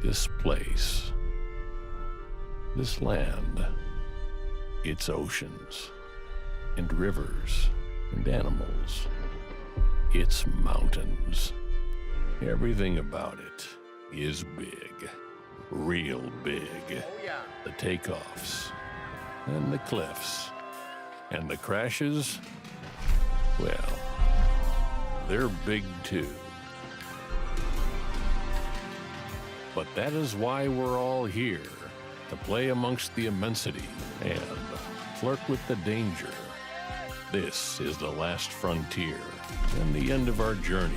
This place, this land, its oceans and rivers and animals, its mountains. Everything about it is big, real big. Oh, yeah. The takeoffs and the cliffs and the crashes, well, they're big too. But that is why we're all here, to play amongst the immensity and flirt with the danger. This is the last frontier and the end of our journey,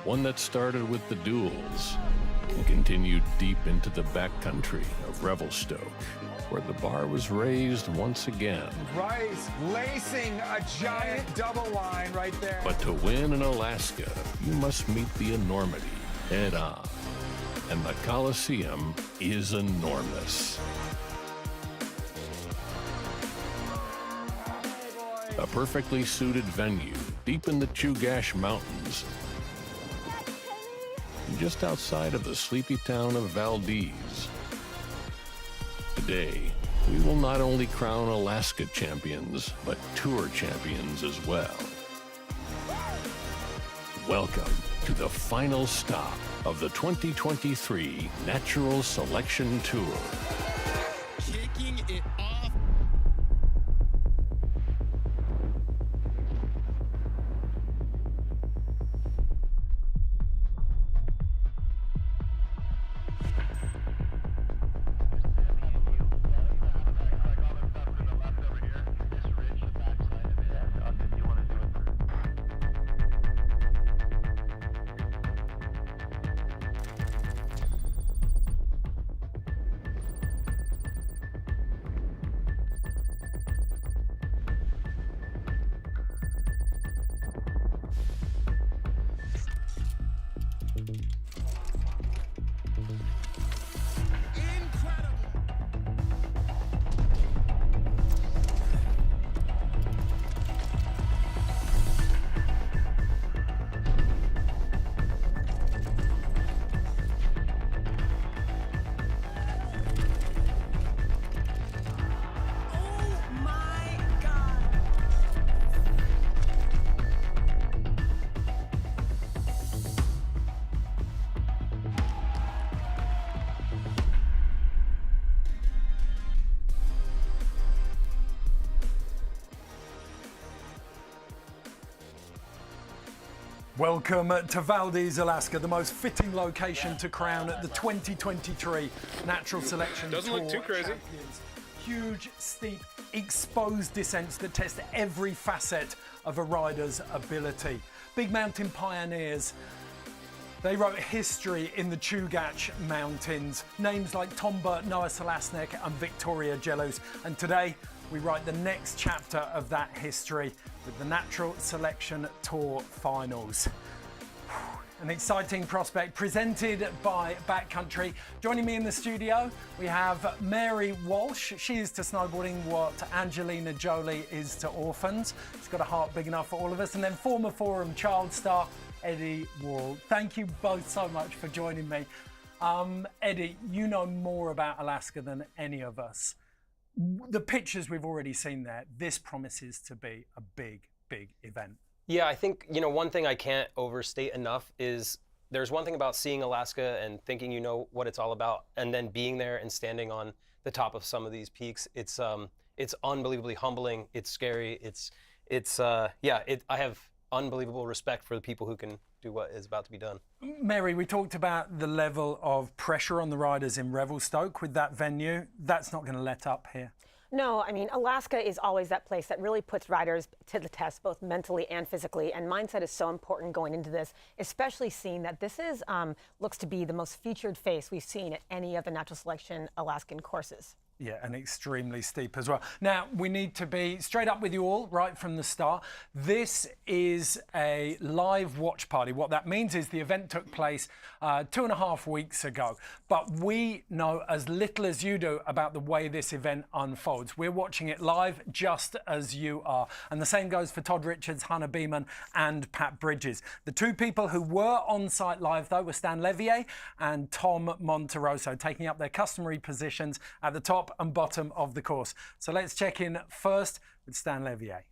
one that started with the duels and continued deep into the backcountry of Revelstoke, where the bar was raised once again. Rice lacing a giant double line right there. But to win in Alaska, you must meet the enormity head on. And the Coliseum is enormous. A perfectly suited venue deep in the Chugach Mountains, just outside of the sleepy town of Valdez. Today, we will not only crown Alaska champions, but tour champions as well. Welcome to the final stop of the 2023 Natural Selection Tour. Kicking it off. Welcome to Valdez, Alaska, the most fitting location to crown the 2023 Natural Selection Doesn't Tour look too crazy. champions. Huge, steep, exposed descents that test every facet of a rider's ability. Big mountain pioneers. They wrote history in the Chugach Mountains. Names like Tom Burt, Noah Salasnek and Victoria Jellos. And today, we write the next chapter of that history with the Natural Selection Tour Finals. An exciting prospect presented by Backcountry. Joining me in the studio, we have Mary Walsh. She is to snowboarding what Angelina Jolie is to orphans. She's got a heart big enough for all of us. And then former Forum child star Eddie Wall. Thank you both so much for joining me. Eddie, you know more about Alaska than any of us. The pictures we've already seen there, this promises to be a big, big event. Yeah, I think, one thing I can't overstate enough is there's one thing about seeing Alaska and thinking you know what it's all about, and then being there and standing on the top of some of these peaks. It's unbelievably humbling. It's scary. I have unbelievable respect for the people who can do what is about to be done. Mary, we talked about the level of pressure on the riders in Revelstoke with that venue. That's not going to let up here. No, I mean, Alaska is always that place that really puts riders to the test, both mentally and physically. And mindset is so important going into this, especially seeing that this is looks to be the most featured face we've seen at any of the natural selection Alaskan courses. Yeah, and extremely steep as well. Now, we need to be straight up with you all right from the start. This is a live watch party. What that means is the event took place 2.5 weeks ago, but we know as little as you do about the way this event unfolds. We're watching it live just as you are. And the same goes for Todd Richards, Hannah Beeman and Pat Bridges. The two people who were on site live, though, were Stan Levier and Tom Monterosso, taking up their customary positions at the top and bottom of the course. So let's check in first with Stan Levier.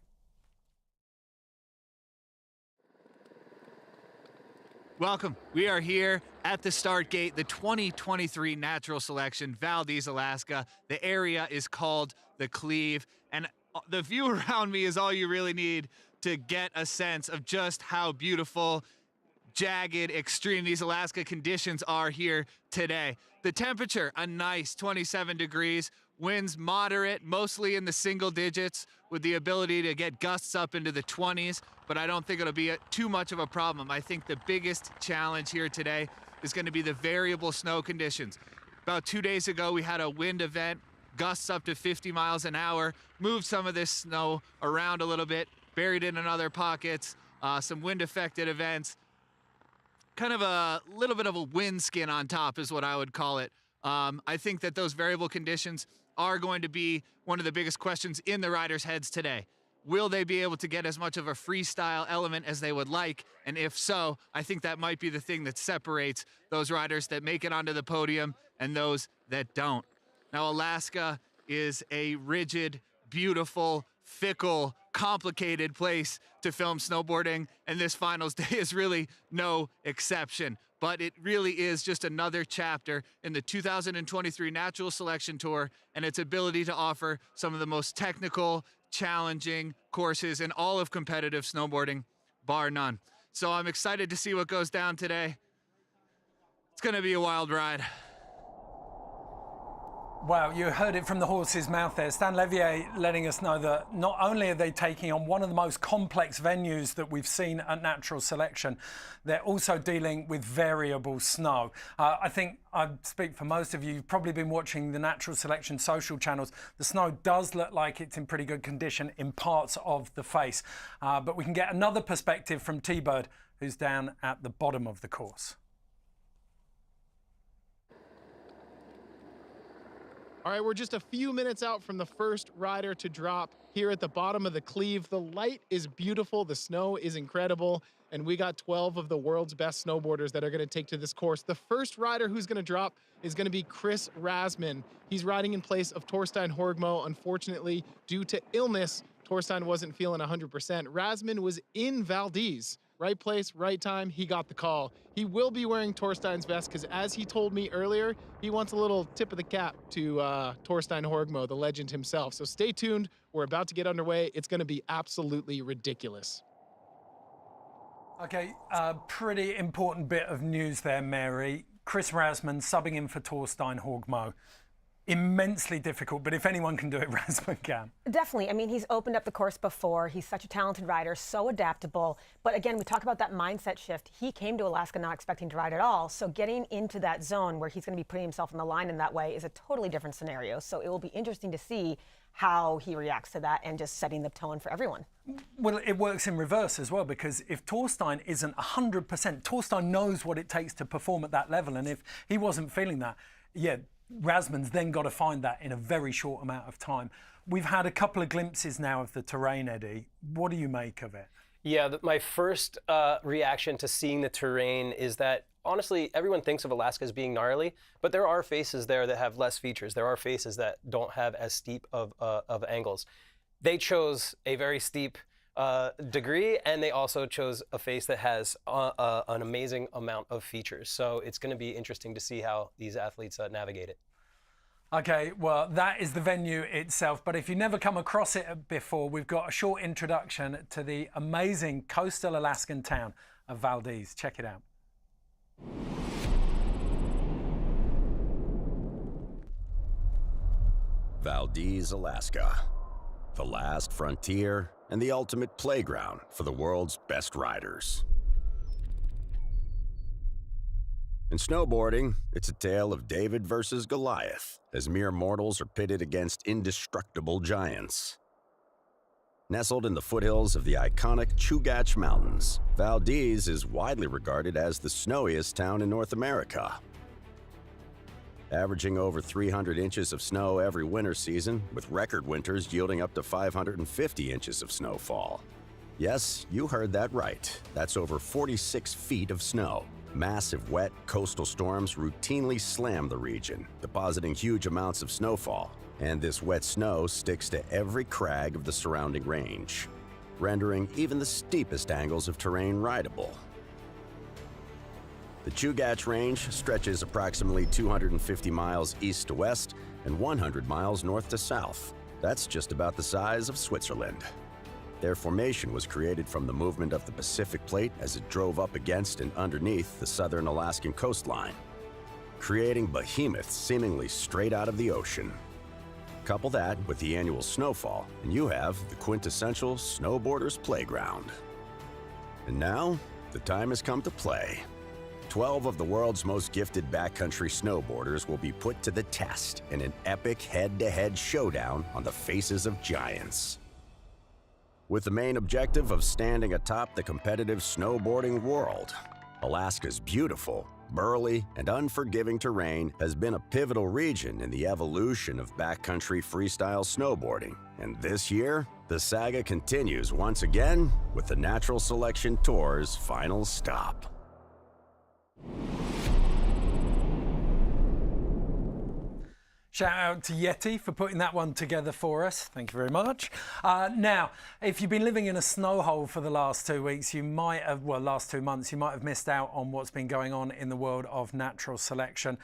Welcome. We are here at the start gate, the 2023 Natural Selection, Valdez, Alaska. The area is called the Cleve, and the view around me is all you really need to get a sense of just how beautiful, jagged, extreme these Alaska conditions are here today. The temperature, a nice 27 degrees, winds moderate, mostly in the single digits, with the ability to get gusts up into the 20s, but I don't think it'll be too much of a problem. I think the biggest challenge here today is going to be the variable snow conditions. About 2 days ago, we had a wind event, gusts up to 50 miles an hour, moved some of this snow around a little bit, buried it in other pockets, some wind-affected events. Kind of a little bit of a wind skin on top is what I would call it. I think that those variable conditions are going to be one of the biggest questions in the riders' heads today. Will they be able to get as much of a freestyle element as they would like? And if so, I think that might be the thing that separates those riders that make it onto the podium and those that don't. Now, Alaska is a rigid, beautiful, fickle, complicated place to film snowboarding, and this finals day is really no exception. But it really is just another chapter in the 2023 Natural Selection Tour and its ability to offer some of the most technical, challenging courses in all of competitive snowboarding, bar none. So I'm excited to see what goes down today. It's going to be a wild ride. Wow, you heard it from the horse's mouth there. Stan Levier letting us know that not only are they taking on one of the most complex venues that we've seen at Natural Selection, they're also dealing with variable snow. I think I speak for most of you, you've probably been watching the Natural Selection social channels. The snow does look like it's in pretty good condition in parts of the face. But we can get another perspective from T-Bird, who's down at the bottom of the course. All right, we're just a few minutes out from the first rider to drop here at the bottom of the Cleve. The light is beautiful, the snow is incredible, and we got 12 of the world's best snowboarders that are gonna take to this course. The first rider who's gonna drop is gonna be Chris Rasman. He's riding in place of Torstein Horgmo. Unfortunately, due to illness, Torstein wasn't feeling 100%. Rasman was in Valdez. Right place, right time, he got the call. He will be wearing Torstein's vest because as he told me earlier, he wants a little tip of the cap to Torstein Horgmo, the legend himself. So stay tuned, we're about to get underway. It's gonna be absolutely ridiculous. Okay, pretty important bit of news there, Mary. Chris Rasman subbing in for Torstein Horgmo. immensely difficult, but if anyone can do it, Razman can. Definitely. I mean, he's opened up the course before. He's such a talented rider, so adaptable. But again, we talk about that mindset shift. He came to Alaska not expecting to ride at all. So getting into that zone where he's going to be putting himself on the line in that way is a totally different scenario. So it will be interesting to see how he reacts to that and just setting the tone for everyone. Well, it works in reverse as well, because if Torstein isn't 100%, Torstein knows what it takes to perform at that level. And if he wasn't feeling that, yeah, Razman's then got to find that in a very short amount of time. We've had a couple of glimpses now of the terrain, Eddie. What do you make of it? Yeah, my first reaction to seeing the terrain is that, honestly, everyone thinks of Alaska as being gnarly, but there are faces there that have less features. There are faces that don't have as steep of angles. They chose a very steep degree, and they also chose a face that has an amazing amount of features. So it's going to be interesting to see how these athletes navigate it. Okay, well, that is the venue itself, but if you've never come across it before, we've got a short introduction to the amazing coastal Alaskan town of Valdez. Check it out. Valdez, Alaska. The last frontier and the ultimate playground for the world's best riders. In snowboarding, it's a tale of David versus Goliath, as mere mortals are pitted against indestructible giants. Nestled in the foothills of the iconic Chugach Mountains, Valdez is widely regarded as the snowiest town in North America. Averaging over 300 inches of snow every winter season, with record winters yielding up to 550 inches of snowfall. Yes, you heard that right. That's over 46 feet of snow. Massive wet coastal storms routinely slam the region, depositing huge amounts of snowfall, and this wet snow sticks to every crag of the surrounding range, rendering even the steepest angles of terrain rideable. The Chugach Range stretches approximately 250 miles east to west and 100 miles north to south. That's just about the size of Switzerland. Their formation was created from the movement of the Pacific Plate as it drove up against and underneath the southern Alaskan coastline, creating behemoths seemingly straight out of the ocean. Couple that with the annual snowfall, and you have the quintessential snowboarder's playground. And now, the time has come to play. 12 of the world's most gifted backcountry snowboarders will be put to the test in an epic head-to-head showdown on the faces of giants. With the main objective of standing atop the competitive snowboarding world, Alaska's beautiful, burly, and unforgiving terrain has been a pivotal region in the evolution of backcountry freestyle snowboarding. And this year, the saga continues once again with the Natural Selection Tour's final stop. Shout out to Yeti for putting that one together for us. Thank you very much. Now, if you've been living in a snow hole for the last 2 weeks, you might have, well, last 2 months, you might have missed out on what's been going on in the world of natural selection.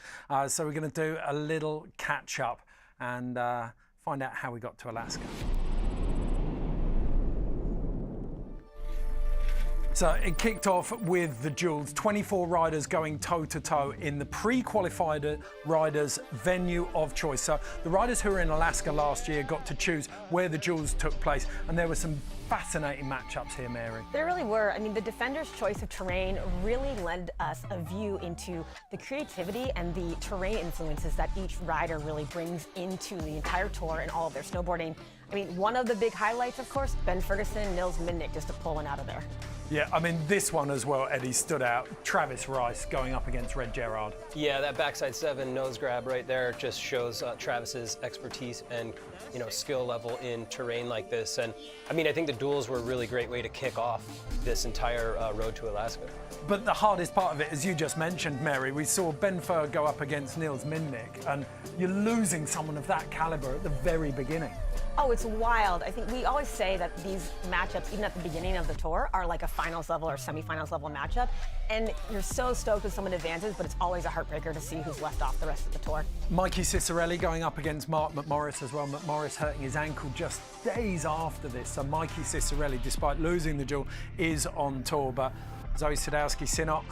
So we're going to do a little catch up and find out how we got to Alaska. So it kicked off with the Jules, 24 riders going toe-to-toe in the pre-qualified riders' venue of choice. So the riders who were in Alaska last year got to choose where the Jules took place, and there were some fascinating matchups here, Mary. There really were. I mean, the defenders' choice of terrain really led us a view into the creativity and the terrain influences that each rider really brings into the entire tour and all of their snowboarding. I mean, one of the big highlights, of course, Ben Ferguson, Nils Minnick, just to pull one out of there. Yeah, I mean, this one as well, Eddie, stood out. Travis Rice going up against Red Gerard. Yeah, that backside 7 nose grab right there just shows Travis's expertise and, you know, skill level in terrain like this. And I mean, I think the duels were a really great way to kick off this entire road to Alaska. But the hardest part of it, as you just mentioned, Mary, we saw Ben Fer go up against Nils Minnick, and you're losing someone of that caliber at the very beginning. Oh, it's wild. I think we always say that these matchups, even at the beginning of the tour, are like a finals level or semifinals level matchup. And you're so stoked when someone advances, but it's always a heartbreaker to see who's left off the rest of the tour. Mikey Cicerelli going up against Mark McMorris as well. McMorris hurting his ankle just days after this. So Mikey Cicerelli, despite losing the duel, is on tour. But Zoe Sadowski-Synnott,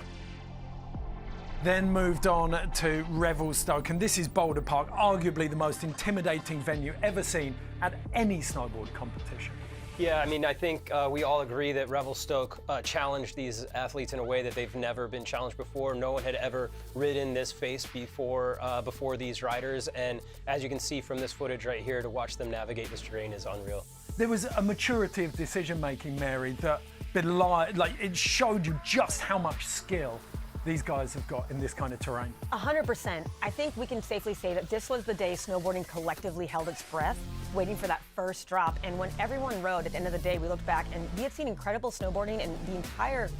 then moved on to Revelstoke, and this is Boulder Park, arguably the most intimidating venue ever seen at any snowboard competition. Yeah, I mean, I think we all agree that Revelstoke challenged these athletes in a way that they've never been challenged before. No one had ever ridden this face before these riders, and as you can see from this footage right here, to watch them navigate this terrain is unreal. There was a maturity of decision-making, Mary, that belied, like, it showed you just how much skill these guys have got in this kind of terrain. 100%. I think we can safely say that this was the day snowboarding collectively held its breath, waiting for that first drop. And when everyone rode, at the end of the day, we looked back and we had seen incredible snowboarding and the entire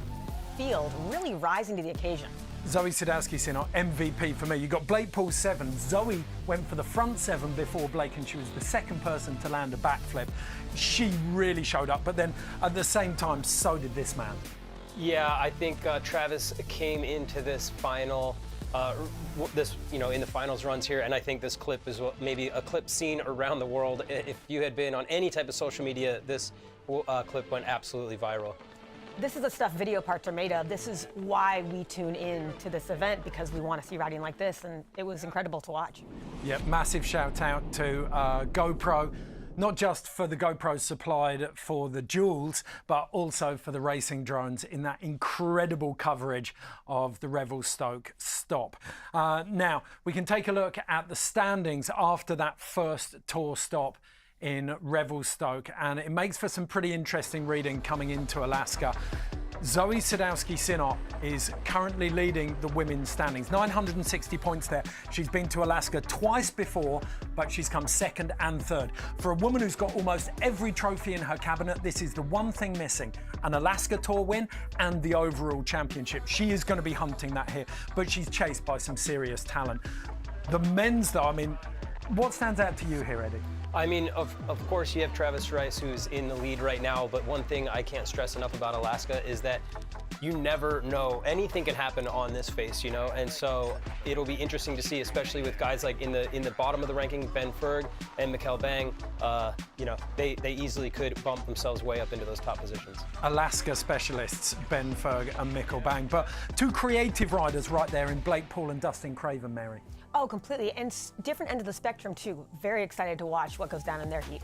field really rising to the occasion. Zoe Sadowski-Synnott, MVP for me. You got Blake Poole 7. Zoe went for the front 7 before Blake, and she was the second person to land a backflip. She really showed up, but then at the same time, so did this man. Yeah, I think Travis came into this final, in the finals runs here, and I think this clip is maybe a clip seen around the world. If you had been on any type of social media, this clip went absolutely viral. This is the stuff video parts are made of. This is why we tune in to this event, because we want to see riding like this, and it was incredible to watch. Yeah, massive shout out to GoPro. Not just for the GoPros supplied for the duels, but also for the racing drones in that incredible coverage of the Revelstoke stop. Now, we can take a look at the standings after that first tour stop in Revelstoke, and it makes for some pretty interesting reading coming into Alaska. Zoe Sadowski-Synnott is currently leading the women's standings, 960 points there. She's been to Alaska twice before, but she's come second and third. For a woman who's got almost every trophy in her cabinet, this is the one thing missing: an Alaska Tour win and the overall championship. She is going to be hunting that here, but she's chased by some serious talent. The men's, though, I mean, what stands out to you here, Eddie? I mean, of course, you have Travis Rice, who's in the lead right now, but one thing I can't stress enough about Alaska is that you never know. Anything can happen on this face, you know, and so it'll be interesting to see, especially with guys like in the bottom of the ranking, Ben Ferg and Mikkel Bang. You know, they easily could bump themselves way up into those top positions. Alaska specialists, Ben Ferg and Mikkel Bang, but two creative riders right there in Blake Poole and Dustin Craven, Mary. Oh, completely. And different end of the spectrum, too. Very excited to watch what goes down in their heat.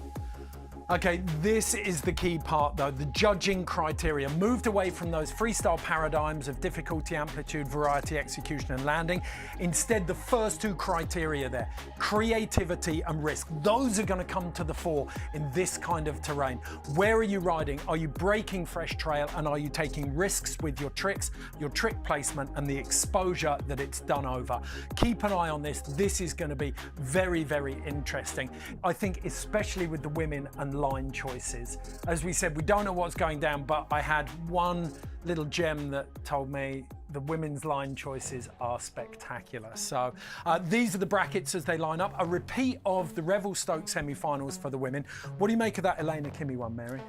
Okay, this is the key part, though. The judging criteria moved away from those freestyle paradigms of difficulty, amplitude, variety, execution, and landing. Instead, the first two criteria there, creativity and risk, those are going to come to the fore in this kind of terrain. Where are you riding? Are you breaking fresh trail, and are you taking risks with your tricks, your trick placement, and the exposure that it's done over? Keep an eye on this. This is going to be very, very interesting. I think especially with the women and line choices. As we said, we don't know what's going down, but I had one little gem that told me the women's line choices are spectacular. So these are the brackets as they line up. A repeat of the Revelstoke semi-finals for the women. What do you make of that Elena Kimi one, Mary?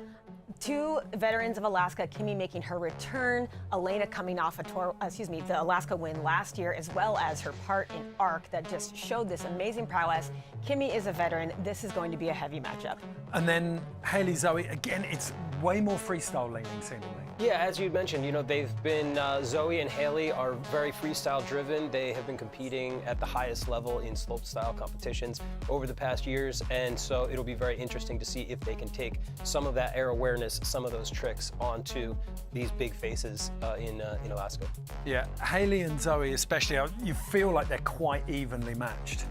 Two veterans of Alaska, Kimi making her return, Elena coming off the Alaska win last year, as well as her part in ARC that just showed this amazing prowess. Kimi is a veteran. This is going to be a heavy matchup. And then Haley Zoe, again, it's way more freestyle leaning seemingly. Yeah, as you mentioned, you know, they've been, Zoe and Haley are very freestyle driven. They have been competing at the highest level in slopestyle competitions over the past years, and so it'll be very interesting to see if they can take some of that air awareness, some of those tricks onto these big faces in Alaska. Yeah, Haley and Zoe especially, you feel like they're quite evenly matched.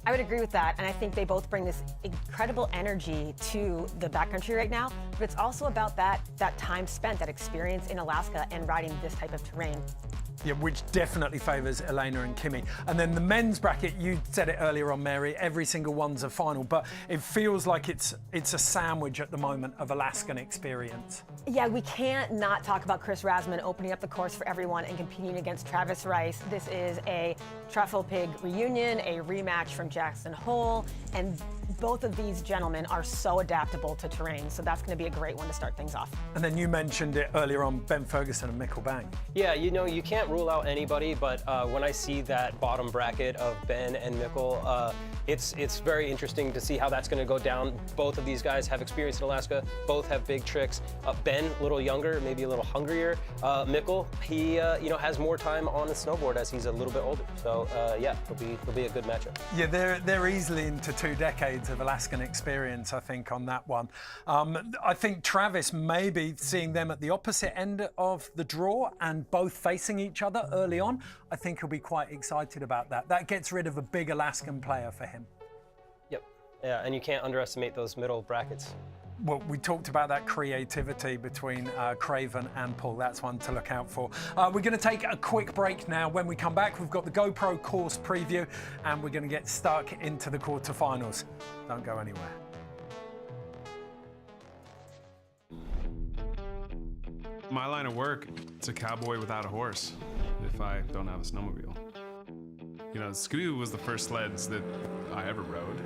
I would agree with that, and I think they both bring this incredible energy to the backcountry right now, but it's also about that time spent, that experience in Alaska and riding this type of terrain. Yeah, which definitely favours Elena and Kimi. And then the men's bracket, you said it earlier on, Mary, every single one's a final, but it feels like it's a sandwich at the moment of Alaskan experience. Yeah, we can't not talk about Chris Rasman opening up the course for everyone and competing against Travis Rice. This is a Truffle Pig reunion, a rematch from Jackson Hole, and both of these gentlemen are so adaptable to terrain, so that's going to be a great one to start things off. And then you mentioned it earlier on, Ben Ferguson and Mikkel Bang. Yeah, you know, you can't rule out anybody, but when I see that bottom bracket of Ben and Mikkel, it's very interesting to see how that's going to go down. Both of these guys have experience in Alaska. Both have big tricks. Ben, a little younger, maybe a little hungrier. Mikkel, he has more time on the snowboard as he's a little bit older. So yeah, it'll be a good matchup. Yeah, they're easily into 2 decades of Alaskan experience, I think, on that one. I think Travis may be seeing them at the opposite end of the draw and both facing each other early on. I think he'll be quite excited about that. That gets rid of a big Alaskan player for him. Yep. Yeah, and you can't underestimate those middle brackets. Well, we talked about that creativity between Craven and Paul. That's one to look out for. We're going to take a quick break now. When we come back, we've got the GoPro course preview, and we're going to get stuck into the quarterfinals. Don't go anywhere. My line of work, it's a cowboy without a horse if I don't have a snowmobile. You know, Skidoo was the first sleds that I ever rode,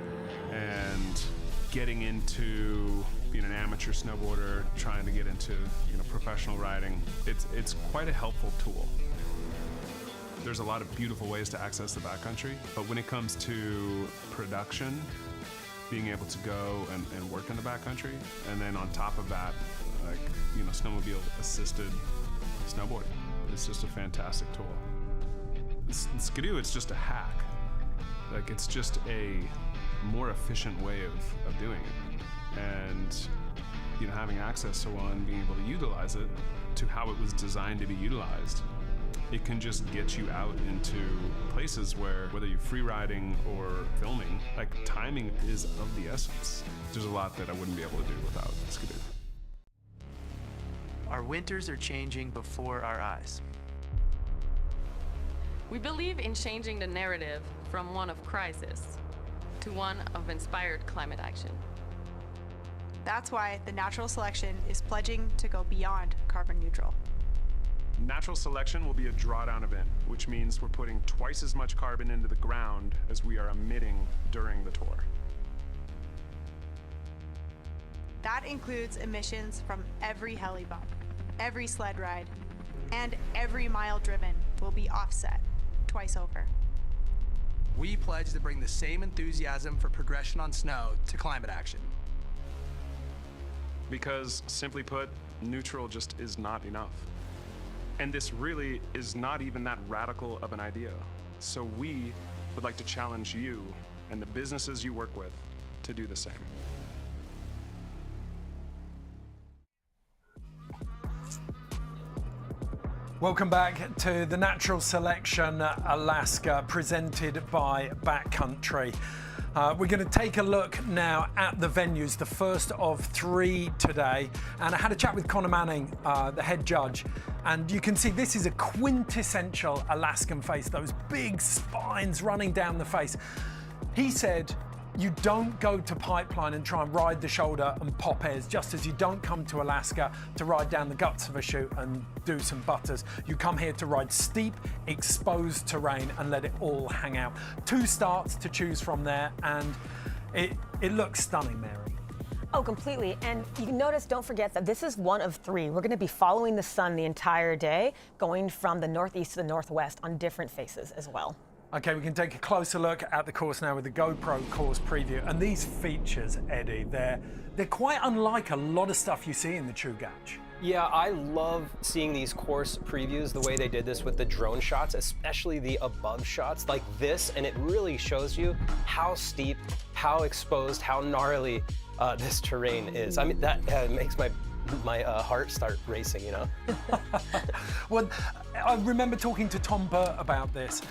and getting into being an amateur snowboarder, trying to get into professional riding, it's quite a helpful tool. There's a lot of beautiful ways to access the backcountry, but when it comes to production, being able to go and work in the backcountry, and then on top of that, snowmobile assisted snowboarding, it's just a fantastic tool. Skidoo, it's just a hack. It's just a more efficient way of doing it, and having access to one, being able to utilize it to how it was designed to be utilized, it can just get you out into places where, whether you're free riding or filming, timing is of the essence. There's a lot that I wouldn't be able to do without Skidoo. Our winters are changing before our eyes. We believe in changing the narrative from one of crisis to one of inspired climate action. That's why the Natural Selection is pledging to go beyond carbon neutral. Natural Selection will be a drawdown event, which means we're putting twice as much carbon into the ground as we are emitting during the tour. That includes emissions from every heli bump, every sled ride, and every mile driven will be offset twice over. We pledge to bring the same enthusiasm for progression on snow to climate action. Because, simply put, neutral just is not enough. And this really is not even that radical of an idea. So we would like to challenge you and the businesses you work with to do the same. Welcome back to the Natural Selection Alaska, presented by Backcountry. We're going to take a look now at the venues, the first of 3 today. And I had a chat with Connor Manning, the head judge, and you can see this is a quintessential Alaskan face, those big spines running down the face. He said, you don't go to Pipeline and try and ride the shoulder and pop airs, just as you don't come to Alaska to ride down the guts of a chute and do some butters. You come here to ride steep, exposed terrain and let it all hang out. 2 starts to choose from there, and it looks stunning, Mary. Oh, completely. And you can notice, don't forget that this is one of 3. We're going to be following the sun the entire day, going from the northeast to the northwest on different faces as well. Okay, we can take a closer look at the course now with the GoPro course preview. And these features, Eddie, they're quite unlike a lot of stuff you see in the Chugach. Yeah, I love seeing these course previews, the way they did this with the drone shots, especially the above shots like this, and it really shows you how steep, how exposed, how gnarly this terrain is. I mean, that makes my heart start racing, Well, I remember talking to Tom Burt about this.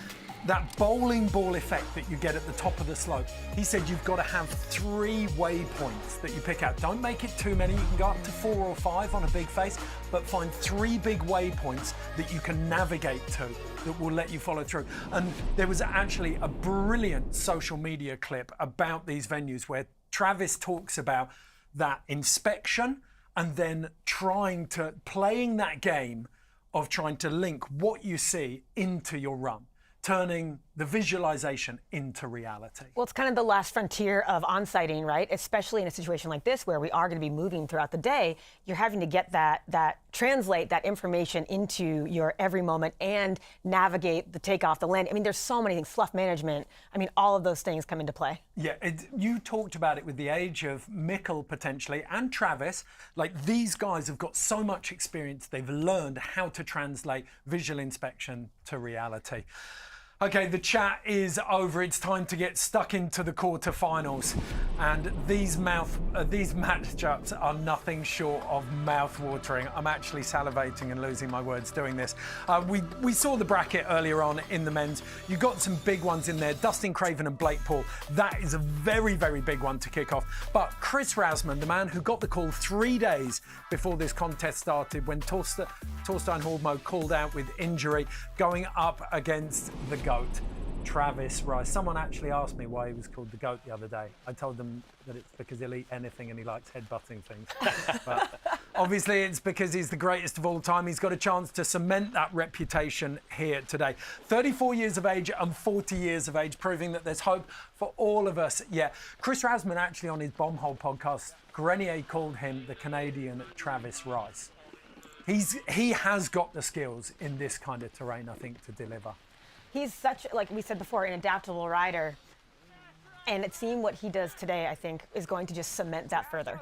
That bowling ball effect that you get at the top of the slope. He said you've got to have 3 waypoints that you pick out. Don't make it too many. You can go up to 4 or 5 on a big face, but find 3 big waypoints that you can navigate to that will let you follow through. And there was actually a brilliant social media clip about these venues where Travis talks about that inspection and then playing that game of trying to link what you see into your run, turning the visualization into reality. Well, it's kind of the last frontier of on-sighting, right? Especially in a situation like this where we are going to be moving throughout the day. You're having to get that translate that information into your every moment and navigate the takeoff, the land. I mean, there's so many things, slough management. I mean, all of those things come into play. Yeah, you talked about it with the age of Mikkel potentially and Travis. Like, these guys have got so much experience. They've learned how to translate visual inspection to reality. Okay, the chat is over. It's time to get stuck into the quarterfinals, and these matchups are nothing short of mouth-watering. I'm actually salivating and losing my words doing this. We saw the bracket earlier on in the men's. You got some big ones in there. Dustin Craven and Blake Paul. That is a very, very big one to kick off. But Chris Rasmussen, the man who got the call 3 days before this contest started, when Torstein Horgmo called out with injury, going up against the GOAT, Travis Rice. Someone actually asked me why he was called the GOAT the other day. I told them that it's because he'll eat anything and he likes headbutting things. But obviously it's because he's the greatest of all time. He's got a chance to cement that reputation here today. 34 years of age and 40 years of age, proving that there's hope for all of us. Yeah, Chris Rasmussen actually on his Bombhole podcast, Grenier called him the Canadian Travis Rice. He has got the skills in this kind of terrain, I think, to deliver. He's such, like we said before, an adaptable rider. And seeing what he does today, I think, is going to just cement that further.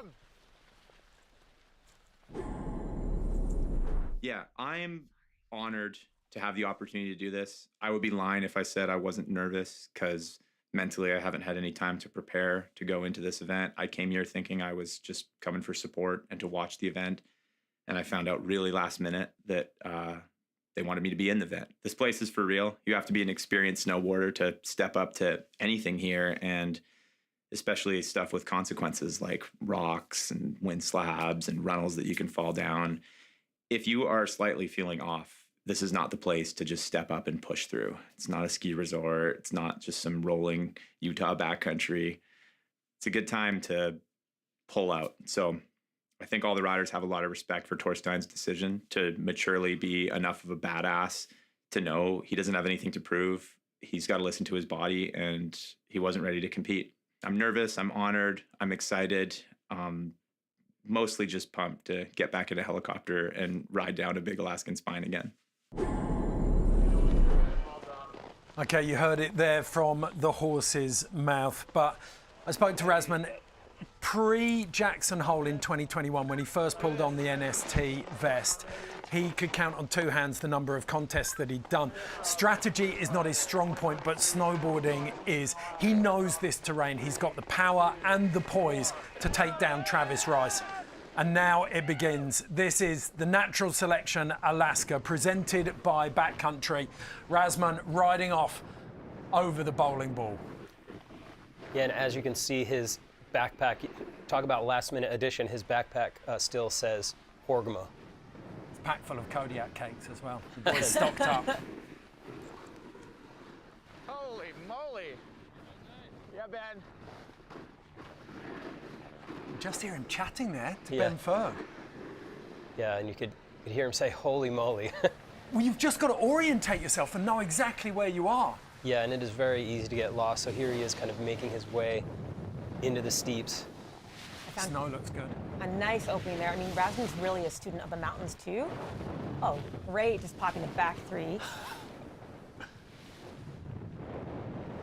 Yeah, I'm honored to have the opportunity to do this. I would be lying if I said I wasn't nervous, because mentally I haven't had any time to prepare to go into this event. I came here thinking I was just coming for support and to watch the event. And I found out really last minute that they wanted me to be in the event. This place is for real. You have to be an experienced snowboarder to step up to anything here, and especially stuff with consequences like rocks and wind slabs and runnels that you can fall down. If you are slightly feeling off, this is not the place to just step up and push through. It's not a ski resort. It's not just some rolling Utah backcountry. It's a good time to pull out. So I think all the riders have a lot of respect for Torstein's decision to maturely be enough of a badass to know he doesn't have anything to prove. He's got to listen to his body, and he wasn't ready to compete. I'm nervous. I'm honored. I'm excited. Mostly just pumped to get back in a helicopter and ride down a big Alaskan spine again. Okay, you heard it there from the horse's mouth. But I spoke to Rasmussen pre-Jackson Hole in 2021, when he first pulled on the NST vest. He could count on two hands the number of contests that he'd done. Strategy is not his strong point, but snowboarding is. He knows this terrain. He's got the power and the poise to take down Travis Rice. And now it begins. This is the Natural Selection Alaska, presented by Backcountry. Rasmussen riding off over the bowling ball. Yeah, and as you can see, his backpack, talk about last minute addition, his backpack still says Horgmo. It's packed full of Kodiak cakes as well. The boys stocked up. Holy moly. Yeah, Ben. Just hear him chatting there to Yeah. Ben Ferg. Yeah, and you could hear him say, holy moly. Well, you've just got to orientate yourself and know exactly where you are. Yeah, and it is very easy to get lost. So here he is kind of making his way into the steeps. Snow looks good. A nice opening there. I mean, Rasmussen's really a student of the mountains too. Oh, great, just popping the back three.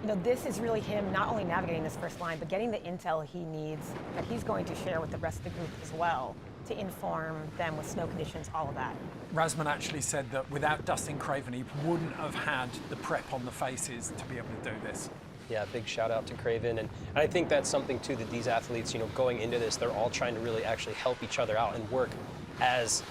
You know, this is really him not only navigating this first line, but getting the intel he needs that he's going to share with the rest of the group as well to inform them with snow conditions, all of that. Rasmussen actually said that without Dustin Craven, he wouldn't have had the prep on the faces to be able to do this. Yeah, big shout out to Craven. And I think that's something too that these athletes, you know, going into this, they're all trying to really actually help each other out and work as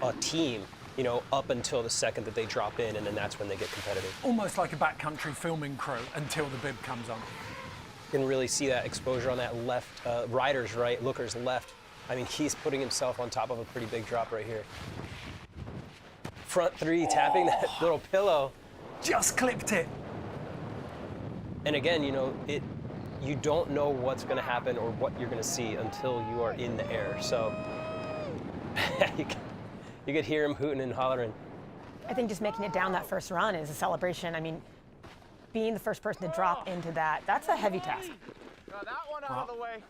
a team, you know, up until the second that they drop in, and then that's when they get competitive. Almost like a backcountry filming crew until the bib comes on. You can really see that exposure on that left, rider's right, looker's left. I mean, he's putting himself on top of a pretty big drop right here. Front three, tapping that little pillow. Just clipped it. And again, you know, you don't know what's going to happen or what you're going to see until you are in the air. So you could hear him hooting and hollering. I think just making it down that first run is a celebration. I mean, being the first person to drop into that, that's a heavy task. Got that one out of the way.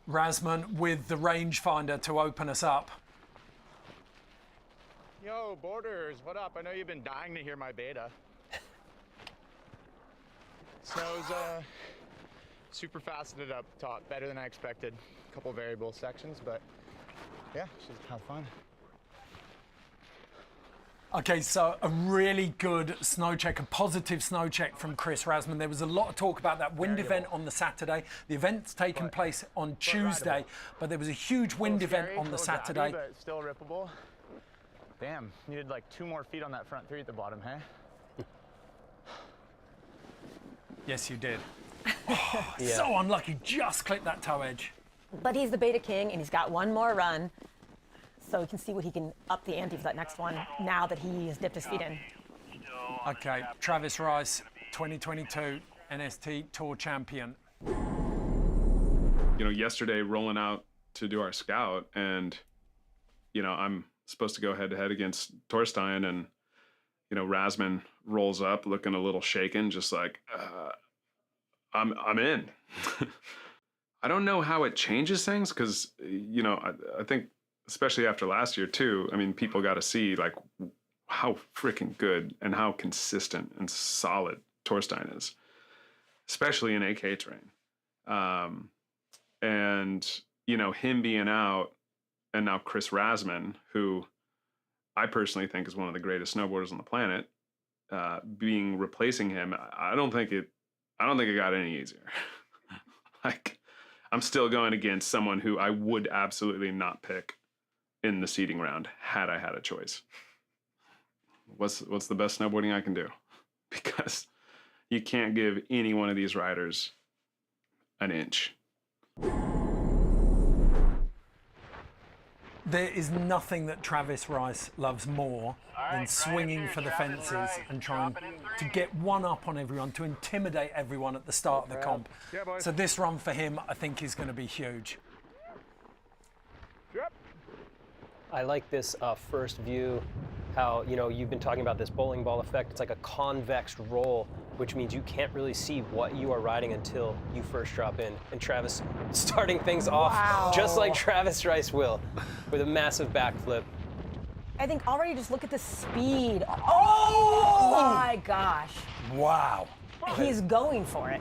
Razman with the rangefinder to open us up. Yo, Borders, what up? I know you've been dying to hear my beta. Snow's super faceted up top, better than I expected. A couple variable sections, but yeah, should have fun. Okay, so a really good snow check, a positive snow check from Chris Razman. There was a lot of talk about that wind event on the Saturday. The event's taken place on Tuesday, but there was a huge wind event on the Saturday. But still rippable. Damn, needed like 2 more feet on that front 3 at the bottom, hey? Yes, you did. Oh, so unlucky, just clipped that toe edge. But he's the beta king, and he's got one more run. So we can see what he can up the ante for that next one now that he has dipped his feet in. Okay, Travis Rice, 2022 NST Tour champion. You know, yesterday rolling out to do our scout, and, you know, I'm supposed to go head-to-head against Torstein, and, you know, Razman rolls up looking a little shaken, just like, I'm in. I don't know how it changes things, because, you know, I think, especially after last year too, I mean, people got to see like how freaking good and how consistent and solid Torstein is, especially in AK terrain. And, you know, him being out, and now Chris Razman, who I personally think is one of the greatest snowboarders on the planet, replacing him, I don't think it got any easier. Like, I'm still going against someone who I would absolutely not pick in the seeding round had I had a choice. What's the best snowboarding I can do? Because you can't give any one of these riders an inch. There is nothing that Travis Rice loves more than swinging for the fences and trying to get one up on everyone, to intimidate everyone at the start of the comp. So this run for him, I think, is going to be huge. I like this first view, how, you know, you've been talking about this bowling ball effect. It's like a convex roll, which means you can't really see what you are riding until you first drop in. And Travis starting things off just like Travis Rice will, with a massive backflip. I think already just look at the speed. Oh my gosh. Wow. He's going for it.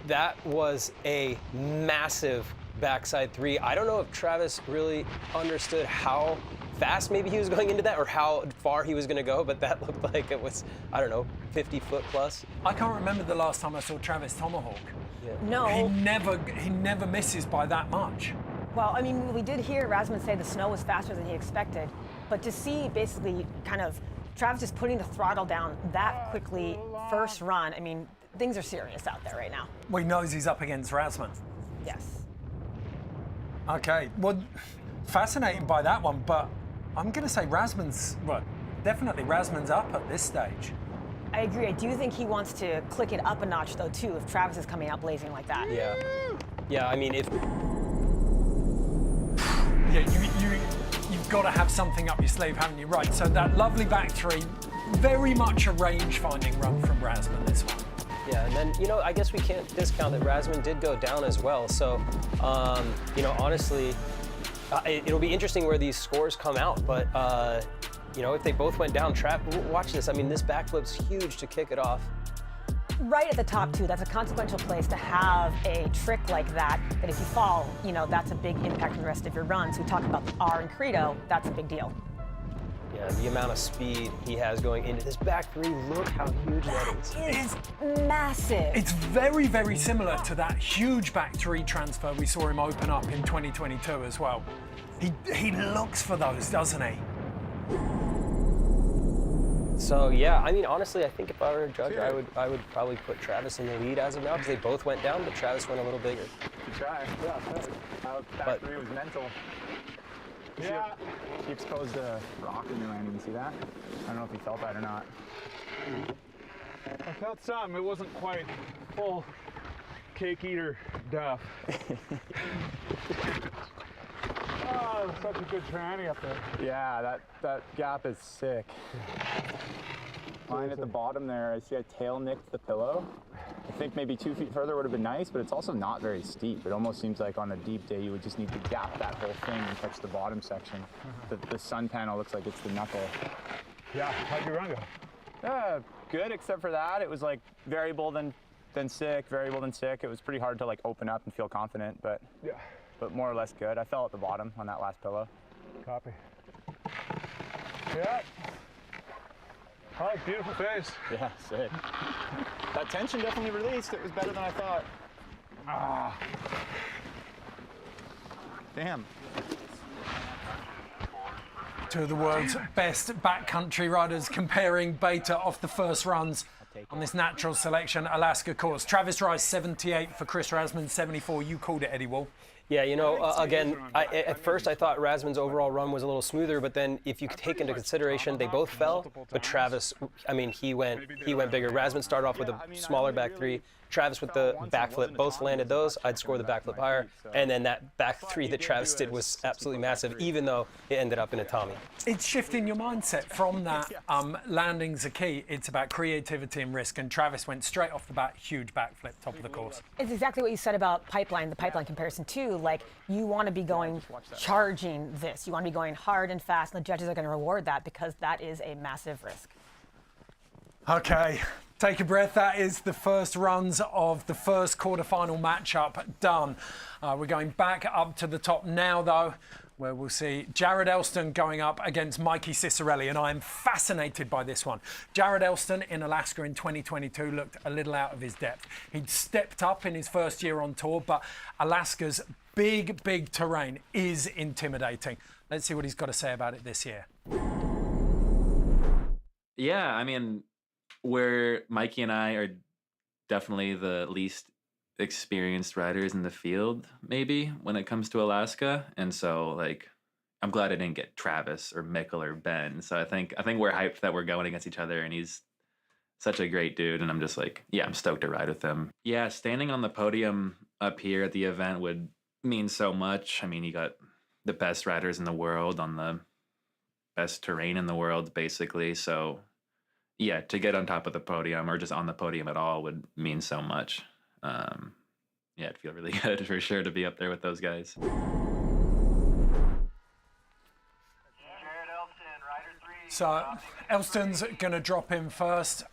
That was a massive backside 3. I don't know if Travis really understood how fast maybe he was going into that or how far he was going to go, but that looked like it was, I don't know, 50 foot plus. I can't remember the last time I saw Travis tomahawk. Yeah. No. He never misses by that much. Well, I mean, we did hear Razman say the snow was faster than he expected, but to see basically kind of Travis just putting the throttle down that quickly first run, I mean, things are serious out there right now. Well, he knows he's up against Razman. Yes. Okay, well, fascinating by that one, but I'm going to say definitely Razman's up at this stage. I agree. I do think he wants to click it up a notch, though, too, if Travis is coming out blazing like that. Yeah. Yeah, I mean, if... Yeah, you've got to have something up your sleeve, haven't you? Right, so that lovely back 3, very much a range-finding run from Razman, this one. Yeah, and then, you know, I guess we can't discount that Razman did go down as well. So, you know, honestly, it'll be interesting where these scores come out. But, you know, if they both went down, watch this. I mean, this backflip's huge to kick it off. Right at the top, too. That's a consequential place to have a trick like that. That if you fall, you know, that's a big impact on the rest of your run. So we talk about the R and Credo, that's a big deal. Yeah, the amount of speed he has going into this back 3, look how huge that is. It's massive. It's very, very similar to that huge back 3 transfer we saw him open up in 2022 as well. He looks for those, doesn't he? So yeah, I mean, honestly, I think if I were a judge, I would probably put Travis in the lead as of now, because they both went down, but Travis went a little bigger. Good try. Yeah, back 3 was mental. Yeah. He exposed a rock in the landing. You see that? I don't know if he felt that or not. I felt some. It wasn't quite full cake eater duff. Oh, such a good tranny up there. Yeah, that gap is sick. Line at the bottom there, I see I tail nicked the pillow. I think maybe 2 feet further would have been nice, but it's also not very steep. It almost seems like on a deep day you would just need to gap that whole thing and touch the bottom section. The sun panel looks like it's the knuckle. Yeah, how'd your run go? Good, except for that. It was like variable then sick, variable then sick. It was pretty hard to like open up and feel confident, but more or less good. I fell at the bottom on that last pillow. Copy. Yeah. All right, beautiful face. Yeah, sick. That tension definitely released. It was better than I thought. Ah. Damn. Two of the world's best backcountry riders comparing beta off the first runs on this natural selection Alaska course. Travis Rice, 78 for Chris Rasman, 74. You called it, Eddie Wall. Yeah, you know, again, at first I thought Rasman's overall run was a little smoother, but then if you take into consideration they both fell, but Travis, I mean, he went bigger. Rasman started off with a smaller back three. Travis with the backflip, both landed those. I'd score the backflip higher. And then that back three that Travis did was absolutely massive, even though it ended up in a Tommy. It's shifting your mindset from that landing's a key. It's about creativity and risk. And Travis went straight off the bat, huge backflip, top of the course. It's exactly what you said about pipeline, the pipeline comparison too. Like, you want to be going charging this. You want to be going hard and fast, and the judges are going to reward that because that is a massive risk. Okay, take a breath. That is the first runs of the first quarterfinal matchup done. We're going back up to the top now, though, where we'll see Jared Elston going up against Mikey Cicerelli, and I am fascinated by this one. Jared Elston in Alaska in 2022 looked a little out of his depth. He'd stepped up in his first year on tour, but Alaska's big terrain is intimidating. Let's see what he's got to say about it this year. Yeah, I mean, where Mikey and I are definitely the least experienced riders in the field, maybe, when it comes to Alaska. And so, like, I'm glad I didn't get Travis or Mikkel or Ben. So I think we're hyped that we're going against each other, and he's such a great dude, and I'm just like, yeah, I'm stoked to ride with him. Yeah, standing on the podium up here at the event would mean so much. I mean, you got the best riders in the world on the best terrain in the world, basically. So yeah, to get on top of the podium or just on the podium at all would mean so much. Yeah, it'd feel really good for sure to be up there with those guys. So Elston's going to drop in first.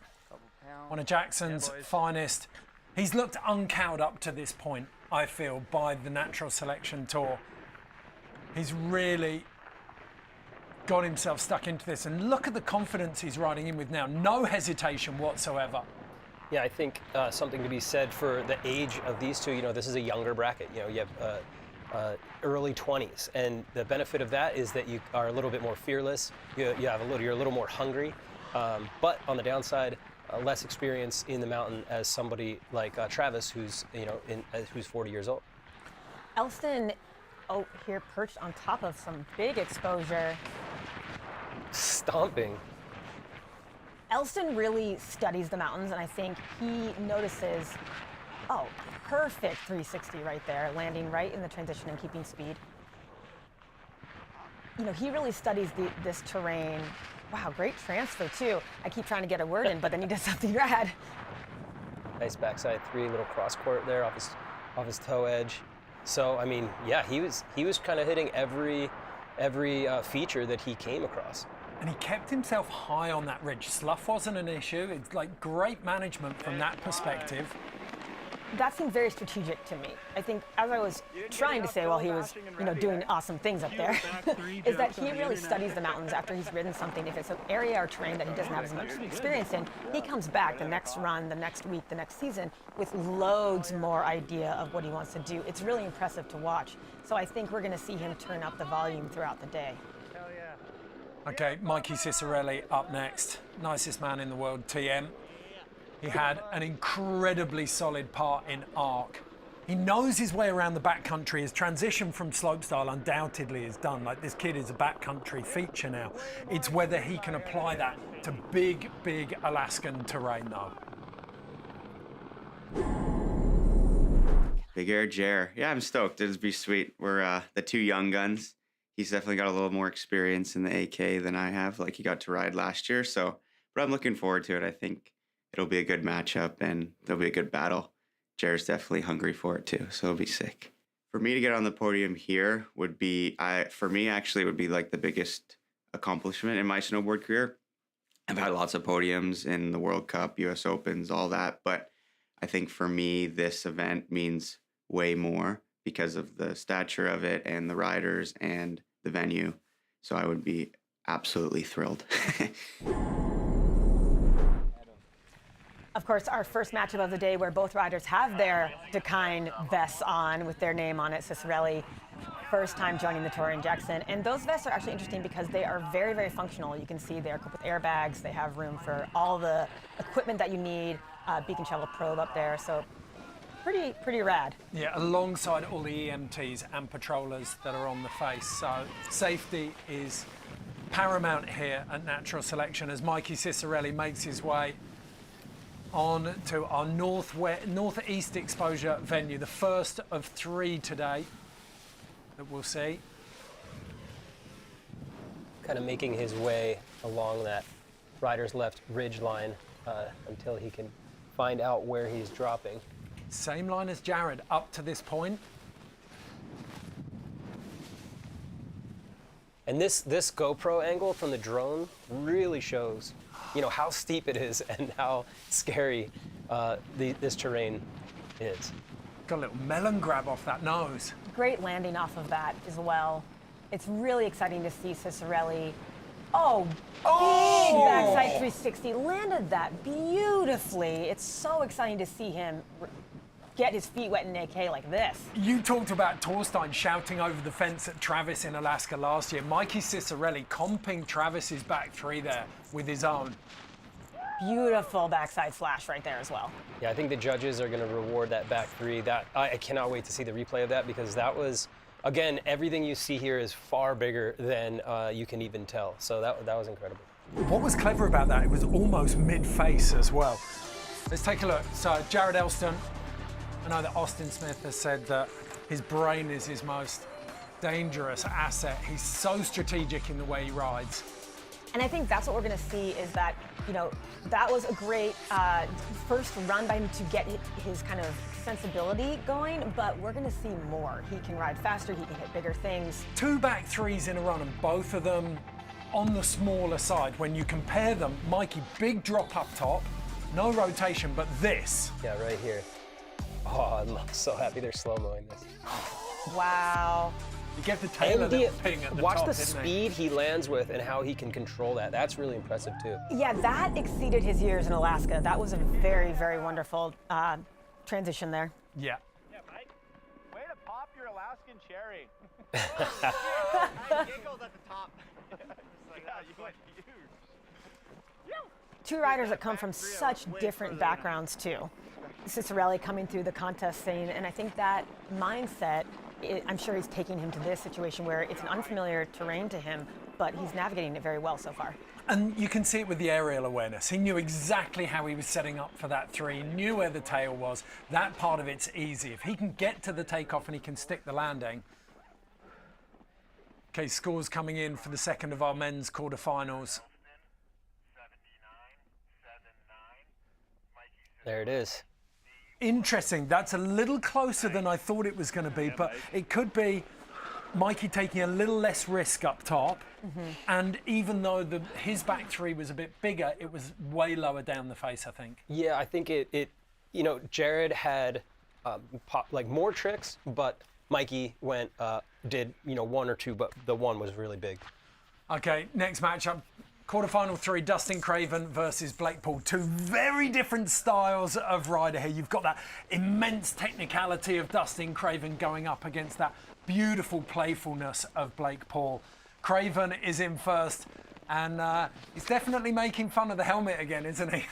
One of Jackson's finest. He's looked uncowed up to this point, I feel, by the natural selection tour. He's really got himself stuck into this, and look at the confidence he's riding in with now. No hesitation whatsoever. Yeah, I think something to be said for the age of these two. You know, this is a younger bracket. You know, you have early 20s, and the benefit of that is that you are a little bit more fearless. You're a little more hungry, but on the downside, less experience in the mountain as somebody like Travis, who's who's 40 years old. Elston, here perched on top of some big exposure. Stomping. Elston really studies the mountains, and I think he notices, perfect 360 right there, landing right in the transition and keeping speed. You know, he really studies this terrain. Wow, great transfer too. I keep trying to get a word in, but then he does something rad. Nice backside three, little cross court there off his toe edge. So I mean, yeah, he was kind of hitting every feature that he came across. And he kept himself high on that ridge. Slough wasn't an issue. It's like great management from that perspective. That seemed very strategic to me. I think, as I was trying to say while he was, doing awesome things up there, is that he really studies the mountains after he's ridden something. If it's an area or terrain that he doesn't have as much experience in, he comes back the next run, the next week, the next season with loads more idea of what he wants to do. It's really impressive to watch. So I think we're going to see him turn up the volume throughout the day. Okay, Mikey Cicerelli up next. Nicest man in the world, TM. He had an incredibly solid part in Arc. He knows his way around the backcountry. His transition from slopestyle undoubtedly is done. Like, this kid is a backcountry feature now. It's whether he can apply that to big Alaskan terrain, though. Big Air Jer. Yeah, I'm stoked. It'll be sweet. We're the two young guns. He's definitely got a little more experience in the AK than I have. Like, he got to ride last year, so But I'm looking forward to it. I think it'll be a good matchup and there'll be a good battle. Jared's definitely hungry for it too, so it'll be sick. For me to get on the podium here would be, for me actually, would be like the biggest accomplishment in my snowboard career. I've had lots of podiums in the World Cup, US Opens, all that, but I think for me, this event means way more because of the stature of it and the riders and the venue. So I would be absolutely thrilled. Of course, our first matchup of the day where both riders have their Dakine vests on with their name on it. Ciccarelli, first time joining the Tour in Jackson. And those vests are actually interesting because they are very, very functional. You can see they're equipped with airbags. They have room for all the equipment that you need, beacon shuttle probe up there. So pretty rad. Yeah, alongside all the EMTs and patrollers that are on the face. So safety is paramount here at Natural Selection as Mikey Ciccarelli makes his way on to our northeast exposure venue, the first of 3 today that we'll see. Kind of making his way along that rider's left ridge line until he can find out where he's dropping. Same line as Jared up to this point. And this GoPro angle from the drone really shows, you know, how steep it is and how scary this terrain is. Got a little melon grab off that nose. Great landing off of that as well. It's really exciting to see Ciccarelli. Oh, big backside 360, landed that beautifully. It's so exciting to see him get his feet wet in AK like this. You talked about Torstein shouting over the fence at Travis in Alaska last year. Mikey Ciccarelli comping Travis's back 3 there with his own. Beautiful backside slash right there as well. Yeah, I think the judges are going to reward that back 3. That I cannot wait to see the replay of that because that was, again, everything you see here is far bigger than you can even tell. So that was incredible. What was clever about that, it was almost mid-face as well. Let's take a look. So Jared Elston, I know that Austin Smith has said that his brain is his most dangerous asset. He's so strategic in the way he rides. And I think that's what we're going to see is that, you know, that was a great first run by him to get his kind of sensibility going, but we're going to see more. He can ride faster, he can hit bigger things. 2 back 3s in a run and both of them on the smaller side. When you compare them, Mikey, big drop up top, no rotation, but this. Yeah, right here. Oh, I'm so happy they're slow-moing this. Wow. You get the tail of the ping at the watch top, the speed he lands with and how he can control that. That's really impressive too. Yeah, that exceeded his years in Alaska. That was a very, very wonderful transition there. Yeah. Yeah, Mike, way to pop your Alaskan cherry. Giggles at the top. You went huge. 2 riders that come from such different backgrounds too. Ciccarelli coming through the contest scene, and I think that mindset, I'm sure he's taking him to this situation where it's an unfamiliar terrain to him, but he's navigating it very well so far. And you can see it with the aerial awareness. He knew exactly how he was setting up for that 3, he knew where the tail was. That part of it's easy. If he can get to the takeoff and he can stick the landing. Okay, scores coming in for the second of our men's quarterfinals. There it is. Interesting. That's a little closer than I thought it was going to be, but it could be Mikey taking a little less risk up top. And even though his back 3 was a bit bigger, it was way lower down the face, I think. Yeah, I think it you know, Jared had like more tricks, but Mikey did, you know, 1 or 2, but the 1 was really big. Okay, next matchup. Quarterfinal 3, Dustin Craven versus Blake Paul. 2 very different styles of rider here. You've got that immense technicality of Dustin Craven going up against that beautiful playfulness of Blake Paul. Craven is in first, and he's definitely making fun of the helmet again, isn't he?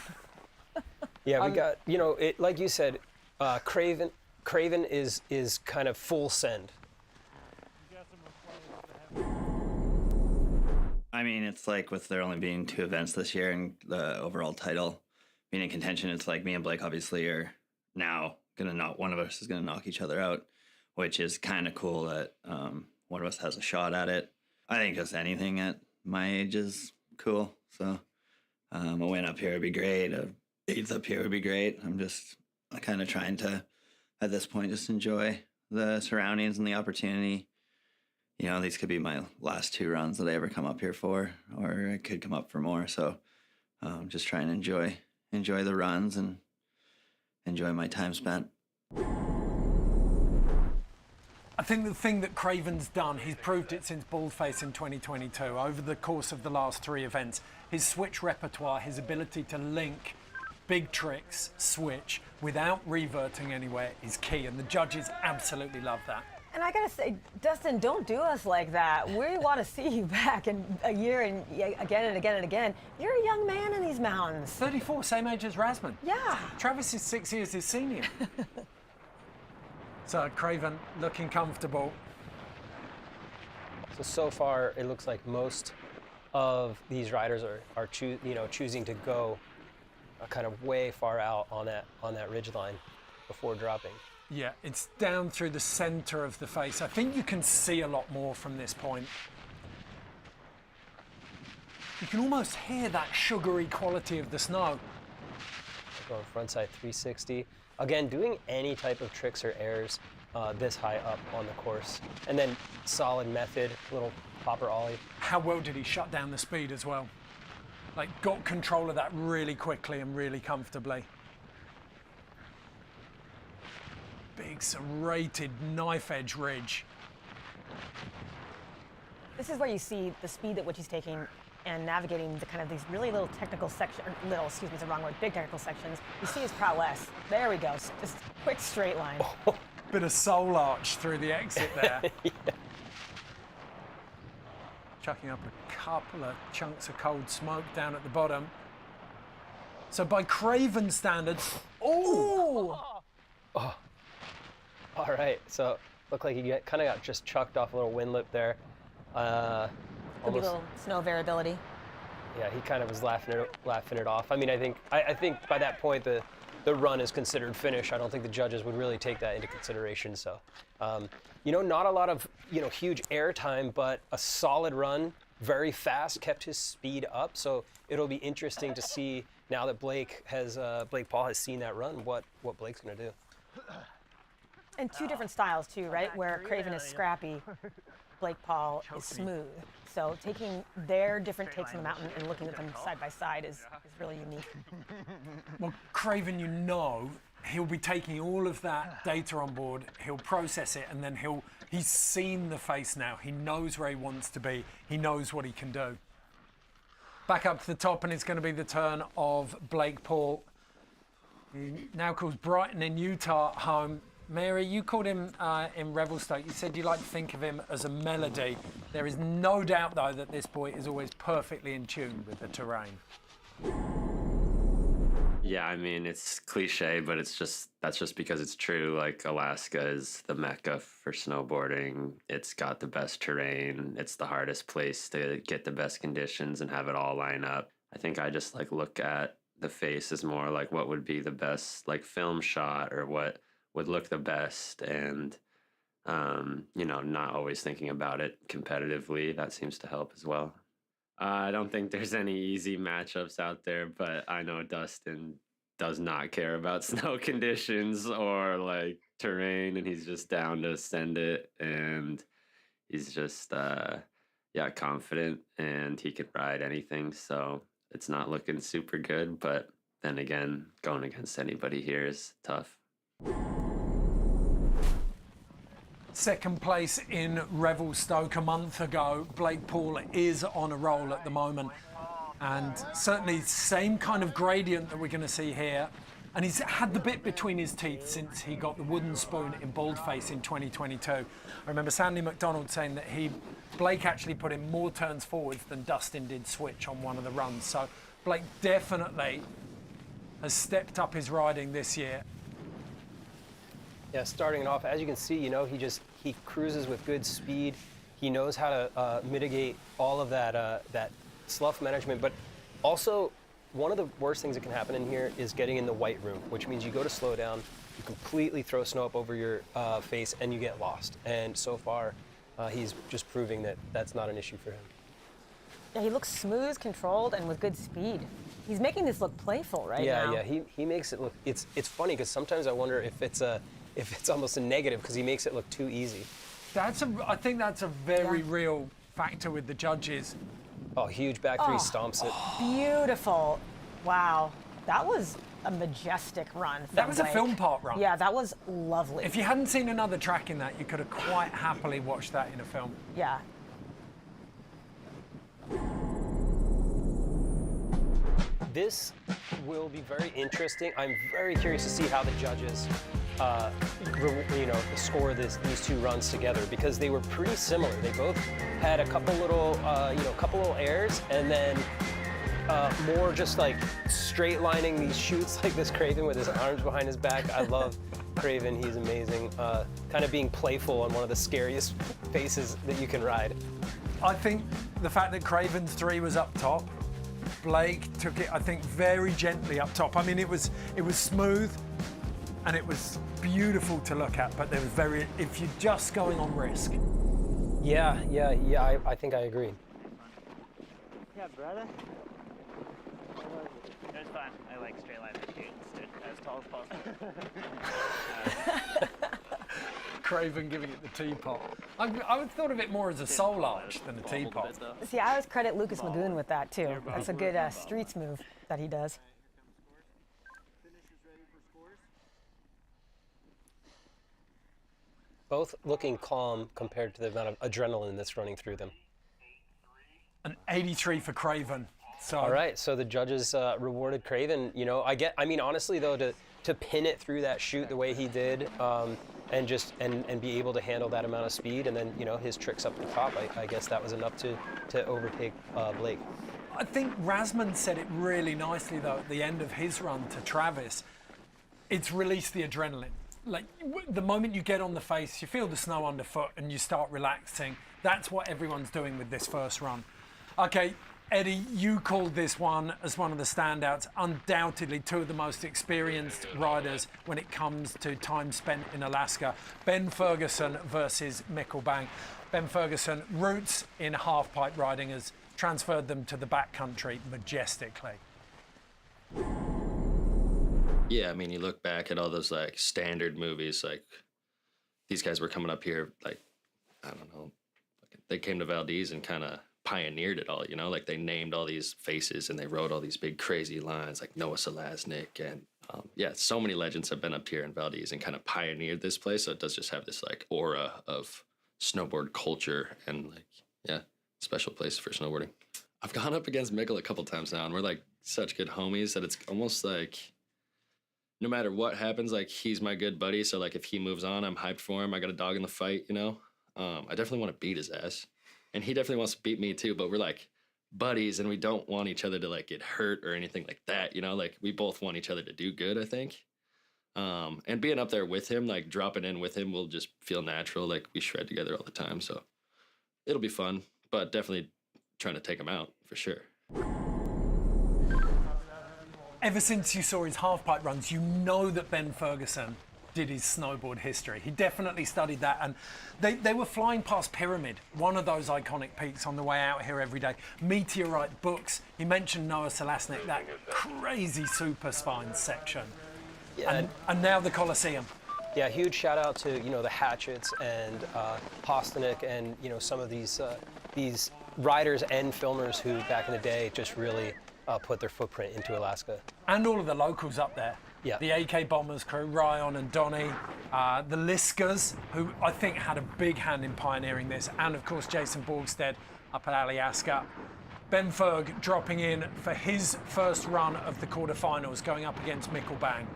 Yeah, we got, you know, like you said, Craven is kind of full send. I mean, it's like with there only being 2 events this year and the overall title being in contention, it's like me and Blake obviously are now one of us is gonna knock each other out, which is kind of cool that one of us has a shot at it. I think just anything at my age is cool, so A win up here would be great. A 8th up here would be great. I'm just kind of trying to, at this point, just enjoy the surroundings and the opportunity. You know, these could be my last 2 runs that I ever come up here for, or I could come up for more. So just trying to enjoy the runs and enjoy my time spent. I think the thing that Craven's done, he's proved it since Baldface in 2022, over the course of the last 3 events, his switch repertoire, his ability to link big tricks, switch, without reverting anywhere is key, and the judges absolutely love that. And I gotta say, Dustin, don't do us like that. We want to see you back in a year and again and again and again. You're a young man in these mountains. 34, same age as Razman. Yeah. Travis is 6 years his senior. So Craven looking comfortable. So far, it looks like most of these riders are choosing to go kind of way far out on that ridge line before dropping. Yeah, it's down through the center of the face. I think you can see a lot more from this point. You can almost hear that sugary quality of the snow. Going frontside 360. Again, doing any type of tricks or airs this high up on the course. And then solid method, little popper ollie. How well did he shut down the speed as well? Like, got control of that really quickly and really comfortably. Big serrated knife edge ridge. This is where you see the speed at which he's taking and navigating the kind of these really little technical sections, excuse me, it's the wrong word, big technical sections. You see his prowess. There we go, just quick straight line. Bit of soul arch through the exit there. Yeah. Chucking up a couple of chunks of cold smoke down at the bottom. So by Craven standards, oh! All right, so looked like he kind of got just chucked off a little wind lip there. Could be a little snow variability. Yeah, he kind of was laughing it off. I mean, I think by that point the run is considered finished. I don't think the judges would really take that into consideration. So, not a lot of huge air time, but a solid run, very fast, kept his speed up. So it'll be interesting to see now that Blake Paul has seen that run, what Blake's going to do. And 2 different styles too, right? Where Craven is scrappy, Blake Paul is smooth. So taking their different takes on the mountain and looking at them side by side is really unique. Well, Craven, he'll be taking all of that data on board, he'll process it, and then he's seen the face now. He knows where he wants to be. He knows what he can do. Back up to the top, and it's going to be the turn of Blake Paul. He now calls Brighton in Utah home. Mary, you called him in Revelstoke. You said you like to think of him as a melody. There is no doubt, though, that this boy is always perfectly in tune with the terrain. Yeah, I mean, it's cliche, but that's just because it's true. Like, Alaska is the mecca for snowboarding. It's got the best terrain. It's the hardest place to get the best conditions and have it all line up. I think I just look at the face as more like what would be the best film shot, or what would look the best, and not always thinking about it competitively. That seems to help as well. I don't think there's any easy matchups out there, but I know Dustin does not care about snow conditions or terrain, and he's just down to send it, and he's just confident, and he can ride anything. So it's not looking super good, but then again, going against anybody here is tough. Second place in Revelstoke a month ago. Blake Paul is on a roll at the moment, and certainly same kind of gradient that we're going to see here. And he's had the bit between his teeth since he got the wooden spoon in Baldface in 2022. I remember Sandy McDonald saying that Blake actually put in more turns forwards than Dustin did switch on one of the runs. So Blake definitely has stepped up his riding this year. Yeah, starting it off, as you can see, he cruises with good speed. He knows how to mitigate all of that slough management, but also one of the worst things that can happen in here is getting in the white room, which means you go to slow down, you completely throw snow up over your face, and you get lost. And so far, he's just proving that that's not an issue for him. Yeah, he looks smooth, controlled, and with good speed. He's making this look playful right now. Yeah. He makes it look. It's funny because sometimes I wonder if it's almost a negative because he makes it look too easy. I think that's a very real factor with the judges. Oh, huge back three stomps it. Beautiful. Wow. That was a majestic run. That was a film part run. Yeah, that was lovely. If you hadn't seen another track in that, you could have quite happily watched that in a film. Yeah. This will be very interesting. I'm very curious to see how the judges, score these two runs together because they were pretty similar. They both had a couple little airs, and then more just like straight lining these shoots like this Craven with his arms behind his back. I love Craven. He's amazing. Kind of being playful on one of the scariest faces that you can ride. I think the fact that Craven's 3 was up top, Blake took it, I think, very gently up top. I mean, it was smooth and it was beautiful to look at, but there was if you're just going on risk. Yeah, I think I agree. Yeah, brother. It was fun. I like straight line and stood as tall as possible. Craven giving it the teapot. I would thought of it more as a soul arch than a teapot. See, I always credit Lucas Magoon with that too. That's a good streets move that he does. Both looking calm compared to the amount of adrenaline that's running through them. An 83 for Craven. So. All right, so the judges rewarded Craven. I mean, honestly though, to pin it through that chute the way he did, and be able to handle that amount of speed, and then his tricks up the top, I guess that was enough to overtake Blake. I think Razman said it really nicely though at the end of his run to Travis. It's released the adrenaline. Like the moment you get on the face, you feel the snow underfoot and you start relaxing. That's what everyone's doing with this first run. Okay, Eddie, you called this one as one of the standouts. Undoubtedly, two of the most experienced riders when it comes to time spent in Alaska. Ben Ferguson versus Mikkel Bang. Ben Ferguson, roots in half-pipe riding, has transferred them to the backcountry majestically. Yeah, I mean, you look back at all those like standard movies, like these guys were coming up here, like, I don't know, they came to Valdez and kind of pioneered it all, like they named all these faces and they wrote all these big crazy lines like Noah Selaznick and so many legends have been up here in Valdez and kind of pioneered this place. So it does just have this like aura of snowboard culture and special place for snowboarding. I've gone up against Mikkel a couple times now and we're like such good homies that it's almost like no matter what happens, like he's my good buddy. So like if he moves on, I'm hyped for him. I got a dog in the fight, I definitely want to beat his ass. And he definitely wants to beat me too, but we're like buddies and we don't want each other to like get hurt or anything like that, like we both want each other to do good, I think. And being up there with him, like dropping in with him will just feel natural. Like we shred together all the time. So it'll be fun, but definitely trying to take him out for sure. Ever since you saw his half-pipe runs, you know that Ben Ferguson did his snowboard history. He definitely studied that, and they were flying past Pyramid, one of those iconic peaks, on the way out here every day. Meteorite Books. He mentioned Noah Selaznick, that crazy super spine section. Yeah, and now the Coliseum. Yeah, huge shout out to the Hatchets and Hostanek and some of these riders and filmers who back in the day just really put their footprint into Alaska. And all of the locals up there. Yeah. The AK Bombers crew, Ryan and Donnie, the Liskers, who I think had a big hand in pioneering this, and of course Jason Borgstead up at Aliaska. Ben Ferg dropping in for his first run of the quarterfinals, going up against Mikkel Bang.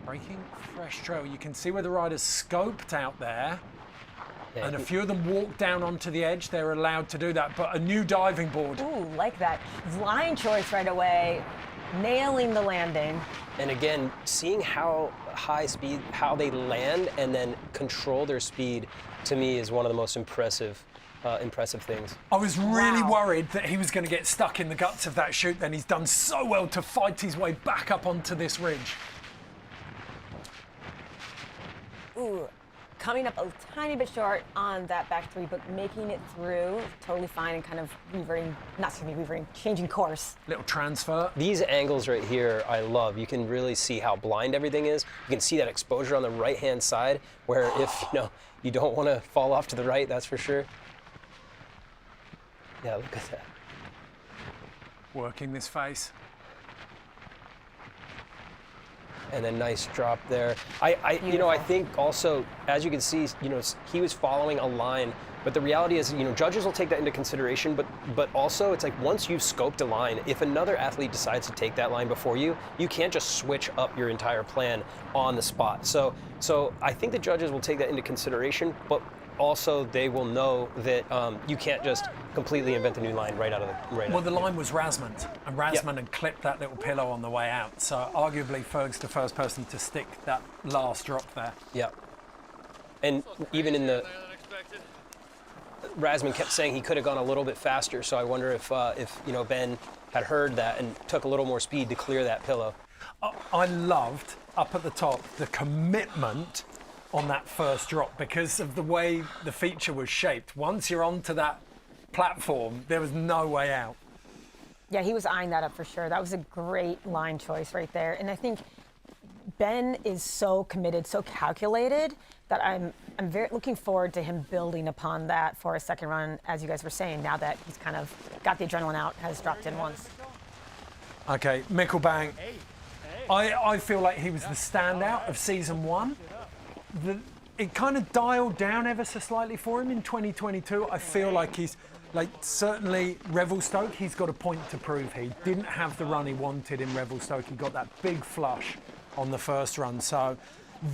Breaking fresh trail. You can see where the riders scoped out there. Yeah, and a few of them walk down onto the edge. They're allowed to do that, but a new diving board. Ooh, like that. Line choice right away, nailing the landing. And again, seeing how high speed, how they land and then control their speed, to me is one of the most impressive things. I was really worried that he was going to get stuck in the guts of that chute. Then he's done so well to fight his way back up onto this ridge. Ooh. coming up a tiny bit short on that back three, but making it through totally fine and kind of changing course. Little transfer. These angles right here, I love. You can really see how blind everything is. You can see that exposure on the right-hand side, where if you don't want to fall off to the right, that's for sure. Yeah, look at that. Working this face. And then nice drop there. I think also, as you can see, he was following a line, but the reality is, judges will take that into consideration, but also it's like once you've scoped a line, if another athlete decides to take that line before you, you can't just switch up your entire plan on the spot. So I think the judges will take that into consideration, but also they will know that you can't just completely invent a new line right out of the right. Well, the line was Razmand, and Razmand had clipped that little pillow on the way out. So arguably, Ferg's the first person to stick that last drop there. Yeah. And even in the Razmand kept saying he could have gone a little bit faster. So I wonder if Ben had heard that and took a little more speed to clear that pillow. I loved up at the top the commitment on that first drop because of the way the feature was shaped. Once you're onto that platform, there was no way out. Yeah, he was eyeing that up for sure. That was a great line choice right there. And I think Ben is so committed, so calculated that I'm very looking forward to him building upon that for a second run, as you guys were saying, now that he's kind of got the adrenaline out, has dropped in once. Okay, Mikkelbank. I feel like he was the standout of season one. It kind of dialed down ever so slightly for him in 2022. I feel like he's, certainly Revelstoke, he's got a point to prove. He didn't have the run he wanted in Revelstoke. He got that big flush on the first run. So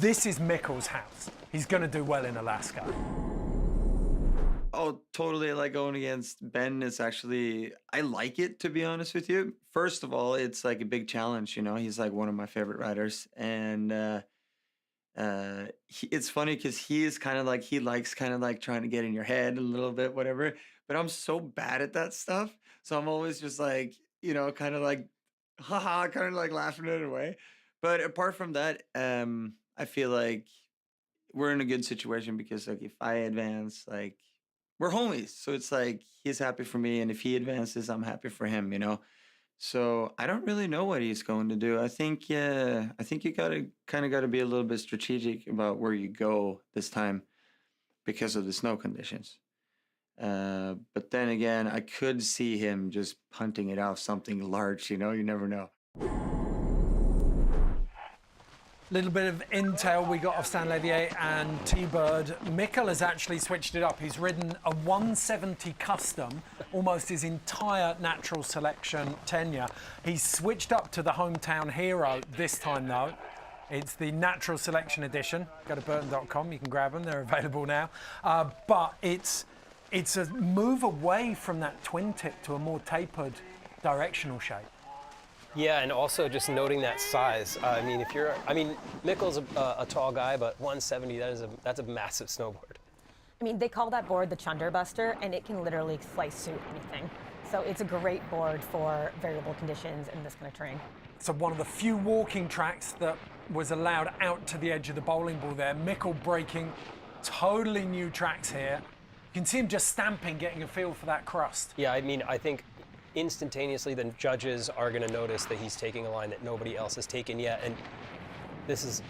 this is Mikkel's house. He's going to do well in Alaska. Oh, totally. I like going against Ben. It's actually, I like it, to be honest with you. First of all, it's like a big challenge, He's like one of my favorite riders. And it's funny because he is kind of like, he likes kind of like trying to get in your head a little bit, whatever. But I'm so bad at that stuff. So I'm always just like, kind of like, haha, kind of like laughing it away. But apart from that, I feel like we're in a good situation because like if I advance, like we're homies. So it's like he's happy for me. And if he advances, I'm happy for him, So I don't really know what he's going to do. I think you gotta be a little bit strategic about where you go this time because of the snow conditions. But then again, I could see him just punting it off something large, you never know. Little bit of intel we got off Stan Levier and T-Bird. Mikkel has actually switched it up. He's ridden a 170 custom, almost his entire natural selection tenure. He's switched up to the hometown hero this time though. It's the natural selection edition. Go to burton.com, you can grab them, they're available now. But it's a move away from that twin tip to a more tapered directional shape. Yeah, and also just noting that size. Mikkel's a tall guy, but 170, that's a massive snowboard. They call that board the Chunder Buster, and it can literally slice suit anything. So it's a great board for variable conditions in this kind of terrain. So one of the few walking tracks that was allowed out to the edge of the bowling ball there. Mikkel breaking totally new tracks here. You can see him just stamping, getting a feel for that crust. Yeah, I think instantaneously the judges are going to notice that he's taking a line that nobody else has taken yet, and this is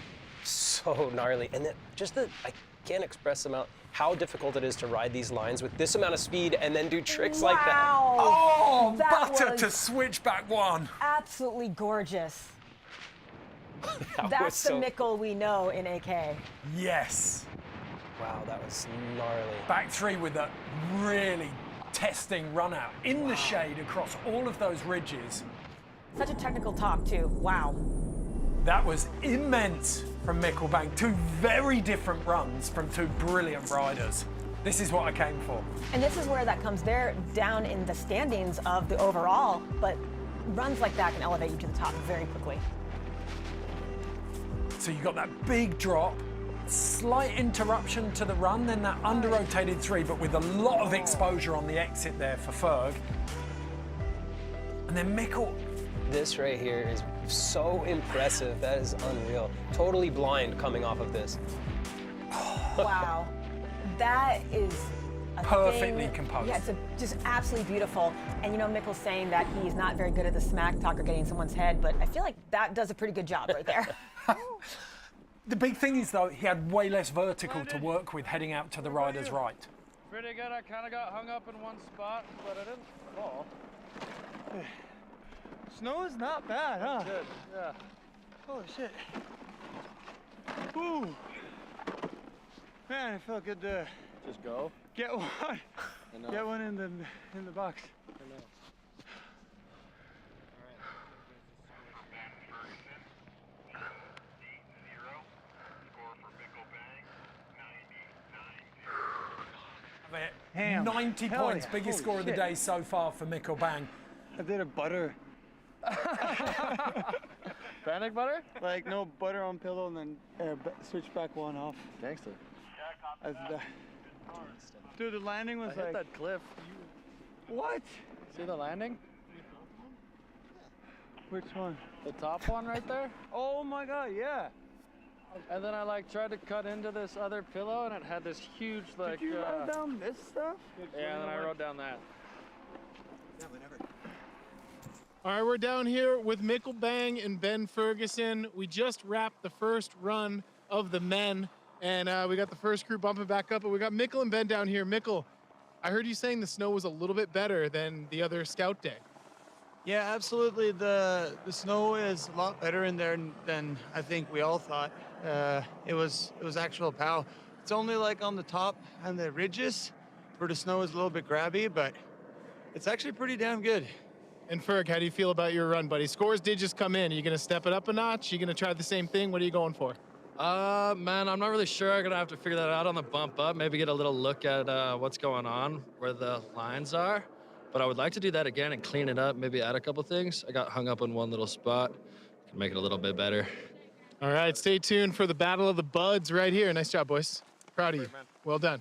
so gnarly. And I can't express how difficult it is to ride these lines with this amount of speed and then do tricks like that. Oh, that butter to switchback one. Absolutely gorgeous. That's the Mikkel we know in AK. Yes. Wow, that was gnarly. Back three with a really testing run out in the shade across all of those ridges. Such a technical talk too. Wow. That was immense from Mikkelbank. Two very different runs from two brilliant riders. This is what I came for. And this is where that comes there down in the standings of the overall, but runs like that can elevate you to the top very quickly. So you got that big drop, slight interruption to the run, then that under-rotated three, but with a lot of exposure on the exit there for Ferg. And then Mikkel. This right here is so impressive. That is unreal. Totally blind coming off of this. Wow. That is a Perfectly thing. composed. Yeah, it's just absolutely beautiful. And you know, Mikkel's saying that he's not very good at the smack talk or getting someone's head, but I feel like that does a pretty good job right there. The big thing is, though, he had way less vertical to work with heading out to the rider's right. Pretty good. I kind of got hung up in one spot, but I didn't fall. Snow is not bad, huh? Good, yeah. Holy shit. Ooh. Man, it felt good to just go. Get one. Get one in the box. I know. Ham. 90 Hell points, yeah. biggest Holy score of the shit. day so far for Mikkel Bang. I did a butter. Panic butter? Like no butter on pillow and then switch back one off. Gangster. Dude, the landing was I hit like that cliff. What? See the landing? Which one? The top one right there? Oh my god, yeah. And then I like tried to cut into this other pillow and it had this huge like. Did you write down this stuff? Yeah, and then I wrote down that. Yeah, whatever. All right, we're down here with Mikkel Bang and Ben Ferguson. We just wrapped the first run of the men, and we got the first crew bumping back up, but we got Mikkel and Ben down here. Mikkel, I heard you saying the snow was a little bit better than the other scout day. Yeah, absolutely. The snow is a lot better in there than I think we all thought. It was actual pow. It's only like on the top and the ridges where the snow is a little bit grabby, but it's actually pretty damn good. And Ferg, how do you feel about your run, buddy? Scores did just come in. Are you going to step it up a notch? Are you going to try the same thing? What are you going for? Man, I'm not really sure. I'm gonna have to figure that out on the bump up. Maybe get a little look at what's going on, where the lines are. But I would like to do that again and clean it up. Maybe add a couple things. I got hung up in one little spot. Can make it a little bit better. All right, stay tuned for the Battle of the Buds right here. Nice job, boys. Proud of you. Well done.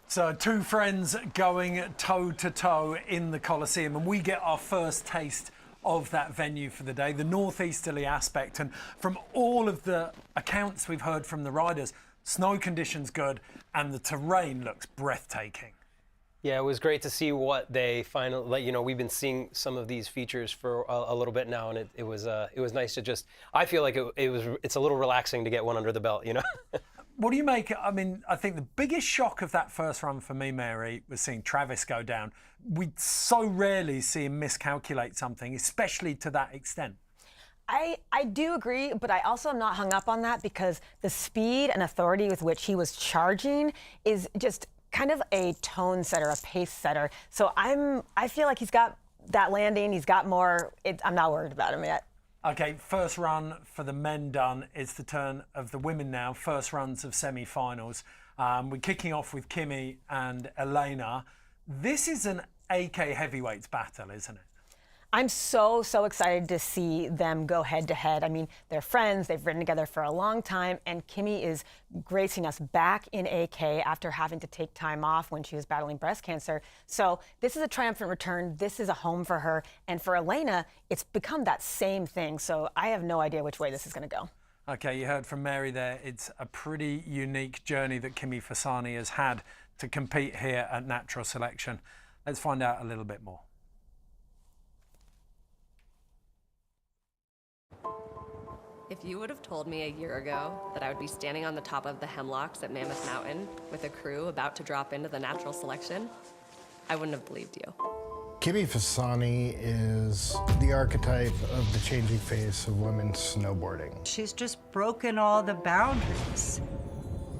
So two friends going toe to toe in the Coliseum, and we get our first taste of that venue for the day, the northeasterly aspect. And from all of the accounts we've heard from the riders, snow conditions good and the terrain looks breathtaking. Yeah, it was great to see what they finally, you know, we've been seeing some of these features for a little bit now, and it was nice to just, I feel like it's a little relaxing to get one under the belt, you know? What do you make? I mean, I think the biggest shock of that first run for me, Mary, was seeing Travis go down. We so rarely see him miscalculate something, especially to that extent. I do agree, but I also am not hung up on that because the speed and authority with which he was charging is just kind of a tone setter, a pace setter. So I feel like he's got that landing, he's got more. I'm not worried about him yet. Okay, first run for the men done. It's the turn of the women now. First runs of semi-finals. We're kicking off with Kimi and Elena. This is an AK heavyweights battle, isn't it? I'm so excited to see them go head to head. I mean, they're friends, they've ridden together for a long time, and Kimi is gracing us back in AK after having to take time off when she was battling breast cancer. So this is a triumphant return. This is a home for her. And for Elena, it's become that same thing. So I have no idea which way this is going to go. Okay, you heard from Mary there. It's a pretty unique journey that Kimi Fasani has had to compete here at Natural Selection. Let's find out a little bit more. If you would have told me a year ago that I would be standing on the top of the Hemlocks at Mammoth Mountain with a crew about to drop into the Natural Selection, I wouldn't have believed you. Kimi Fasani is the archetype of the changing face of women's snowboarding. She's just broken all the boundaries.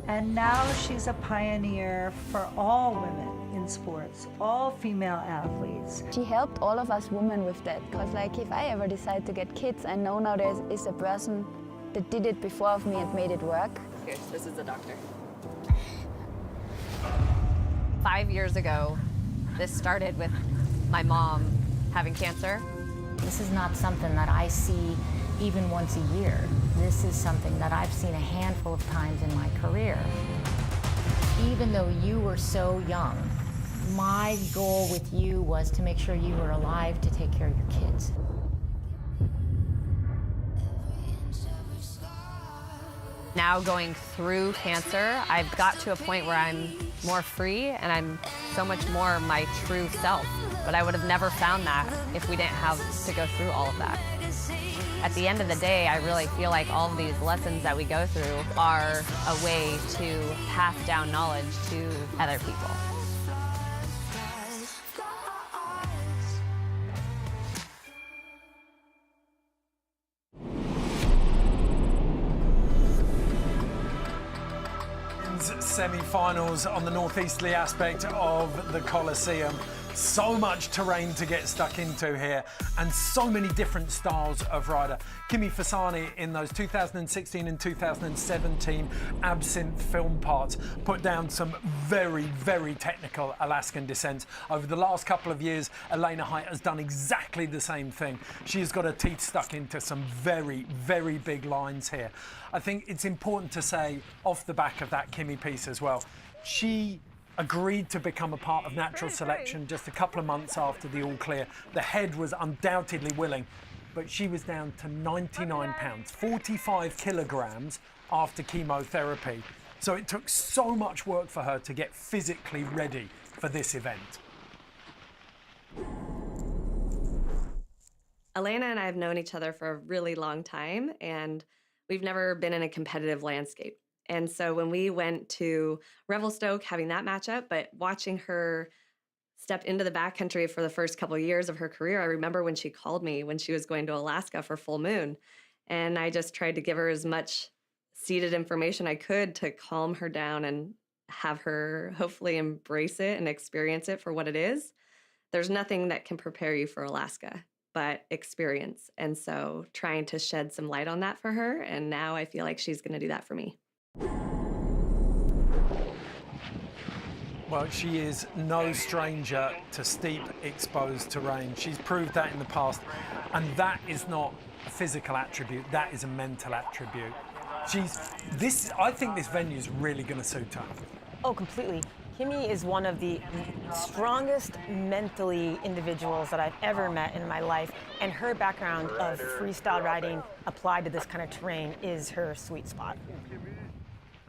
And now she's a pioneer for all women in sports, all female athletes. She helped all of us women with that, because like if I ever decide to get kids, I know now there is a person that did it before of me and made it work. Here, this is the doctor. 5 years ago, this started with my mom having cancer. This is not something that I see even once a year. This is something that I've seen a handful of times in my career. Even though you were so young, my goal with you was to make sure you were alive to take care of your kids. Now going through cancer, I've got to a point where I'm more free and I'm so much more my true self. But I would have never found that if we didn't have to go through all of that. At the end of the day, I really feel like all of these lessons that we go through are a way to pass down knowledge to other people. Semi-finals on the northeasterly aspect of the Colosseum. So much terrain to get stuck into here and so many different styles of rider. Kimi Fasani in those 2016 and 2017 Absinthe film parts put down some very, very technical Alaskan descents. Over the last couple of years, Elena Height has done exactly the same thing. She's got her teeth stuck into some very, very big lines here. I think it's important to say off the back of that Kimi piece as well, she agreed to become a part of natural selection just a couple of months after the all clear. The head was undoubtedly willing, but she was down to 99 pounds, 45 kilograms after chemotherapy. So it took so much work for her to get physically ready for this event. Elena and I have known each other for a really long time, and we've never been in a competitive landscape. And so when we went to Revelstoke, having that matchup, but watching her step into the backcountry for the first couple of years of her career, I remember when she called me when she was going to Alaska for Full Moon. And I just tried to give her as much seeded information I could to calm her down and have her hopefully embrace it and experience it for what it is. There's nothing that can prepare you for Alaska but experience. And so trying to shed some light on that for her. And now I feel like she's going to do that for me. Well, she is no stranger to steep, exposed terrain. She's proved that in the past, and that is not a physical attribute, that is a mental attribute. I think this venue is really going to suit her. Oh, completely. Kimi is one of the strongest mentally individuals that I've ever met in my life, and her background of freestyle riding applied to this kind of terrain is her sweet spot.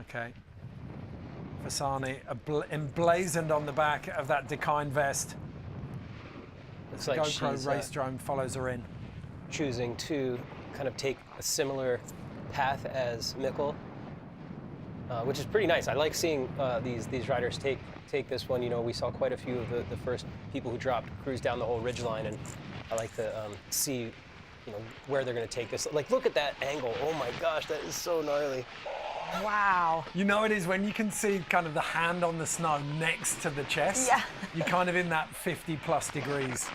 Okay. Fasani emblazoned on the back of that Dakine vest. Looks the like GoPro she's race drone follows her in. choosing to kind of take a similar path as Mikkel, which is pretty nice. I like seeing these riders take this one. You know, we saw quite a few of the first people who dropped cruise down the whole ridgeline, and I like to see, you know, where they're going to take this. Like, look at that angle. Oh my gosh, that is so gnarly. Wow. You know it is when you can see kind of the hand on the snow next to the chest. Yeah. You're kind of in that 50+ degrees.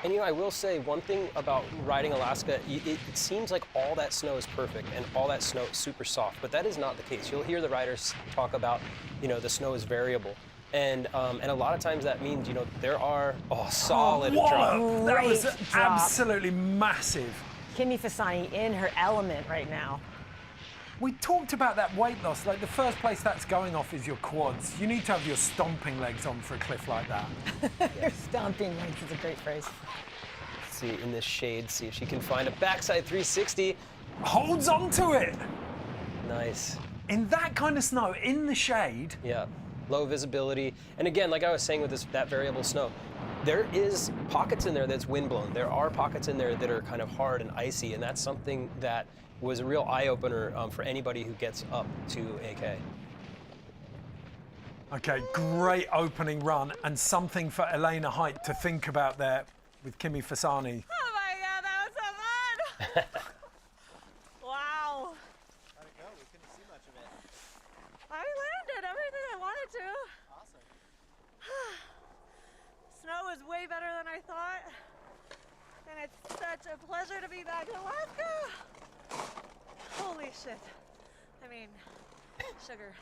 And you know, I will say one thing about riding Alaska, it seems like all that snow is perfect and all that snow is super soft, but that is not the case. You'll hear the riders talk about, you know, the snow is variable. And a lot of times that means, you know, there are solid drop. That was absolutely massive. Kimi Fasani in her element right now. We talked about that weight loss. Like, the first place that's going off is your quads. You need to have your stomping legs on for a cliff like that. Your stomping legs is a great phrase. Let's see in this shade, see if she can find a backside 360. Holds on to it. Nice. In that kind of snow, in the shade. Yeah, low visibility. And again, like I was saying with that variable snow, there is pockets in there that's windblown. There are pockets in there that are kind of hard and icy, and that's something that was a real eye-opener for anybody who gets up to AK. Okay, great opening run, and something for Elena Height to think about there with Kimi Fasani. Oh my God, that was so fun! Wow. How'd it go? We couldn't see much of it. I landed everything I wanted to. Awesome. Snow is way better than I thought. And it's such a pleasure to be back in Alaska. Holy shit. I mean, sugar.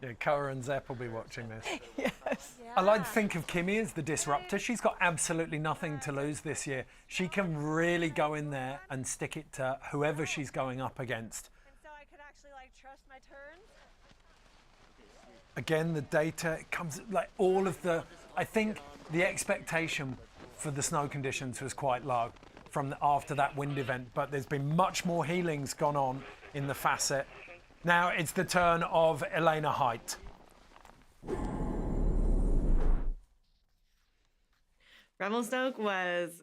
Yeah, Koa and Zepp will be watching this. Yes. Yeah. I like to think of Kimi as the disruptor. She's got absolutely nothing to lose this year. She can really go in there and stick it to whoever she's going up against. And so I could actually like trust my turns. Again, the data comes, like all of the, I think the expectation for the snow conditions was quite low. after that wind event, but there's been much more healing's gone on in the facet. Now it's the turn of Elena Height. Revelstoke was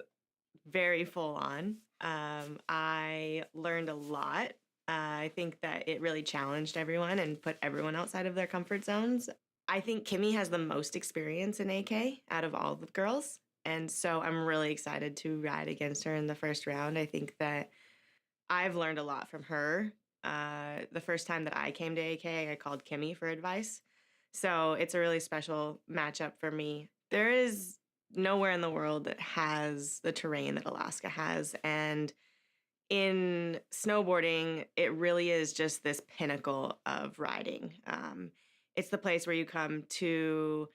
very full on. I learned a lot. I think that it really challenged everyone and put everyone outside of their comfort zones. I think Kimmy has the most experience in AK out of all the girls. And so I'm really excited to ride against her in the first round. I think that I've learned a lot from her. The first time that I came to AK, I called Kimmy for advice. So it's a really special matchup for me. There is nowhere in the world that has the terrain that Alaska has. And in snowboarding, it really is just this pinnacle of riding. It's the place where you come to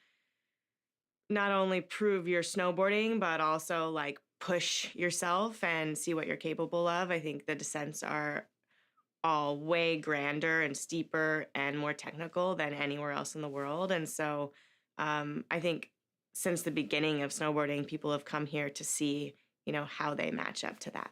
not only prove your snowboarding, but also like push yourself and see what you're capable of. I think the descents are all way grander and steeper and more technical than anywhere else in the world. And so I think since the beginning of snowboarding, people have come here to see, you know, how they match up to that.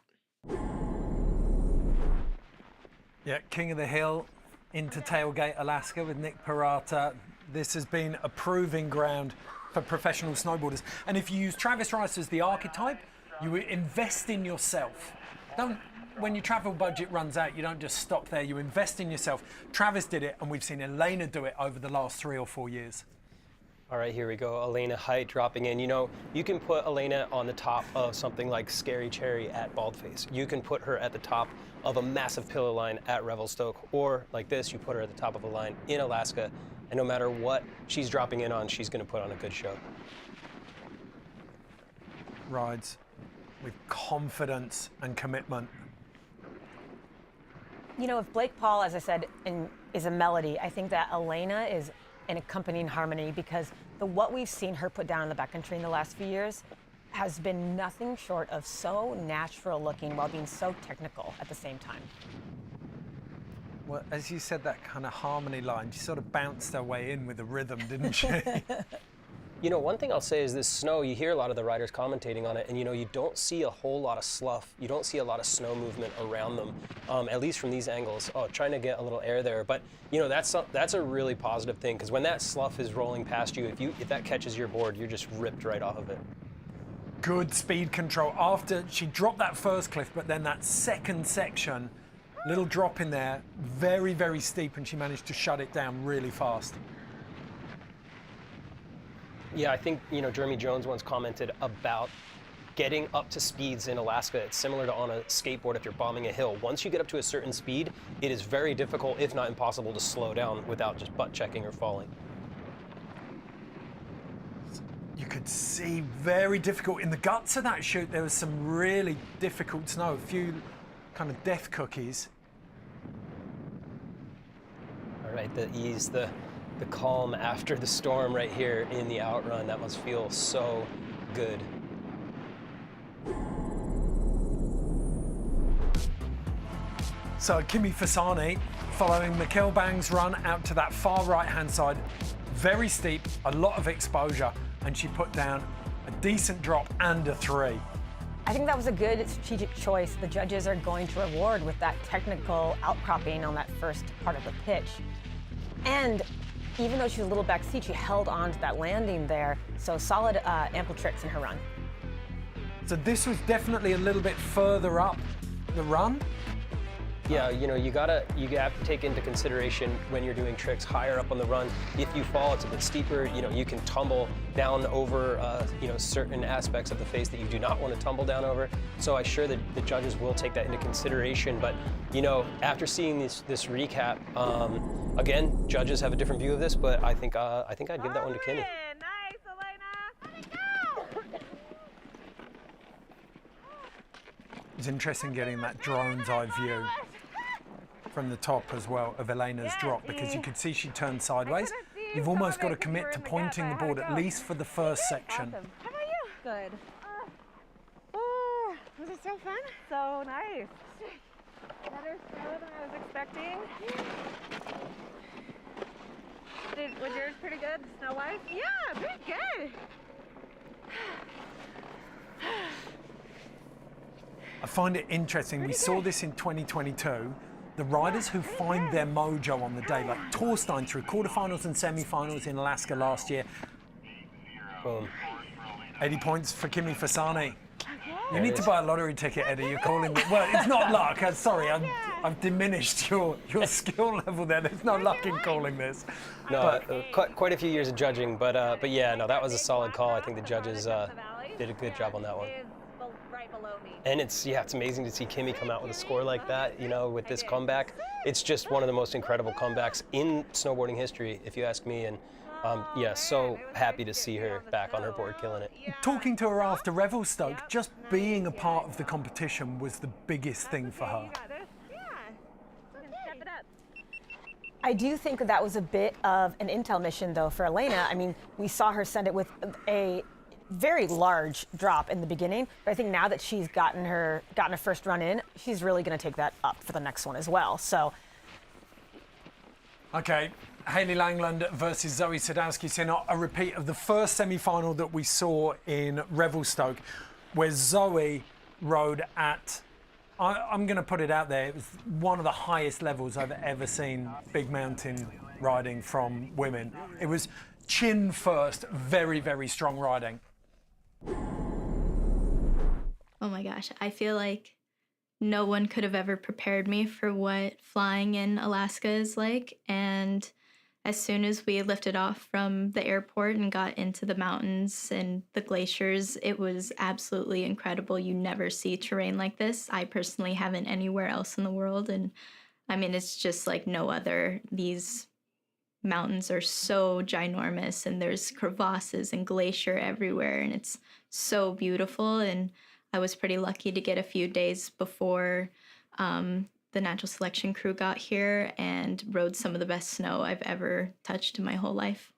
Yeah, King of the Hill into Tailgate, Alaska with Nick Parata. This has been a proving ground for professional snowboarders. And if you use Travis Rice as the archetype, you invest in yourself. When your travel budget runs out, you don't just stop there, you invest in yourself. Travis did it, and we've seen Elena do it over the last 3 or 4 years. All right, here we go. Elena Height dropping in. You know, you can put Elena on the top of something like Scary Cherry at Baldface. You can put her at the top of a massive pillar line at Revelstoke, or like this, you put her at the top of a line in Alaska, and no matter what she's dropping in on, she's going to put on a good show. Rides with confidence and commitment. You know, if Blake Paul, as I said, is a melody, I think that Elena is an accompanying harmony, because what we've seen her put down in the backcountry in the last few years has been nothing short of so natural looking while being so technical at the same time. Well, as you said, that kind of harmony line, she sort of bounced her way in with the rhythm, didn't she? You know, one thing I'll say is this snow, you hear a lot of the riders commentating on it, and you know, you don't see a whole lot of slough. You don't see a lot of snow movement around them, at least from these angles. Oh, trying to get a little air there. But, you know, that's a really positive thing, because when that slough is rolling past you, if that catches your board, you're just ripped right off of it. Good speed control. After she dropped that first cliff, but then that second section, little drop in there, very, very steep, and she managed to shut it down really fast. Yeah, I think, you know, Jeremy Jones once commented about getting up to speeds in Alaska. It's similar to on a skateboard if you're bombing a hill. Once you get up to a certain speed, it is very difficult, if not impossible, to slow down without just butt checking or falling. You could see very difficult. In the guts of that chute, there was some really difficult snow, a few kind of death cookies. All right, the ease, the calm after the storm right here in the outrun. That must feel so good. So Kimi Fasani, following Mikkel Bang's run out to that far right-hand side, very steep, a lot of exposure, and she put down a decent drop and a 3. I think that was a good strategic choice. The judges are going to reward with that technical outcropping on that first part of the pitch. And even though she was a little backseat, she held on to that landing there. So solid ample-tricks in her run. So this was definitely a little bit further up the run. Yeah, you know, you have to take into consideration when you're doing tricks higher up on the run. If you fall, it's a bit steeper. You know, you can tumble down over, you know, certain aspects of the face that you do not want to tumble down over. So I'm sure that the judges will take that into consideration. But, you know, after seeing this recap, again, judges have a different view of this, but I think I'd give that one to Kimmy. Nice, Elena. It's interesting getting that drone's eye view from the top as well of Elena's drop, because you could see she turned sideways. You've almost got to commit to pointing the board at least for the first section. Awesome. How about you? Good. Oh, was it so fun? So nice. Better snow than I was expecting. Was yours pretty good, snow-wise? Yeah, pretty good. I find it interesting. We saw this in 2022. The riders who find their mojo on the day, like Torstein through quarterfinals and semi-finals in Alaska last year. Boom. 80 points for Kimi Fasani. You need to buy a lottery ticket, Eddie. You're calling me. Well, it's not luck. Sorry, I've diminished your skill level there. There's no luck in calling this. No, quite a few years of judging, but yeah, no, that was a solid call. I think the judges did a good job on that one. And it's amazing to see Kimi come out with a score like that, you know, with this comeback. It's just one of the most incredible comebacks in snowboarding history, if you ask me. And yeah, so happy to see her back on her board, killing it. Talking to her after Revelstoke, just being a part of the competition was the biggest thing for her. I do think that was a bit of an intel mission, though, for Elena. I mean, we saw her send it with a very large drop in the beginning, but I think now that she's gotten her first run in, she's really going to take that up for the next one as well. So, okay, Hailey Langland versus Zoe Sadowski-Synnott, a repeat of the first semi-final that we saw in Revelstoke, where Zoe rode at, I'm going to put it out there, it was one of the highest levels I've ever seen big mountain riding from women. It was chin first, very, very strong riding. Oh my gosh, I feel like no one could have ever prepared me for what flying in Alaska is like. And as soon as we lifted off from the airport and got into the mountains and the glaciers, it was absolutely incredible. You never see terrain like this. I personally haven't anywhere else in the world. And I mean, it's just like no other. These mountains are so ginormous and there's crevasses and glacier everywhere, and it's so beautiful. And I was pretty lucky to get a few days before the natural selection crew got here and rode some of the best snow I've ever touched in my whole life.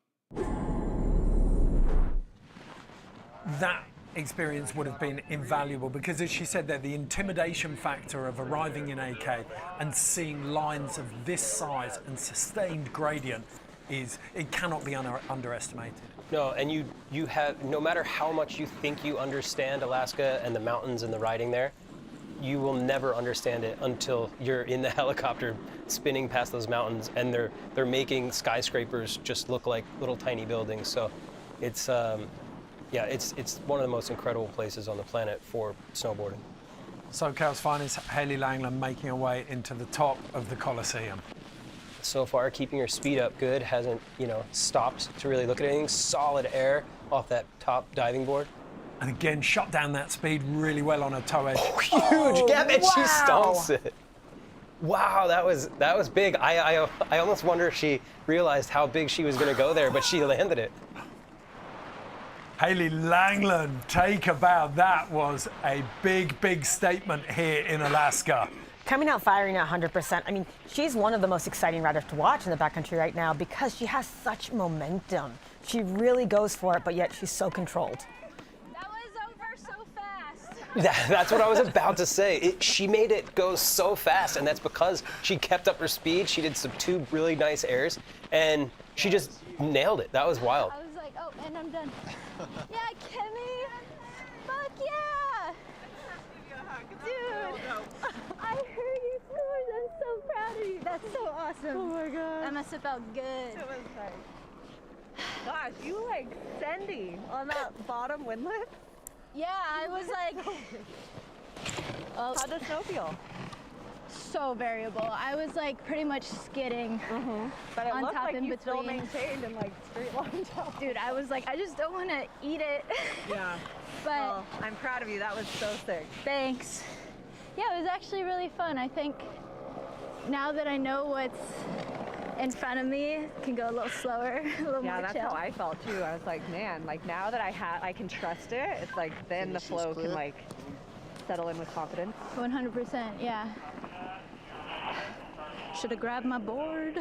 That experience would have been invaluable because, as she said there, the intimidation factor of arriving in AK and seeing lines of this size and sustained gradient it cannot be underestimated. No, and you have, no matter how much you think you understand Alaska and the mountains and the riding there, you will never understand it until you're in the helicopter spinning past those mountains and they're making skyscrapers just look like little tiny buildings. So it's yeah, it's one of the most incredible places on the planet for snowboarding. SoCal's finest, Hailey Langland, making her way into the top of the Coliseum. So far, keeping her speed up good, hasn't, stopped to really look at anything. Solid air off that top diving board. And again, shot down that speed really well on her toe edge. Oh, huge gap, and she stomps it. Wow, that was big. I almost wonder if she realized how big she was going to go there, but she landed it. Hailey Langland, take a bow. That was a big, big statement here in Alaska. Coming out firing at 100%. I mean, she's one of the most exciting riders to watch in the backcountry right now because she has such momentum. She really goes for it, but yet she's so controlled. That was over so fast. That's what I was about to say. She made it go so fast, and that's because she kept up her speed. She did two really nice airs, and she just nailed it. That was wild. I was like, oh, and I'm done. Yeah, Kimmy. Fuck yeah. Dude. I heard you scores. I'm so proud of you. That's so awesome. Oh my god. That must have felt good. It was nice. Gosh, you like sending on that bottom windlet? Yeah, I was like. How does snow feel? So variable. I was like pretty much skidding But it on looked top like in you still between. maintained in like straight line down. Dude, I was like, I just don't want to eat it. Yeah. But well, I'm proud of you. That was so sick. Thanks. Yeah, it was actually really fun. I think now that I know what's in front of me, can go a little slower, a little Yeah, more that's chill. how I felt too. I was like, man, like now that I can trust it, it's like then the flow can like settle in with confidence. 100%, yeah. Should have grabbed my board.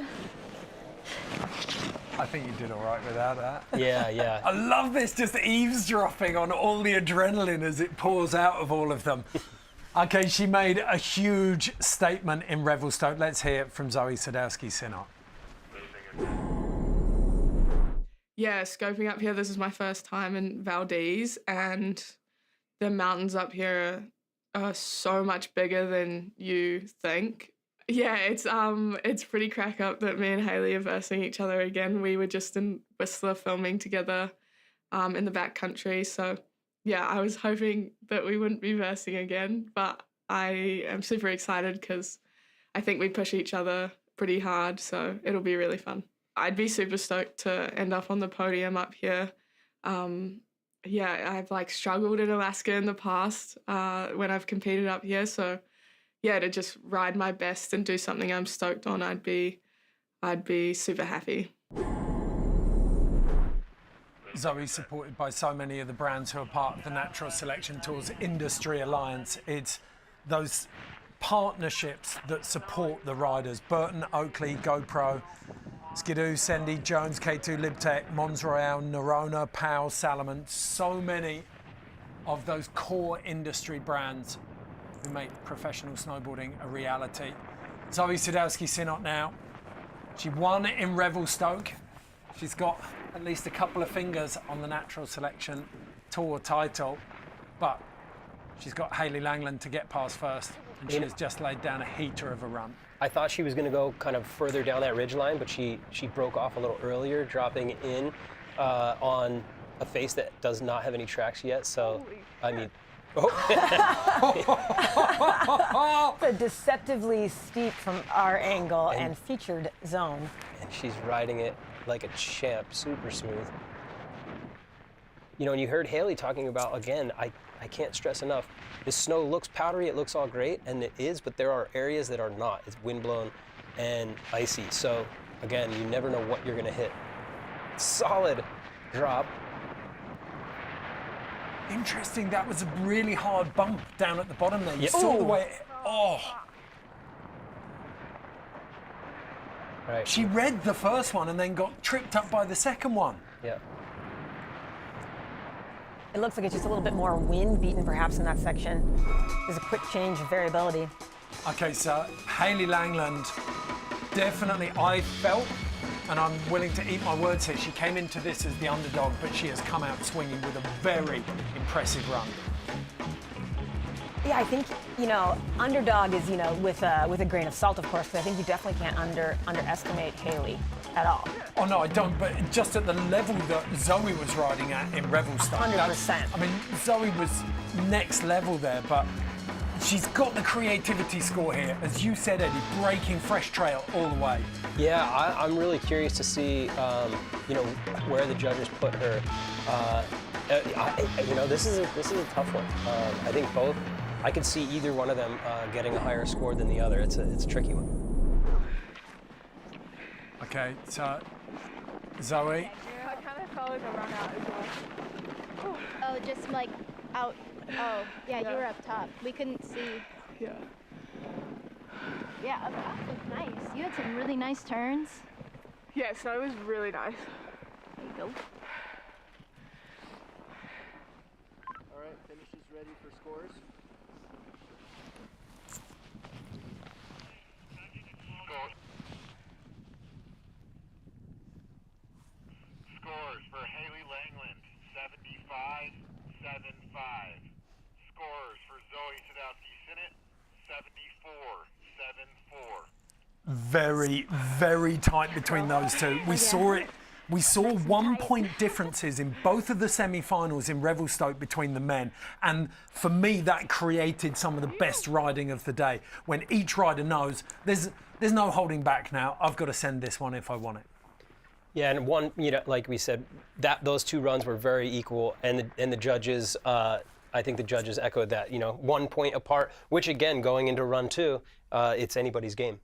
I think you did all right without that. Yeah, yeah. I love this, just eavesdropping on all the adrenaline as it pours out of all of them. Okay, she made a huge statement in Revelstoke. Let's hear it from Zoe Sadowski-Synnott. Yeah, scoping up here, this is my first time in Valdez, and the mountains up here so much bigger than you think. Yeah, it's pretty crack up that me and Hayley are versing each other again. We were just in Whistler filming together in the backcountry. So yeah, I was hoping that we wouldn't be versing again, but I am super excited because I think we push each other pretty hard, so it'll be really fun. I'd be super stoked to end up on the podium up here. Yeah, I've like struggled in Alaska in the past when I've competed up here, so yeah, to just ride my best and do something I'm stoked on, I'd be super happy. Zoe's supported by so many of the brands who are part of the Natural Selection Tours Industry Alliance. It's those partnerships that support the riders. Burton, Oakley, GoPro, Skidoo, Sendy, Jones, K2, Libtech, Mons Royale, Nerona, Powell, Salomon. So many of those core industry brands who make professional snowboarding a reality. Zoe Sadowski-Synnott now. She won in Revelstoke. She's got at least a couple of fingers on the Natural Selection Tour title, but she's got Hayley Langland to get past first, and she has just laid down a heater of a run. I thought she was going to go kind of further down that ridgeline, but she broke off a little earlier, dropping in on a face that does not have any tracks yet. So, I mean, The deceptively steep from our angle and featured zone. And she's riding it like a champ, super smooth. You know, and you heard Hayley talking about, again, I can't stress enough, this snow looks powdery, it looks all great, and it is, but there are areas that are not. It's windblown and icy. So, again, you never know what you're gonna hit. Solid drop. Interesting, that was a really hard bump down at the bottom there. You Yeah. saw the Ooh. way, Right. She read the first one and then got tripped up by the second one. Yeah. It looks like it's just a little bit more wind beaten perhaps in that section. There's a quick change of variability. Okay, so Hayley Langland, definitely I felt, and I'm willing to eat my words here, she came into this as the underdog, but she has come out swinging with a very impressive run. Yeah, I think, you know, underdog is, you know, with a grain of salt, of course, because I think you definitely can't underestimate Hayley at all. Oh no, I don't, but just at the level that Zoe was riding at in Revelstoke. 100%. I mean, Zoe was next level there, but she's got the creativity score here. As you said, Eddie, breaking fresh trail all the way. Yeah, I'm really curious to see, you know, where the judges put her. You know, this is a tough one. I think both. I could see either one of them getting a higher score than the other. It's a tricky one. Okay, so Zoe. I kind of felt like a run out as well. Oh, just like out. Oh, yeah, you were up top. We couldn't see. Yeah. Yeah, up top looked nice. You had some really nice turns. Yeah, so it was really nice. There you go. All right, finishes ready for scores. Scores for Hayley Langland, 75-7-5. Scores for Zoe Sadowski-Synnott, 74-7-4. Very, very tight between those two. We saw it. We saw 1 point differences in both of the semi-finals in Revelstoke between the men. And for me, that created some of the best riding of the day. When each rider knows there's no holding back now. I've got to send this one if I want it. Yeah, and one, you know, like we said, that those two runs were very equal, and the judges, I think the judges echoed that. You know, 1 point apart, which again, going into run two, it's anybody's game.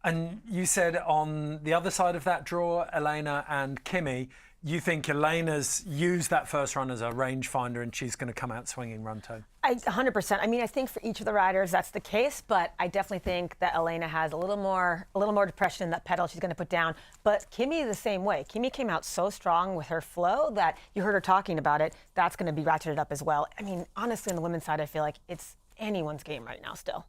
And you said on the other side of that draw, Elena and Kimi, you think Elena's used that first run as a rangefinder and she's going to come out swinging run two? 100%. I mean, I think for each of the riders that's the case, but I definitely think that Elena has a little more depression in that pedal she's going to put down. But Kimi the same way. Kimi came out so strong with her flow that you heard her talking about it. That's going to be ratcheted up as well. I mean, honestly, on the women's side, I feel like it's anyone's game right now still.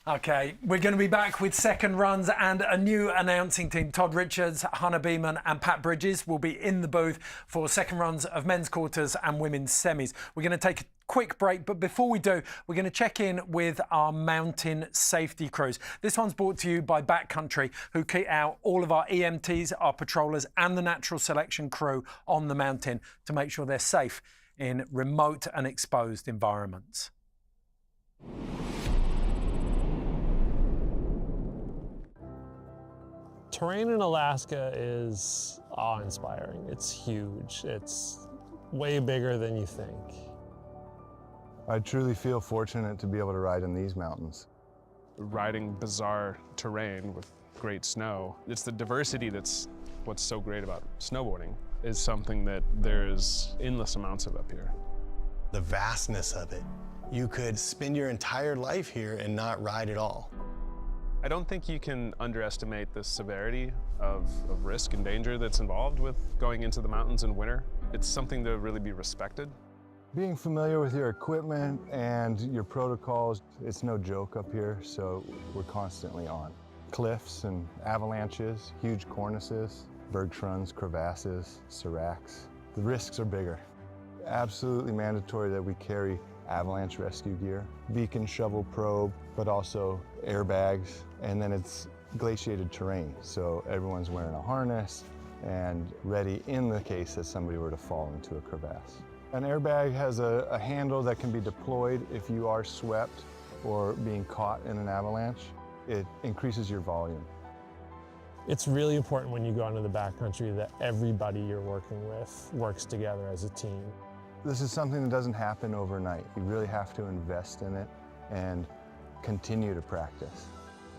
Okay, we're going to be back with second runs and a new announcing team. Todd Richards, Hannah Beeman and Pat Bridges will be in the booth for second runs of men's quarters and women's semis. We're going to take a quick break, but before we do, we're going to check in with our mountain safety crews. This one's brought to you by Backcountry, who kit out all of our EMTs, our patrollers, and the natural selection crew on the mountain to make sure they're safe in remote and exposed environments. Terrain in Alaska is awe-inspiring. It's huge. It's way bigger than you think. I truly feel fortunate to be able to ride in these mountains. Riding bizarre terrain with great snow, it's the diversity that's what's so great about snowboarding, is something that there's endless amounts of up here. The vastness of it. You could spend your entire life here and not ride at all. I don't think you can underestimate the severity of risk and danger that's involved with going into the mountains in winter. It's something to really be respected. Being familiar with your equipment and your protocols, it's no joke up here, so we're constantly on. Cliffs and avalanches, huge cornices, bergschrunds, crevasses, seracs. The risks are bigger. Absolutely mandatory that we carry avalanche rescue gear, beacon shovel probe, but also airbags, and then it's glaciated terrain, so everyone's wearing a harness and ready in the case that somebody were to fall into a crevasse. An airbag has a handle that can be deployed if you are swept or being caught in an avalanche. It increases your volume. It's really important when you go into the backcountry that everybody you're working with works together as a team. This is something that doesn't happen overnight. You really have to invest in it and continue to practice.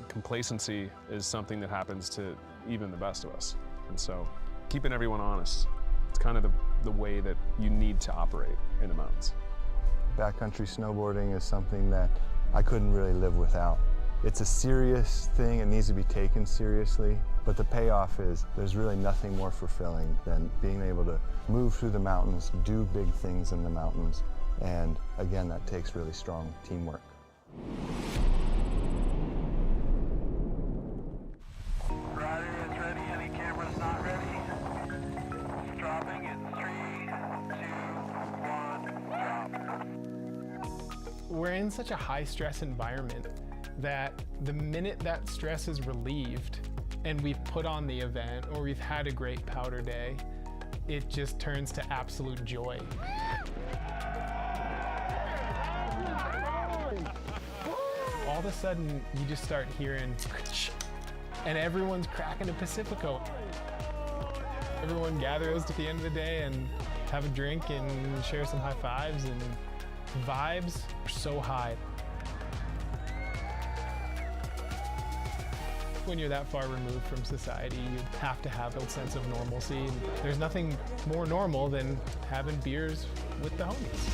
Complacency is something that happens to even the best of us. And so keeping everyone honest, it's kind of the way that you need to operate in the mountains. Backcountry snowboarding is something that I couldn't really live without. It's a serious thing, it needs to be taken seriously, but the payoff is there's really nothing more fulfilling than being able to move through the mountains, do big things in the mountains, and again, that takes really strong teamwork. Rider is ready, any cameras not ready? Dropping in 3, 2, 1, drop. We're in such a high stress environment that the minute that stress is relieved and we've put on the event or we've had a great powder day, it just turns to absolute joy. All of a sudden, you just start hearing and everyone's cracking a Pacifico. Everyone gathers at the end of the day and have a drink and share some high fives, and vibes are so high. When you're that far removed from society, you have to have a sense of normalcy. And there's nothing more normal than having beers with the homies.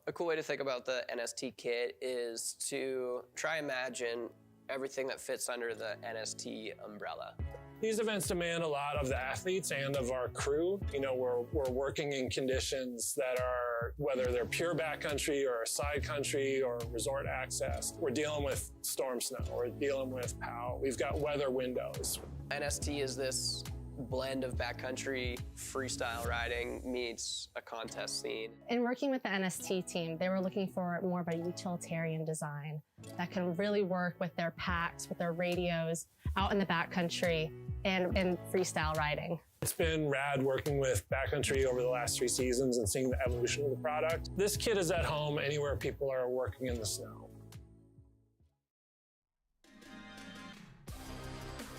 A cool way to think about the NST kit is to try imagine everything that fits under the NST umbrella. These events demand a lot of the athletes and of our crew. You know, we're working in conditions that are, whether they're pure backcountry or side country or resort access. We're dealing with storm snow, we're dealing with POW. We've got weather windows. NST is this blend of backcountry freestyle riding meets a contest scene. In working with the NST team, they were looking for more of a utilitarian design that can really work with their packs, with their radios out in the backcountry and in freestyle riding. It's been rad working with backcountry over the last 3 seasons and seeing the evolution of the product. This kit is at home anywhere people are working in the snow.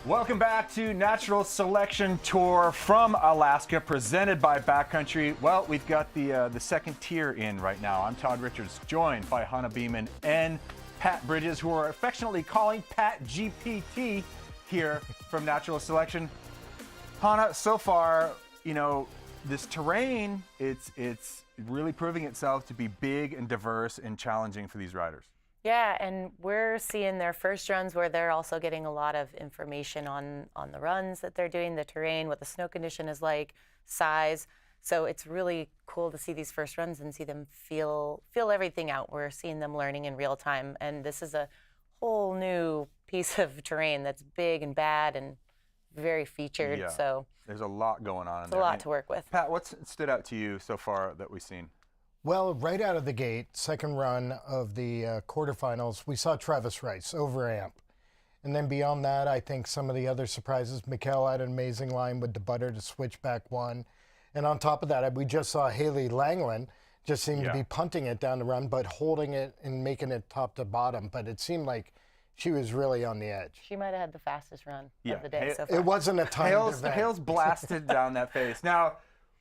Welcome back to Natural Selection Tour from Alaska, presented by Backcountry. Well, we've got the second tier in right now. I'm Todd Richards, joined by Hannah Beeman and Pat Bridges, who are affectionately calling Pat GPT here from Natural Selection. Hannah, so far, you know, this terrain, it's really proving itself to be big and diverse and challenging for these riders. Yeah, and we're seeing their first runs where they're also getting a lot of information on the runs that they're doing, the terrain, what the snow condition is like, size. So it's really cool to see these first runs and see them feel everything out. We're seeing them learning in real time, and this is a whole new piece of terrain that's big and bad and very featured. Yeah. So there's a lot going on. It's a lot to work with. Pat, what's stood out to you so far that we've seen? Well, right out of the gate, second run of the quarterfinals, we saw Travis Rice over amp. And then beyond that, I think some of the other surprises, Mikkel had an amazing line with the butter to switch back one. And on top of that, we just saw Haley Langland just seemed to be punting it down the run, but holding it and making it top to bottom. But it seemed like she was really on the edge. She might have had the fastest run of the day so far. It wasn't a timed event. Hale's blasted down that face. Now,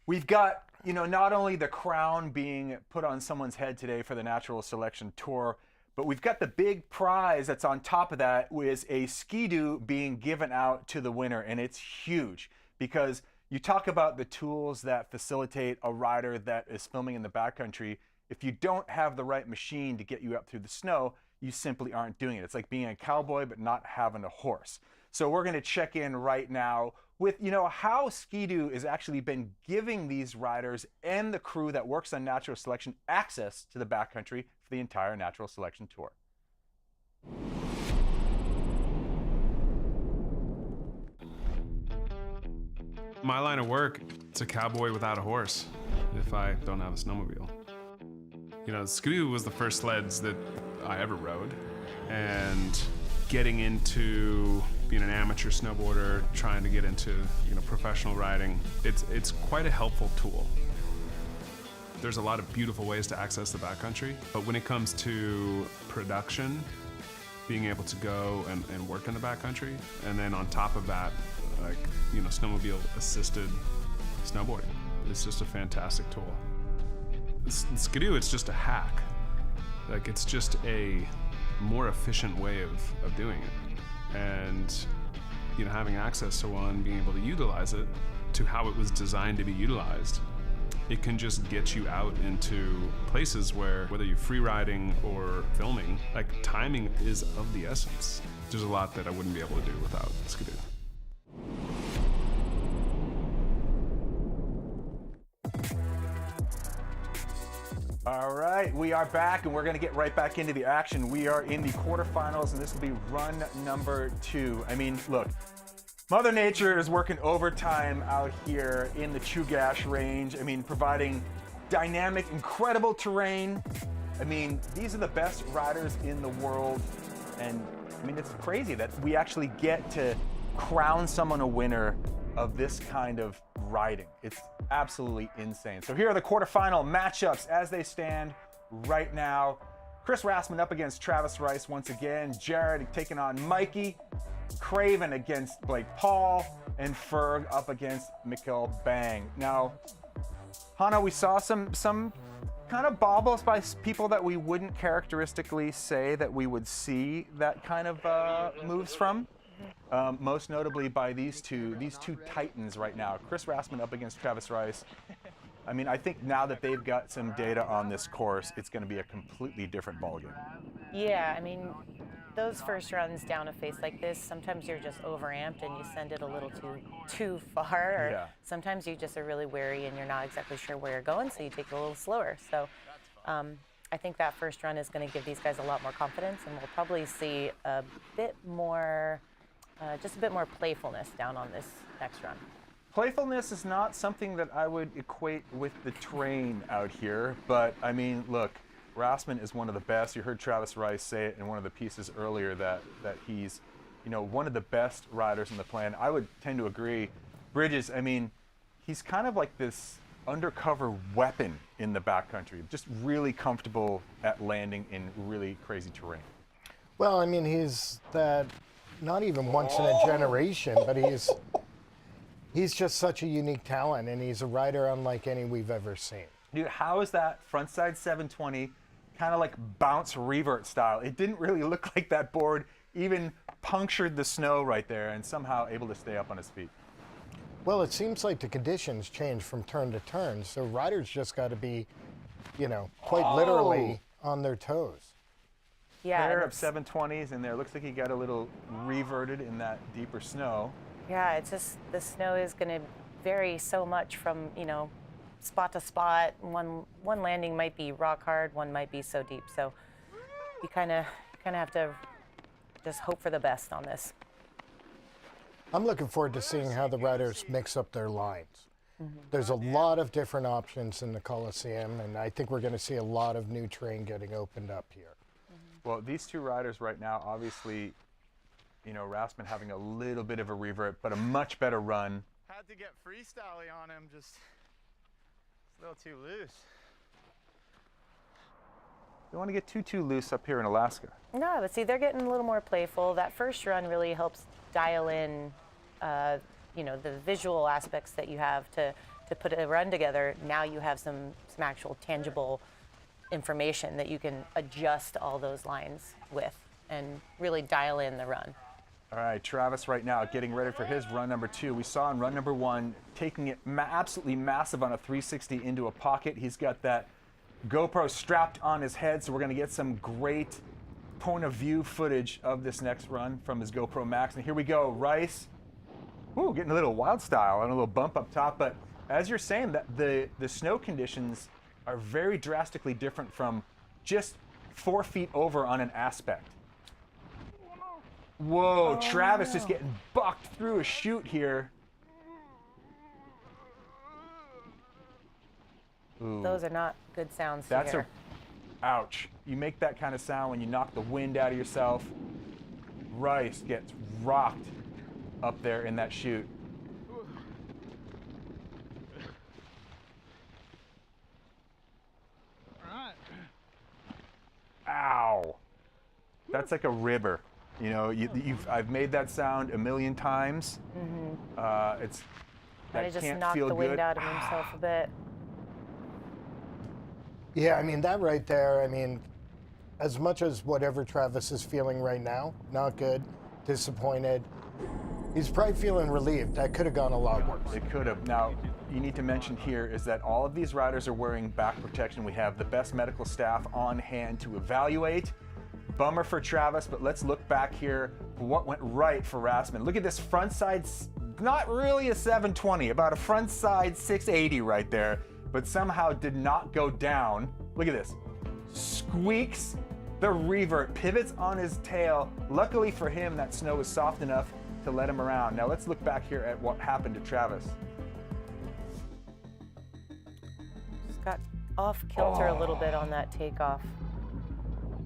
we've got, not only the crown being put on someone's head today for the Natural Selection Tour, but we've got the big prize that's on top of that, with a Ski-Doo being given out to the winner, and it's huge because you talk about the tools that facilitate a rider that is filming in the backcountry. If you don't have the right machine to get you up through the snow, you simply aren't doing it. It's like being a cowboy but not having a horse. So we're going to check in right now with how Ski-Doo has actually been giving these riders and the crew that works on Natural Selection access to the backcountry for the entire Natural Selection Tour. My line of work, it's a cowboy without a horse if I don't have a snowmobile. Ski-Doo was the first sleds that I ever rode, and getting into being an amateur snowboarder, trying to get into professional riding, it's quite a helpful tool. There's a lot of beautiful ways to access the backcountry, but when it comes to production, being able to go and work in the backcountry, and then on top of that, snowmobile assisted snowboarding, it's just a fantastic tool. Ski-Doo, it's just a hack. It's just a more efficient way of doing it. And, having access to one, being able to utilize it to how it was designed to be utilized, it can just get you out into places where, whether you're free riding or filming, timing is of the essence. There's a lot that I wouldn't be able to do without Ski-Doo. All right, we are back, and we're going to get right back into the action. We are in the quarterfinals, and this will be run number 2. I mean, look, Mother Nature is working overtime out here in the Chugach Range. I mean, providing dynamic, incredible terrain. I mean, these are the best riders in the world, and I mean, it's crazy that we actually get to crown someone a winner of this kind of riding. It's absolutely insane. So here are the quarterfinal matchups as they stand right now. Chris Rassman up against Travis Rice once again. Jared taking on Mikey. Craven against Blake Paul. And Ferg up against Mikkel Bang. Now, Hannah, we saw some kind of baubles by people that we wouldn't characteristically say that we would see that kind of moves from. Most notably by these two titans right now. Chris Rassman up against Travis Rice. I mean, I think now that they've got some data on this course, it's going to be a completely different ballgame. Yeah, I mean, those first runs down a face like this, sometimes you're just overamped and you send it a little too far. Or sometimes you just are really wary and you're not exactly sure where you're going, so you take it a little slower. So I think that first run is going to give these guys a lot more confidence, and we'll probably see a bit more just a bit more playfulness down on this next run. Playfulness is not something that I would equate with the terrain out here, but I mean, look, Rassman is one of the best. You heard Travis Rice say it in one of the pieces earlier that he's, one of the best riders in the plan. I would tend to agree. Bridges, I mean, he's kind of like this undercover weapon in the backcountry, just really comfortable at landing in really crazy terrain. Well, I mean, he's that not even once in a generation, but he's just such a unique talent, and he's a rider unlike any we've ever seen. Dude, how is that frontside 720 kind of like bounce revert style? It didn't really look like that board even punctured the snow right there, and somehow able to stay up on his feet. Well, it seems like the conditions change from turn to turn, so riders just got to be, quite literally on their toes. Yeah, pair of 720s in there. Looks like he got a little reverted in that deeper snow. Yeah, it's just the snow is going to vary so much from, spot to spot. One landing might be rock hard, one might be so deep. So you kind of have to just hope for the best on this. I'm looking forward to seeing how the riders mix up their lines. There's a lot of different options in the Coliseum, and I think we're going to see a lot of new terrain getting opened up here. Well, these two riders right now, obviously, you know, Rasmussen having a little bit of a revert, but a much better run. Had to get freestyle-y on him, just a little too loose. You don't want to get too loose up here in Alaska. No, but see, they're getting a little more playful. That first run really helps dial in, you know, the visual aspects that you have to put a run together. Now you have some actual tangible information that you can adjust all those lines with and really dial in the run. All right, Travis right now getting ready for his run number 2. We saw in run number 1 taking it absolutely massive on a 360 into a pocket. He's got that GoPro strapped on his head, so we're going to get some great point of view footage of this next run from his GoPro Max. And here we go, Rice. Ooh, getting a little wild style and a little bump up top. But as you're saying, that the snow conditions are very drastically different from just 4 feet over on an aspect. Whoa, Travis just getting bucked through a chute here. Ooh. Those are not good sounds to That's hear. Ouch. You make that kind of sound when you knock the wind out of yourself. Rice gets rocked up there in that chute. Ow. That's like a river. You know, I've made that sound a million times. It's Might have just knocked the wind out of himself a bit. Yeah, I mean, that right there, I mean, as much as whatever Travis is feeling right now, not good, disappointed, he's probably feeling relieved. That could have gone a lot worse. It could have. Now, you need to mention here is that all of these riders are wearing back protection. We have the best medical staff on hand to evaluate. Bummer for Travis, but let's look back here. What went right for Rasmussen? Look at this front side, not really a 720, about a front side 680 right there, but somehow did not go down. Look at this. Squeaks the revert, pivots on his tail. Luckily for him, that snow was soft enough to let him around. Now let's look back here at what happened to Travis. Just got off kilter a little bit on that takeoff.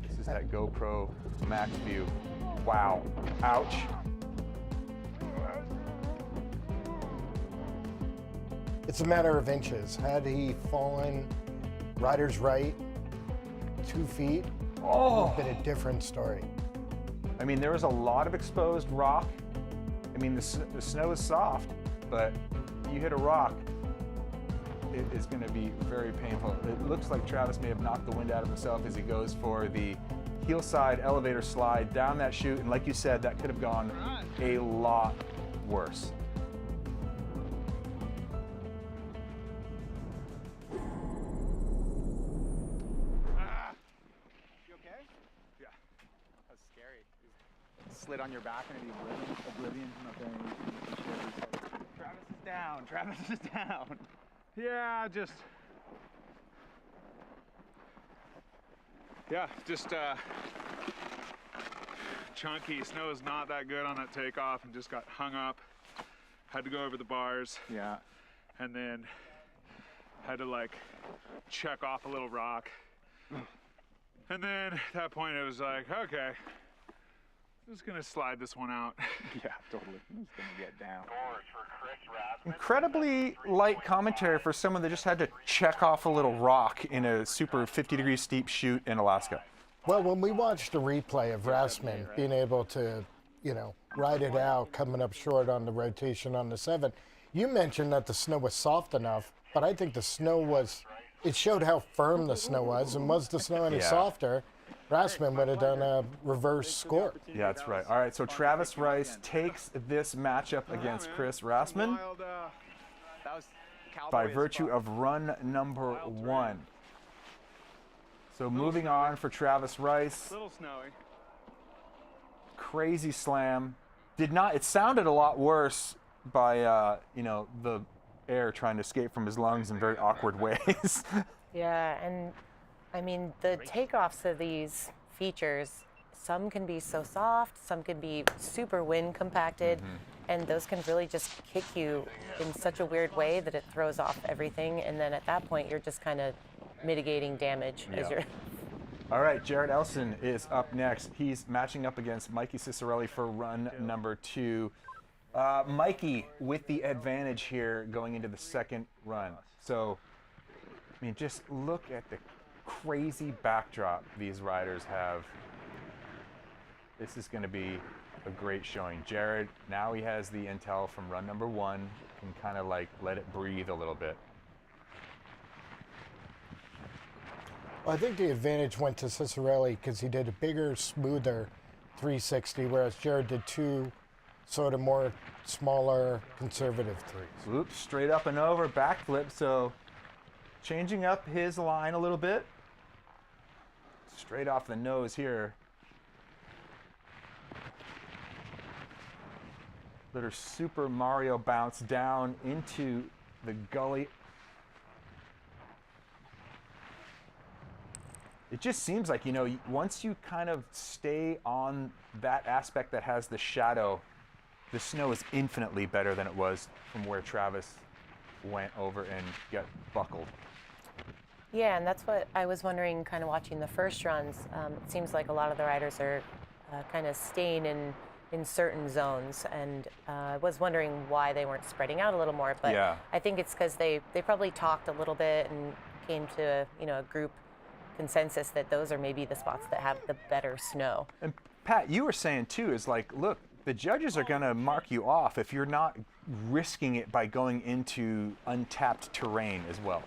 This is that GoPro Max view. Wow. Ouch. It's a matter of inches. Had he fallen rider's right 2 feet, it would have been a different story. I mean, there was a lot of exposed rock. I mean, the snow is soft, but you hit a rock, it is going to be very painful. It looks like Travis may have knocked the wind out of himself as he goes for the heel side elevator slide down that chute. And like you said, that could have gone a lot worse. You okay? Yeah. That's scary. Slid on your back and it'd be oblivion from up there. Travis is down. Travis is down. Yeah, just chunky. Snow is not that good on that takeoff and just got hung up. Had to go over the bars. Yeah. And then had to like check off a little rock. And then at that point it was like, okay, I'm just gonna slide this one out. Yeah, totally. I'm just gonna get down. Incredibly light commentary for someone that just had to check off a little rock in a super 50-degree steep chute in Alaska. Well, when we watched the replay of Rasmussen being able to, ride it out, coming up short on the rotation on the 7, you mentioned that the snow was soft enough, but I think the snow it showed how firm the snow was, and was the snow any softer, Rasmussen would have done a reverse score. Yeah, that's right. All right, so Travis Rice takes this matchup against Chris Rasmussen by virtue of run number 1. So moving on for Travis Rice. A little snowy. Crazy slam. It sounded a lot worse by, the air trying to escape from his lungs in very awkward ways. Yeah, and I mean, the takeoffs of these features, some can be so soft, some can be super wind compacted, and those can really just kick you in such a weird way that it throws off everything. And then at that point, you're just kind of mitigating damage as you're. All right, Jared Elson is up next. He's matching up against Mikey Cicerelli for run number 2. Mikey with the advantage here going into the second run. So, I mean, just look at the crazy backdrop these riders have. This is going to be a great showing. Jared, now he has the intel from run number 1, can kind of like let it breathe a little bit. Well, I think the advantage went to Cicerelli because he did a bigger, smoother 360, whereas Jared did 2 sort of more smaller, conservative 3s. Oops, straight up and over, backflip, so changing up his line a little bit. Straight off the nose here. Little Super Mario bounce down into the gully. It just seems like, you know, once you kind of stay on that aspect that has the shadow, the snow is infinitely better than it was from where Travis went over and got buckled. Yeah, and that's what I was wondering kind of watching the first runs. It seems like a lot of the riders are kind of staying in certain zones, and I was wondering why they weren't spreading out a little more, but Yeah. I think it's because they probably talked a little bit and came to a group consensus that those are maybe the spots that have the better snow. And Pat, you were saying too, is like, look, the judges are going to mark you off if you're not risking it by going into untapped terrain as well.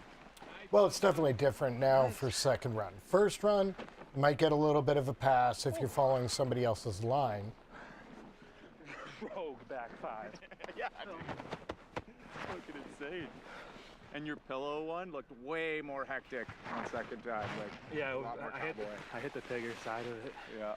Well, it's definitely different now for second run. First run, you might get a little bit of a pass if you're following somebody else's line. Rogue back 5. Yeah, dude. Fucking insane. And your pillow one looked way more hectic on second time. Like, yeah, a lot more I hit the bigger side of it. Yeah.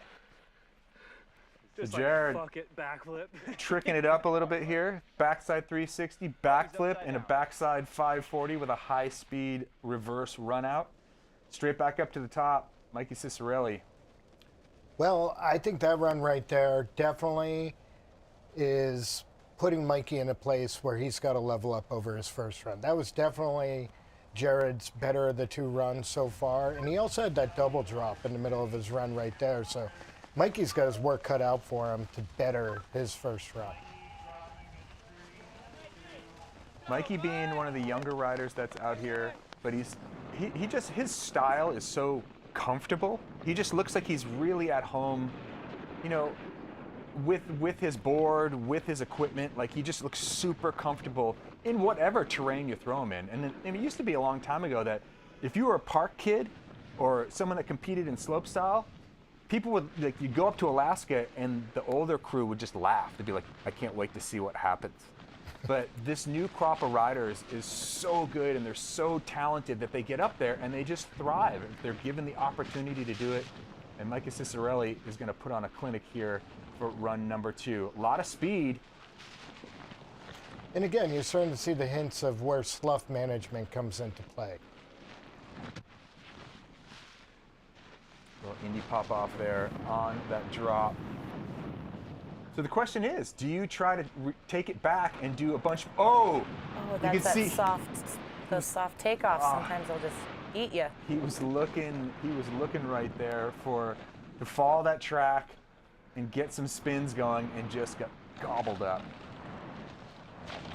Just Jared, like, fuck it, backflip. tricking it up a little bit here. Backside 360, backflip, and a backside 540 with a high-speed reverse run out. Straight back up to the top, Mikey Cicerelli. Well, I think that run right there definitely is putting Mikey in a place where he's got to level up over his first run. That was definitely Jared's better of the 2 runs so far. And he also had that double drop in the middle of his run right there. So Mikey's got his work cut out for him to better his first run. Mikey being one of the younger riders that's out here, but his style is so comfortable. He just looks like he's really at home, you know, with his board, with his equipment. Like, he just looks super comfortable in whatever terrain you throw him in. And it used to be a long time ago that if you were a park kid or someone that competed in slopestyle, people would, like, you'd go up to Alaska and the older crew would just laugh. They'd be like, I can't wait to see what happens. But this new crop of riders is so good and they're so talented that they get up there and they just thrive. They're given the opportunity to do it. And Mikey Cicerelli is going to put on a clinic here for run number 2. A lot of speed. And again, you're starting to see the hints of where slough management comes into play. Little Indy pop off there on that drop. So the question is, do you try to take it back and do a bunch of, Oh, you that's can that see those soft takeoffs. Sometimes they'll just eat you. He was looking right there to follow that track and get some spins going and just got gobbled up.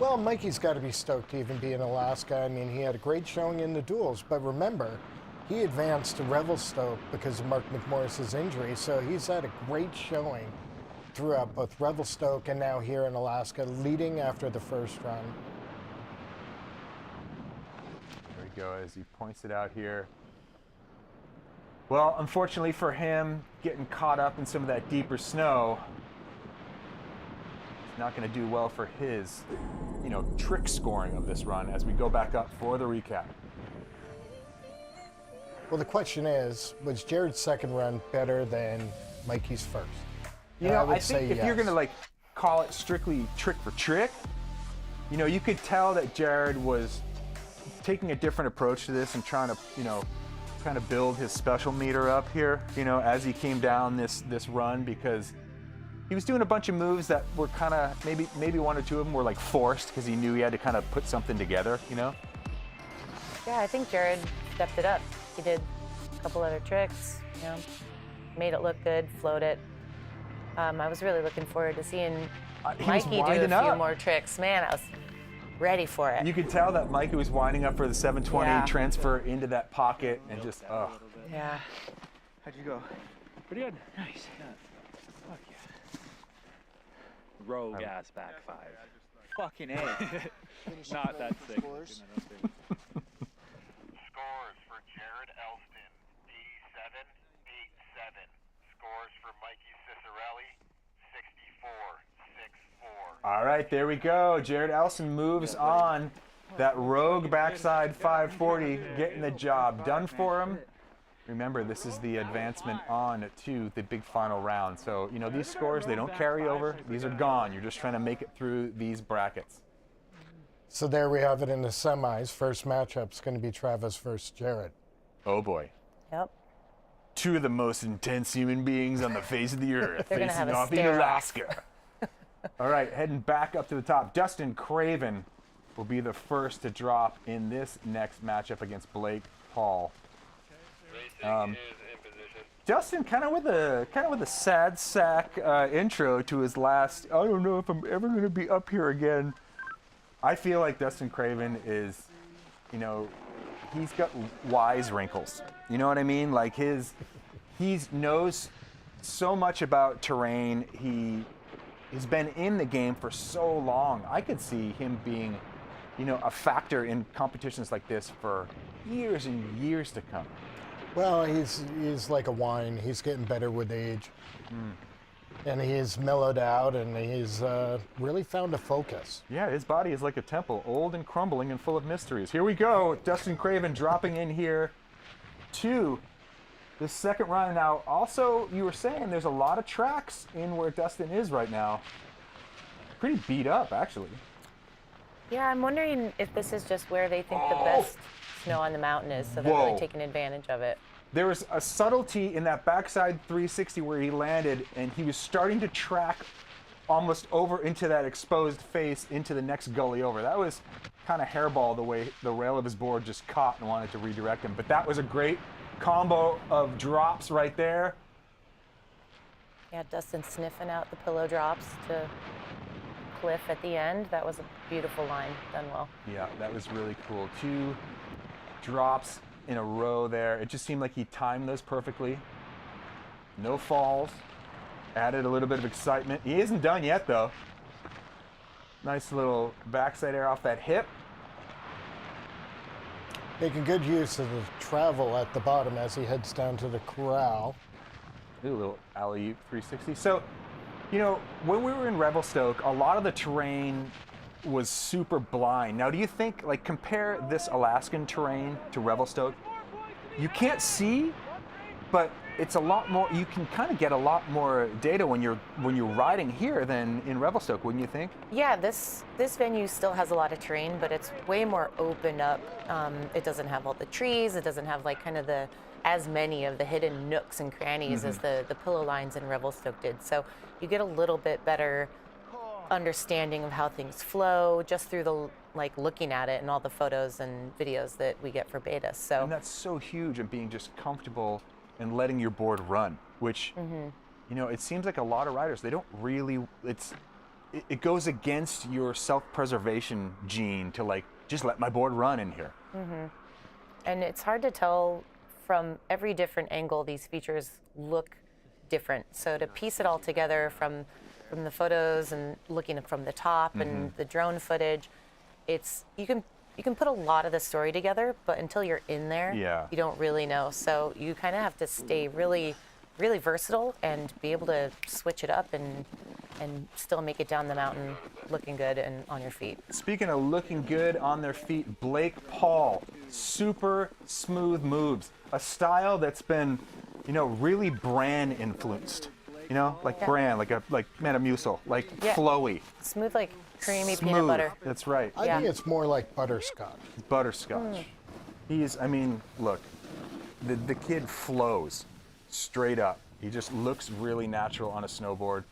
Well, Mikey's got to be stoked to even be in Alaska. I mean, he had a great showing in the duels, but remember, he advanced to Revelstoke because of Mark McMorris's injury, so he's had a great showing throughout both Revelstoke and now here in Alaska, leading after the first run. There we go, as he points it out here. Well, unfortunately for him, getting caught up in some of that deeper snow, it's not going to do well for his, trick scoring of this run as we go back up for the recap. Well, the question is, was Jared's second run better than Mikey's first? I would think say if yes. you're going to call it strictly trick for trick, You know, you could tell that Jared was taking a different approach to this and trying to, you know, kind of build his special meter up here, you know, as he came down this run, because he was doing a bunch of moves that were kind of, maybe one or two of them were like forced because he knew he had to kind of put something together, you know? Yeah, I think Jared stepped it up. He did a couple other tricks, you know, made it look good, flowed it. I was really looking forward to seeing Mikey do a few more tricks. Man, I was ready for it. You could tell that Mikey was winding up for the 720 Yeah. transfer into that pocket and just, oh. Yeah. How'd you go? Pretty good. Nice. Fuck yeah. Rogue ass back 5. Fucking A. Not that sick. Scores for Jared Elston, 87-87. Scores for Mikey Cicerelli, 64-64. All right, there we go. Jared Elston moves on. That rogue backside 540, getting the job done for him. Remember, this is the advancement on to the big final round. So, you know, these scores, they don't carry over. These are gone. You're just trying to make it through these brackets. So there we have it in the semis. First matchup's going to be Travis versus Jared. Oh, boy. Yep. Two of the most intense human beings on the face of the earth They're gonna facing have a off in stare-off. Alaska. All right, heading back up to the top. Dustin Craven will be the first to drop in this next matchup against Blake Paul. Dustin kind of with a sad sack intro to his last. I don't know if I'm ever going to be up here again. I feel like Dustin Craven is, you know, he's got wise wrinkles. You know what I mean? Like he knows so much about terrain. He's been in the game for so long. I could see him being, you know, a factor in competitions like this for years and years to come. Well, he's like a wine. He's getting better with age. And he's mellowed out, and he's really found a focus. Yeah, his body is like a temple, old and crumbling and full of mysteries. Here we go. Dustin Craven dropping in here to the second round. Now, also, you were saying there's a lot of tracks in where Dustin is right now. Pretty beat up, actually. Yeah, I'm wondering if this is just where they think the best snow on the mountain is, so they're really taking advantage of it. There was a subtlety in that backside 360 where he landed, and he was starting to track almost over into that exposed face into the next gully over. That was kind of hairball the way the rail of his board just caught and wanted to redirect him. But that was a great combo of drops right there. Yeah, Dustin sniffing out the pillow drops to Cliff at the end. That was a beautiful line, done well. Yeah, that was really cool. 2 drops in a row there. It just seemed like he timed those perfectly. No falls. Added a little bit of excitement. He isn't done yet, though. Nice little backside air off that hip. Making good use of the travel at the bottom as he heads down to the corral. A little alley-oop 360. So, you know, when we were in Revelstoke, a lot of the terrain was super blind. Now, do you think, like, compare this Alaskan terrain to Revelstoke? You can't see, but it's a lot more. You can kind of get a lot more data when you're riding here than in Revelstoke, wouldn't you think? Yeah, this venue still has a lot of terrain, but it's way more open up. It doesn't have all the trees. It doesn't have like kind of as many of the hidden nooks and crannies as the pillow lines in Revelstoke did. So you get a little bit better understanding of how things flow just through the looking at it and all the photos and videos that we get for beta. So And that's so huge in being just comfortable and letting your board run, which you know, it seems like a lot of riders, they don't really, it goes against your self-preservation gene to like just let my board run in here. And it's hard to tell from every different angle. These features look different, so to piece it all together from the photos and looking from the top and the drone footage, it's you can put a lot of the story together, but until you're in there, you don't really know. So you kind of have to stay really, really versatile and be able to switch it up and still make it down the mountain looking good and on your feet. Speaking of looking good on their feet, Blake Paul, super smooth moves, a style that's been, you know, really brand influenced. You know, like bran, like Metamucil, like flowy. Smooth like creamy Smooth. peanut butter. That's right. I think it's more like butterscotch. Butterscotch. I mean, look, the kid flows straight up. He just looks really natural on a snowboard.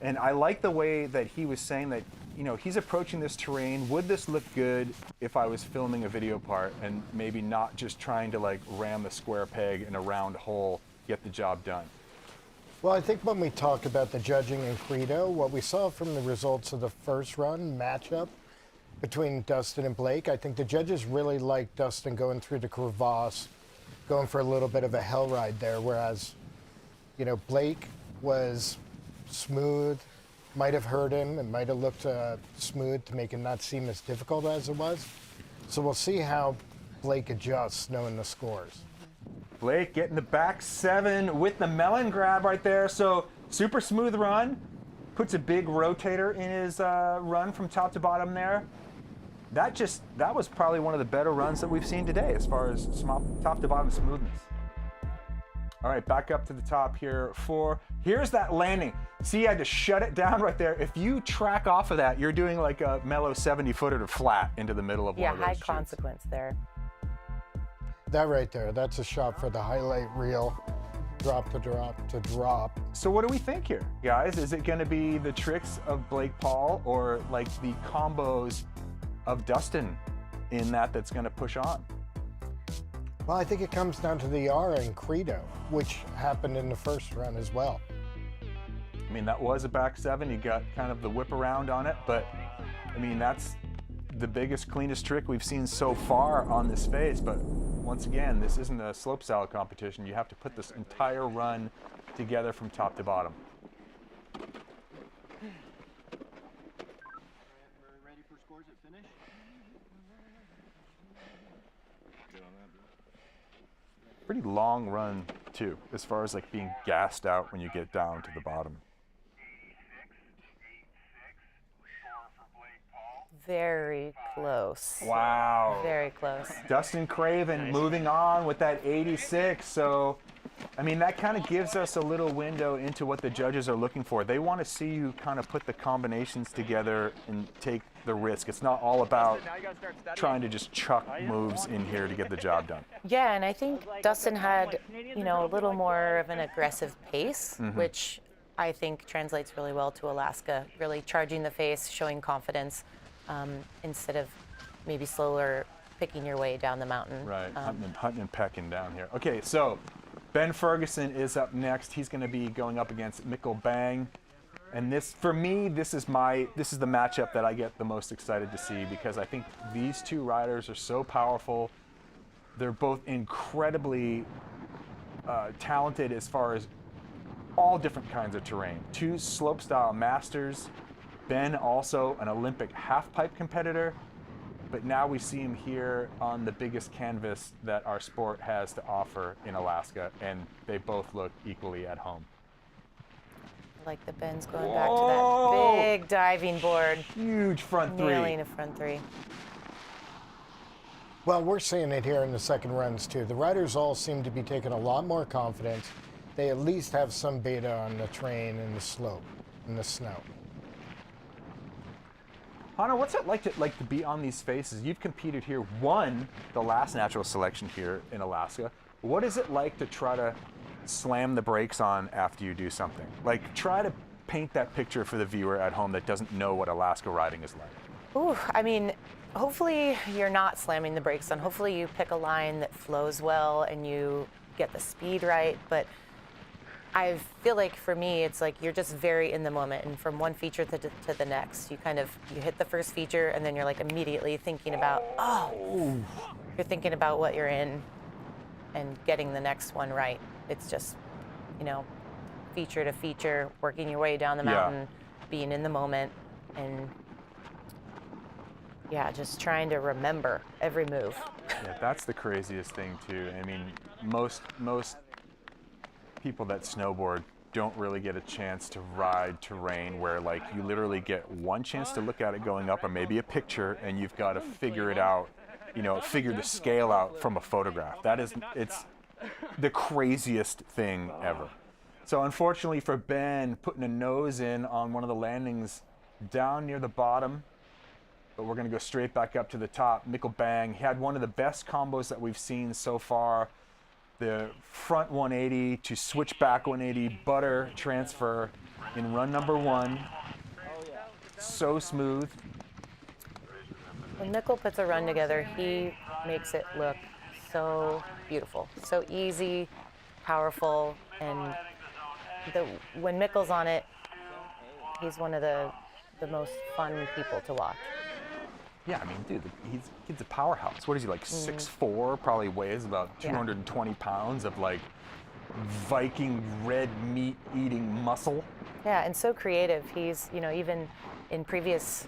And I like the way that he was saying that, you know, he's approaching this terrain. Would this look good if I was filming a video part and maybe not just trying to like ram a square peg in a round hole, get the job done? Well, I think when we talk about the judging in Credo, what we saw from the results of the first run matchup between Dustin and Blake, I think the judges really liked Dustin going through the crevasse, going for a little bit of a hell ride there, whereas, you know, Blake was smooth, might have hurt him, and might have looked smooth to make it not seem as difficult as it was. So we'll see how Blake adjusts knowing the scores. Blake getting the back 7 with the melon grab right there. So super smooth run, puts a big rotator in his run from top to bottom there. That was probably one of the better runs that we've seen today as far as top to bottom smoothness. All right, back up to the top here. Here's that landing. See, I had to shut it down right there. If you track off of that, you're doing like a mellow 70-footer to flat into the middle of one of those high chutes. consequence there. That right there, that's a shot for the highlight reel. Drop to drop to drop. So what do we think here, guys? Is it going to be the tricks of Blake Paul or like the combos of Dustin in that's going to push on? Well, I think it comes down to the Yara and Credo, which happened in the first run as well. I mean, that was a back 7. You got kind of the whip around on it, but I mean, that's the biggest, cleanest trick we've seen so far on this phase. But once again, this isn't a slopestyle competition. You have to put this entire run together from top to bottom. Ready for scores at finish? Pretty long run too, as far as like being gassed out when you get down to the bottom. Very close. Wow. Very close. Dustin Craven moving on with that 86. So, I mean, that kind of gives us a little window into what the judges are looking for. They want to see you kind of put the combinations together and take the risk. It's not all about trying to just chuck moves in here to get the job done. Yeah, and I think Dustin had, you know, a little more of an aggressive pace, which I think translates really well to Alaska, really charging the face, showing confidence. Instead of maybe slower picking your way down the mountain. Right, hunting and pecking down here. Okay, so Ben Ferguson is up next. He's going to be going up against Mikkel Bang. And this, for me, this is the matchup that I get the most excited to see because I think these two riders are so powerful. They're both incredibly talented as far as all different kinds of terrain. Two slopestyle masters. Ben also an Olympic half-pipe competitor, but now we see him here on the biggest canvas that our sport has to offer in Alaska, and they both look equally at home. Like the Ben's going back to that big diving board. Huge front three. Nailing a front 3. Well, we're seeing it here in the second runs too. The riders all seem to be taking a lot more confidence. They at least have some beta on the terrain and the slope and the snow. Hannah, what's it like to be on these faces? You've competed here, won the last natural selection here in Alaska. What is it like to try to slam the brakes on after you do something? Like, try to paint that picture for the viewer at home that doesn't know what Alaska riding is like. Ooh, I mean, hopefully you're not slamming the brakes on. Hopefully you pick a line that flows well and you get the speed right, but I feel like for me, it's like you're just very in the moment, and from one feature to the next, you hit the first feature, and then you're like immediately thinking about, you're thinking about what you're in and getting the next one right. It's just, you know, feature to feature, working your way down the mountain, being in the moment, and just trying to remember every move. Yeah, that's the craziest thing too. I mean, most people that snowboard don't really get a chance to ride terrain where like you literally get one chance to look at it going up or maybe a picture and you've got to figure it out, you know, figure the scale out from a photograph. It's the craziest thing ever. So unfortunately for Ben, putting a nose in on one of the landings down near the bottom, but we're going to go straight back up to the top. Mikkel Bang had one of the best combos that we've seen so far. The front 180 to switch back 180 butter transfer in run number 1. So smooth. When Mikkel puts a run together, he makes it look so beautiful, so easy, powerful, and when Mikkel's on it, he's one of the most fun people to watch. Yeah, I mean, dude, he's a powerhouse. What is he, like 6'4", probably weighs about 220 pounds of like Viking red meat eating muscle. Yeah, and so creative. He's, you know, even in previous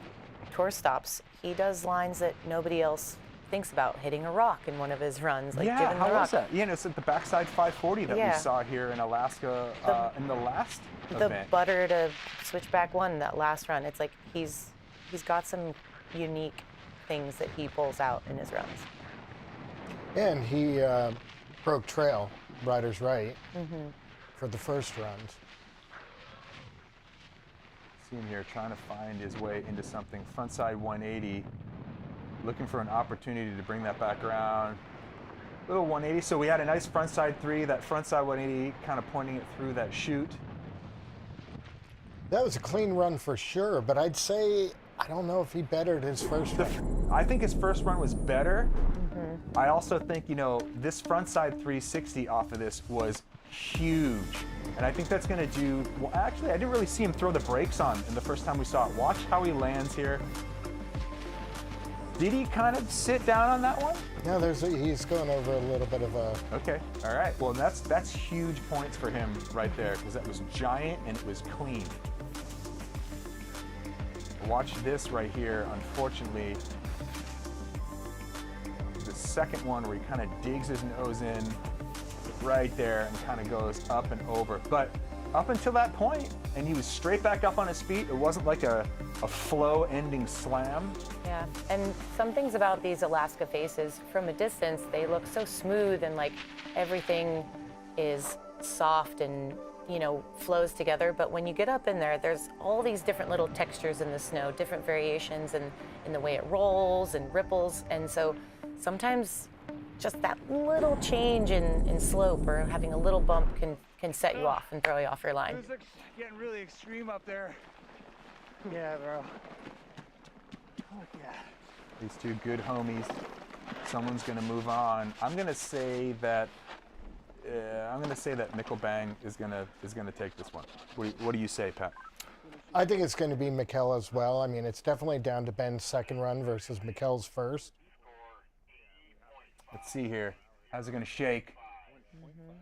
tour stops, he does lines that nobody else thinks about, hitting a rock in one of his runs. Like Yeah, jibbing Oh, how the rock. was that? Yeah, and it's at the backside 540 that Yeah. we saw here in Alaska in the last The event. butter to switchback 1, that last run, it's like he's got some unique things that he pulls out in his runs. And he broke trail, rider's right, for the first runs. See him here trying to find his way into something. Frontside 180, looking for an opportunity to bring that back around. Little 180, so we had a nice frontside 3, that frontside 180 kind of pointing it through that chute. That was a clean run for sure, but I'd say, I don't know if he bettered his first run. I think his first run was better. I also think, you know, this frontside 360 off of this was huge. And I think that's going to do, well, actually, I didn't really see him throw the brakes on in the first time we saw it. Watch how he lands here. Did he kind of sit down on that one? No, he's going over a little bit of a... Okay, all right. Well, that's huge points for him right there, because that was giant and it was clean. Watch this right here. Unfortunately, the second one where he kind of digs his nose in right there and kind of goes up and over. But up until that point, and he was straight back up on his feet. It wasn't like a flow-ending slam. Yeah, and some things about these Alaska faces, from a distance, they look so smooth and like everything is soft and, you know, flows together. But when you get up in there, there's all these different little textures in the snow, different variations in the way it rolls and ripples. And so sometimes just that little change in slope or having a little bump can set you off and throw you off your line. It was getting really extreme up there. Yeah, bro. Oh, yeah. These two good homies. Someone's going to move on. I'm going to say that Mikkel Bang is going to take this one. What do you say, Pat? I think it's going to be Mikkel as well. I mean, it's definitely down to Ben's second run versus Mikkel's first. Let's see here. How's it going to shake?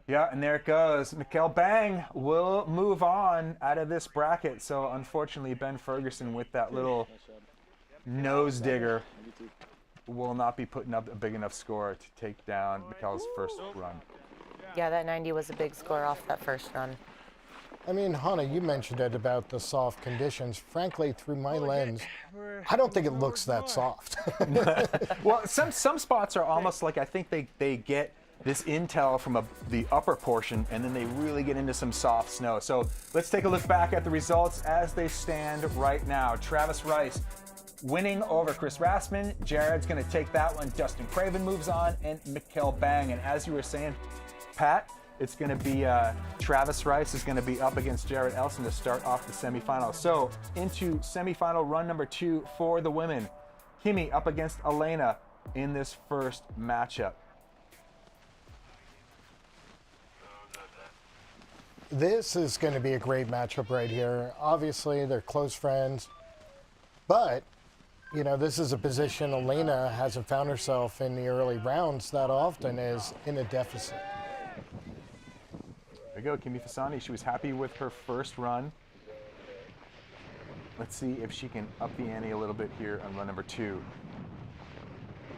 Yeah, and there it goes. Mikkel Bang will move on out of this bracket. So unfortunately, Ben Ferguson with that little nose digger will not be putting up a big enough score to take down Mikkel's first run. Yeah, that 90 was a big score off that first run. I mean, Hannah, you mentioned it about the soft conditions. Frankly, through my lens, I don't think it looks that soft. Well, some spots are almost like, I think they get this intel from the upper portion, and then they really get into some soft snow. So let's take a look back at the results as they stand right now. Travis Rice winning over Chris Rassman. Jared's going to take that one. Dustin Craven moves on, and Mikkel Bang. And as you were saying, Pat, it's going to be Travis Rice is going to be up against Jared Elson to start off the semifinal. So into semifinal run number 2 for the women. Kimi up against Elena in this first matchup. This is going to be a great matchup right here. Obviously, they're close friends, but, you know, this is a position Elena hasn't found herself in the early rounds that often, is in a deficit. There you go, Kimi Fasani. She was happy with her first run. Let's see if she can up the ante a little bit here on run number 2.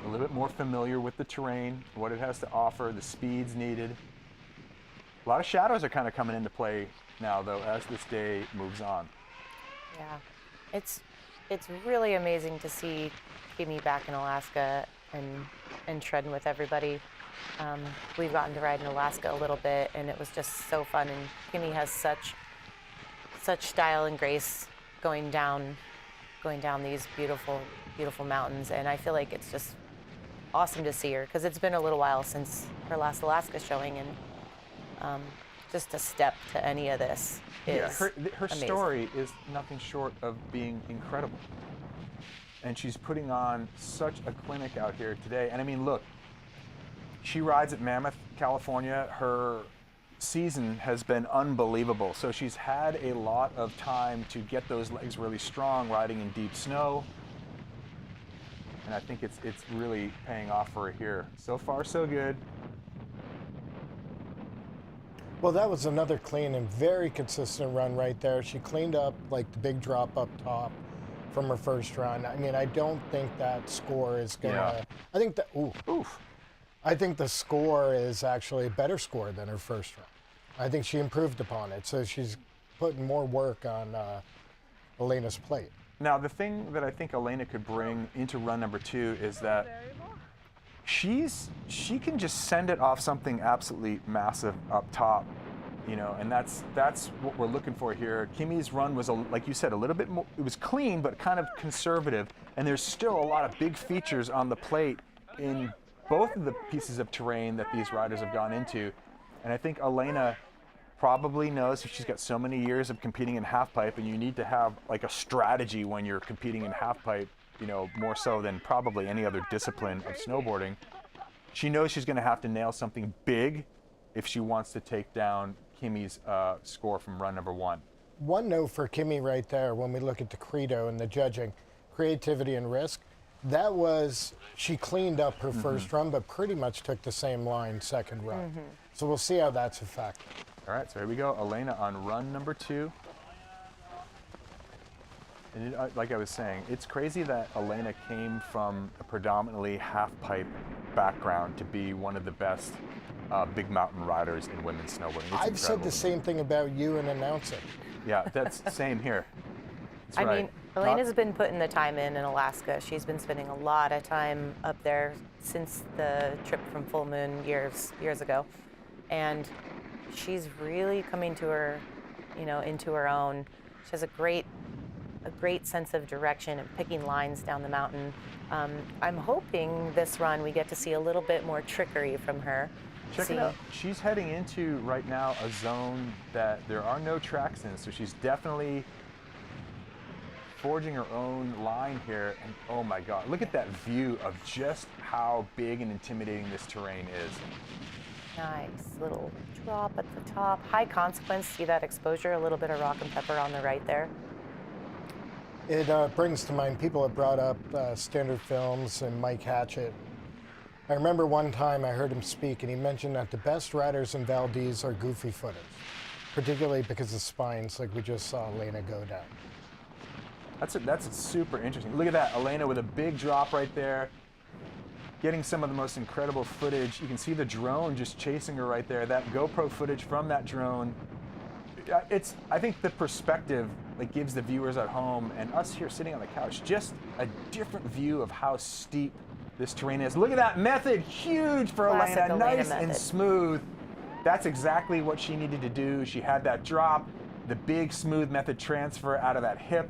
A little bit more familiar with the terrain, what it has to offer, the speeds needed. A lot of shadows are kind of coming into play now, though, as this day moves on. Yeah, it's really amazing to see Kimi back in Alaska and treading with everybody. We've gotten to ride in Alaska a little bit, and it was just so fun. And Kimi has such style and grace going down these beautiful, beautiful mountains. And I feel like it's just awesome to see her, because it's been a little while since her last Alaska showing, and just a step to any of this is her amazing. story is nothing short of being incredible. And she's putting on such a clinic out here today. And I mean, look, she rides at Mammoth, California. Her season has been unbelievable. So she's had a lot of time to get those legs really strong, riding in deep snow. And I think it's really paying off for her here. So far, so good. Well, that was another clean and very consistent run right there. She cleaned up like the big drop up top from her first run. I mean, I don't think that score is gonna. I think that. Oof. I think the score is actually a better score than her first run. I think she improved upon it, so she's putting more work on Elena's plate. Now, the thing that I think Elena could bring into run number 2 is that she can just send it off something absolutely massive up top, you know, and that's what we're looking for here. Kimi's run was, like you said, a little bit more, it was clean, but kind of conservative, and there's still a lot of big features on the plate in both of the pieces of terrain that these riders have gone into. And I think Elena probably knows, if she's got so many years of competing in halfpipe, and you need to have like a strategy when you're competing in halfpipe, you know, more so than probably any other discipline of snowboarding. She knows she's going to have to nail something big if she wants to take down Kimi's score from run number 1. One note for Kimi right there, when we look at the credo and the judging, creativity and risk, that was, she cleaned up her first run, but pretty much took the same line second run. So we'll see how that's a factor. All right, so here we go. Elena on run number 2. And like I was saying, it's crazy that Elena came from a predominantly half-pipe background to be one of the best big mountain riders in women's snowboarding. It's I've said the same thing about you in announcing. Yeah, that's the same here. That's I right. mean, Elena's been putting the time in Alaska. She's been spending a lot of time up there since the trip from Full Moon years ago. And she's really coming to her, you know, into her own. She has a great sense of direction and picking lines down the mountain. I'm hoping this run we get to see a little bit more trickery from her. Check it out. She's heading into, right now, a zone that there are no tracks in, so she's definitely forging her own line here. And oh my God, look at that view of just how big and intimidating this terrain is. Nice little drop at the top. High consequence, see that exposure, a little bit of rock and pepper on the right there. It brings to mind, people have brought up Standard Films and Mike Hatchett. I remember one time I heard him speak, and he mentioned that the best riders in Valdez are goofy footers, particularly because of spines, like we just saw Elena go down. That's super interesting. Look at that, Elena with a big drop right there, getting some of the most incredible footage. You can see the drone just chasing her right there. That GoPro footage from that drone. I think the perspective that gives the viewers at home and us here sitting on the couch just a different view of how steep this terrain is. Look at that method, huge for Classic Elena, nice method. and smooth. That's exactly what she needed to do. She had that drop, the big smooth method transfer out of that hip.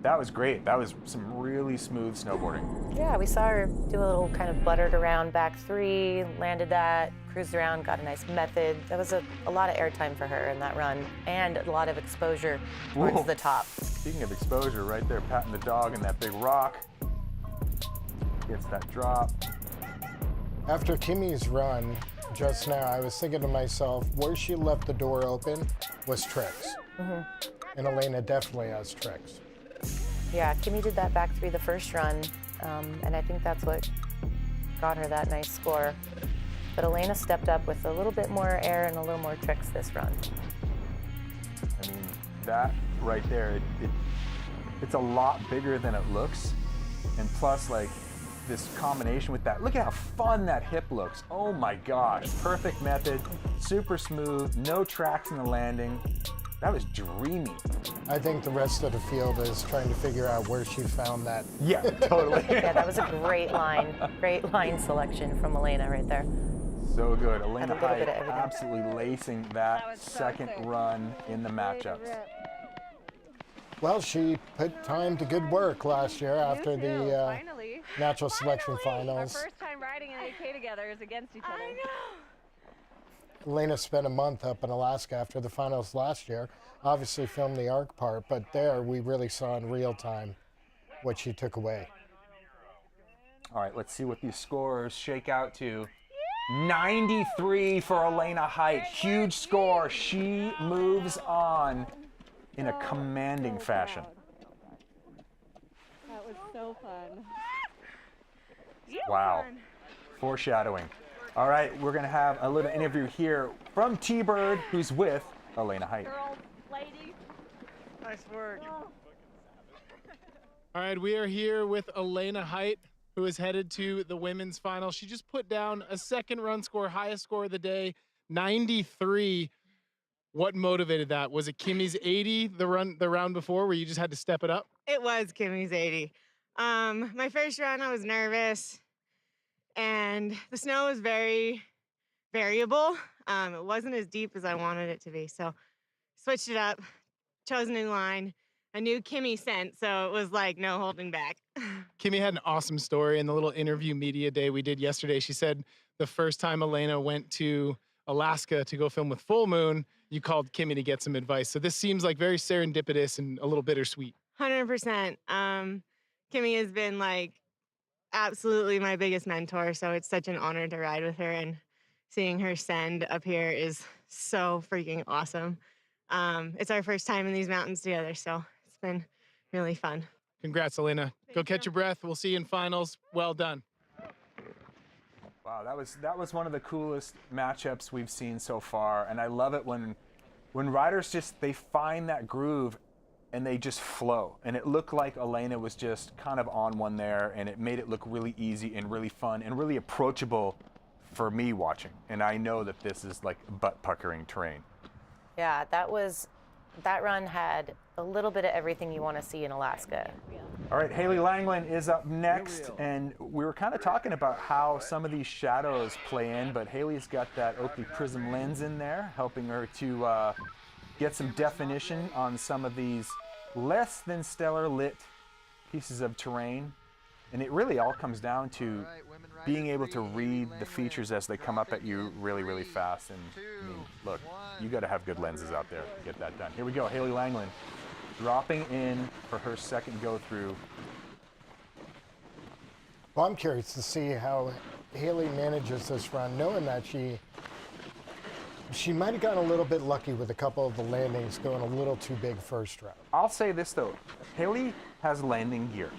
That was great. That was some really smooth snowboarding. Yeah, we saw her do a little kind of buttered around back 3, landed that, cruised around, got a nice method. That was a lot of airtime for her in that run, and a lot of exposure towards the top. Speaking of exposure, right there, patting the dog in that big rock. Gets that drop. After Kimi's run just now, I was thinking to myself, where she left the door open was tricks. And Elena definitely has tricks. Yeah, Kimi did that back 3 the first run, and I think that's what got her that nice score. But Elena stepped up with a little bit more air and a little more tricks this run. I mean, that right there, it's a lot bigger than it looks. And plus, like, this combination with that, look at how fun that hip looks. Oh my gosh, perfect method, super smooth, no tracks in the landing. That was dreamy. I think the rest of the field is trying to figure out where she found that. Yeah, totally. Yeah, that was a great line selection from Elena right there. So good. Elena little Height bit of everything. absolutely lacing that second run in the matchups. Well, she put time to good work last year after the Finally. natural selection finals. Our first time riding an AK together is against each other. I know. Elena spent a month up in Alaska after the finals last year. Obviously filmed the arc part, but there we really saw in real time what she took away. All right, let's see what these scores shake out to. 93 for Elena Height. Huge score. She moves on in a commanding fashion. That was so fun. Wow. Foreshadowing. All right, we're going to have a little interview here from T-Bird, who's with Elena Height. Girl, lady. Nice work. All right, we are here with Elena Height, who is headed to the women's final. She just put down a second run score, highest score of the day, 93. What motivated that? Was it Kimmy's 80 the round before, where you just had to step it up? It was Kimmy's 80. My first run, I was nervous, and the snow was very variable. It wasn't as deep as I wanted it to be, so switched it up, chose a new line. I knew Kimmy sent, so it was like no holding back. Kimmy had an awesome story in the little interview media day we did yesterday. She said the first time Elena went to Alaska to go film with Full Moon, you called Kimmy to get some advice. So this seems like very serendipitous and a little bittersweet. 100%. Kimmy has been like absolutely my biggest mentor, so it's such an honor to ride with her, and seeing her send up here is so freaking awesome. It's our first time in these mountains together, so it's been really fun. Congrats, Elena. Go catch your breath. We'll see you in finals. Well done. Wow, that was one of the coolest matchups we've seen so far, and I love it when riders they find that groove and they just flow. And it looked like Elena was just kind of on one there, and it made it look really easy and really fun and really approachable for me watching. And I know that this is like butt-puckering terrain. Yeah, that run had a little bit of everything you want to see in Alaska. All right, Haley Langland is up next, and we were kind of talking about how some of these shadows play in, but Haley's got that Oakley Prism lens in there, helping her to get some definition on some of these less than stellar lit pieces of terrain. And it really all comes down to being able to read the features as they come up at you really, really fast. And I mean, look, you got to have good lenses out there to get that done. Here we go, Haley Langland dropping in for her second go through. Well, I'm curious to see how Haley manages this run, knowing that she might have gotten a little bit lucky with a couple of the landings going a little too big first round. I'll say this though, Haley has landing gear.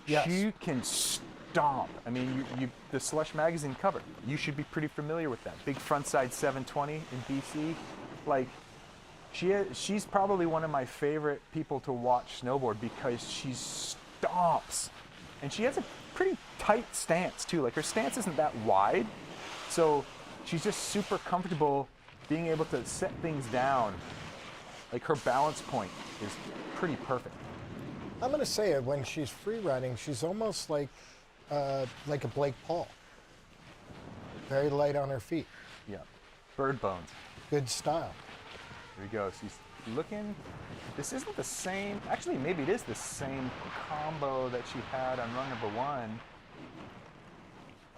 Yes. She can stomp. I mean, the Slush magazine cover, you should be pretty familiar with that. Big frontside 720 in BC. Like, she's probably one of my favorite people to watch snowboard because she stomps. And she has a pretty tight stance too. Like, her stance isn't that wide. So she's just super comfortable being able to set things down. Like, her balance point is pretty perfect. I'm going to say it, when she's free riding, she's almost like a Blake Paul. Very light on her feet. Yeah, bird bones. Good style. Here we go. She's looking, this isn't the same, actually maybe it is the same combo that she had on run number one.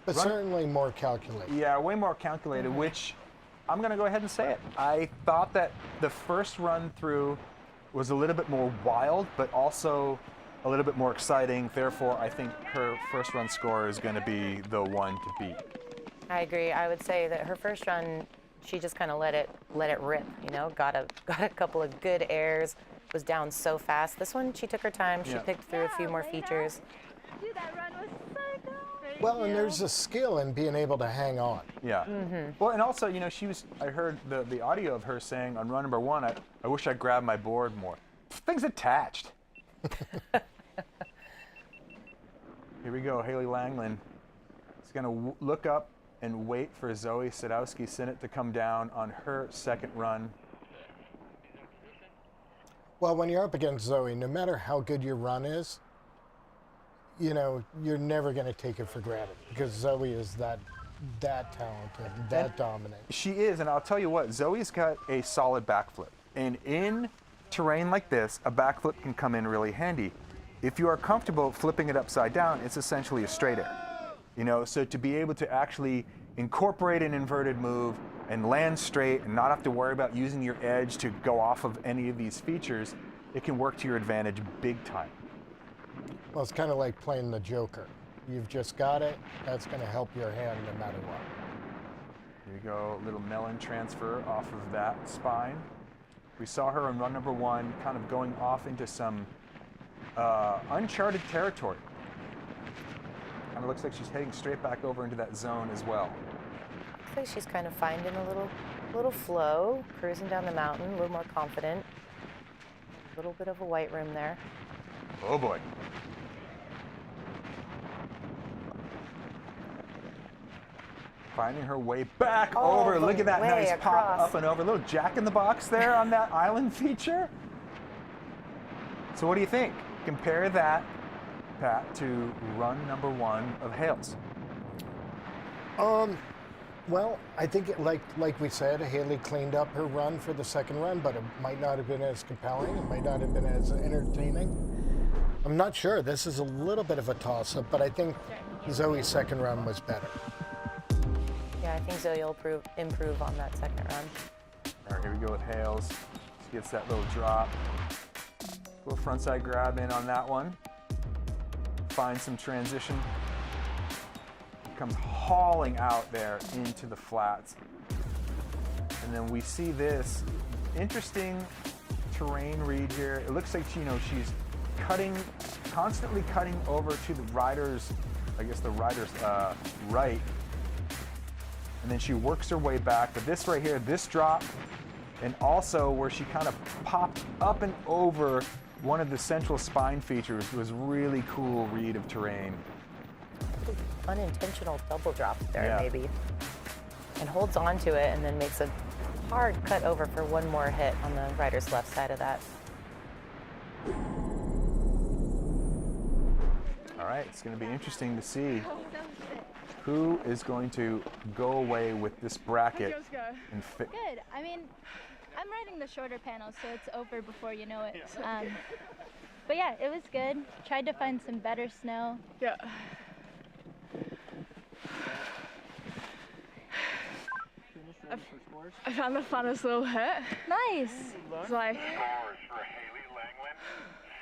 But certainly more calculated. Yeah, way more calculated, which I'm going to go ahead and say it. I thought that the first run through was a little bit more wild, but also a little bit more exciting. Therefore, I think her first run score is going to be the one to beat. I agree. I would say that her first run, she just kind of let it rip. You know, got a couple of good airs. Was down so fast. This one, she took her time. She picked through a few more features. Dude, that run was so cool. Well, and there's a skill in being able to hang on. Yeah. Well, and also, you know, I heard the audio of her saying on run number one, I wish I grabbed my board more. Thing's attached. Here we go, Haley Langland is going to look up and wait for Zoe Sadowski-Sinnott to come down on her second run. Well, when you're up against Zoe, no matter how good your run is, you know, you're never going to take it for granted because Zoe is that talented, that dominant. She is, and I'll tell you what, Zoe's got a solid backflip. And in terrain like this, a backflip can come in really handy. If you are comfortable flipping it upside down, it's essentially a straight air. You know, so to be able to actually incorporate an inverted move and land straight and not have to worry about using your edge to go off of any of these features, it can work to your advantage big time. Well, it's kind of like playing the Joker. You've just got it. That's going to help your hand no matter what. Here you go, a little melon transfer off of that spine. We saw her in run number 1 kind of going off into some uncharted territory. Kind of looks like she's heading straight back over into that zone as well. Looks like she's kind of finding a little flow, cruising down the mountain, a little more confident. A little bit of a white room there. Oh boy. Finding her way back over. Look at that nice pop up and over. A little jack in the box there on that island feature. So what do you think? Compare that, Pat, to run number 1 of Hales. Well, I think, like we said, Haley cleaned up her run for the second run, but it might not have been as compelling. It might not have been as entertaining. I'm not sure. This is a little bit of a toss-up, but I think Zoe's second run was better. Yeah, I think Zoe will improve on that second run. All right, here we go with Hales. She gets that little drop. Little frontside grab in on that one. Find some transition. Comes hauling out there into the flats. And then we see this interesting terrain read here. It looks like, you know, she's constantly cutting over to the rider's, I guess the rider's right. And then she works her way back. But this right here, this drop, and also where she kind of popped up and over one of the central spine features was really cool read of terrain. Unintentional double drop there, maybe. And holds on to it and then makes a hard cut over for one more hit on the rider's left side of that. All right, it's going to be interesting to see who is going to go away with this bracket. And Good. I mean, I'm riding the shorter panel, so it's over before you know it. But yeah, it was good. Tried to find some better snow. Yeah. I found the funnest little hit. Nice. It's like. Scores for Haley Langland,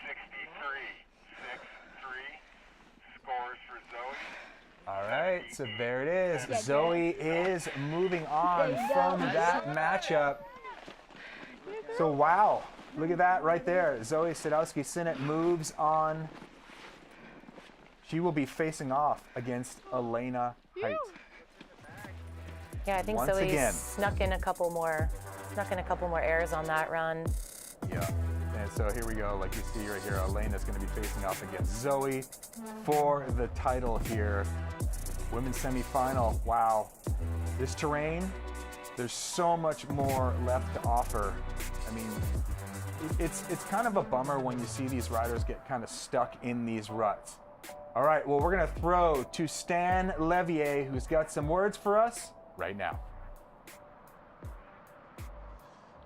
63-6-3. Scores for Zoe. All right, so there it is. Zoe is moving on from that matchup. So wow, look at that right there. Zoe Sadowski-Synnott moves on. She will be facing off against Elena Height. Yeah, I think Zoe snuck in a couple more airs on that run. Yeah, and so here we go. Like you see right here, Elena's going to be facing off against Zoe for the title here. Women's semifinal. Wow, this terrain, there's so much more left to offer. I mean, it's kind of a bummer when you see these riders get kind of stuck in these ruts. All right, well, we're going to throw to Stan Levier, who's got some words for us right now.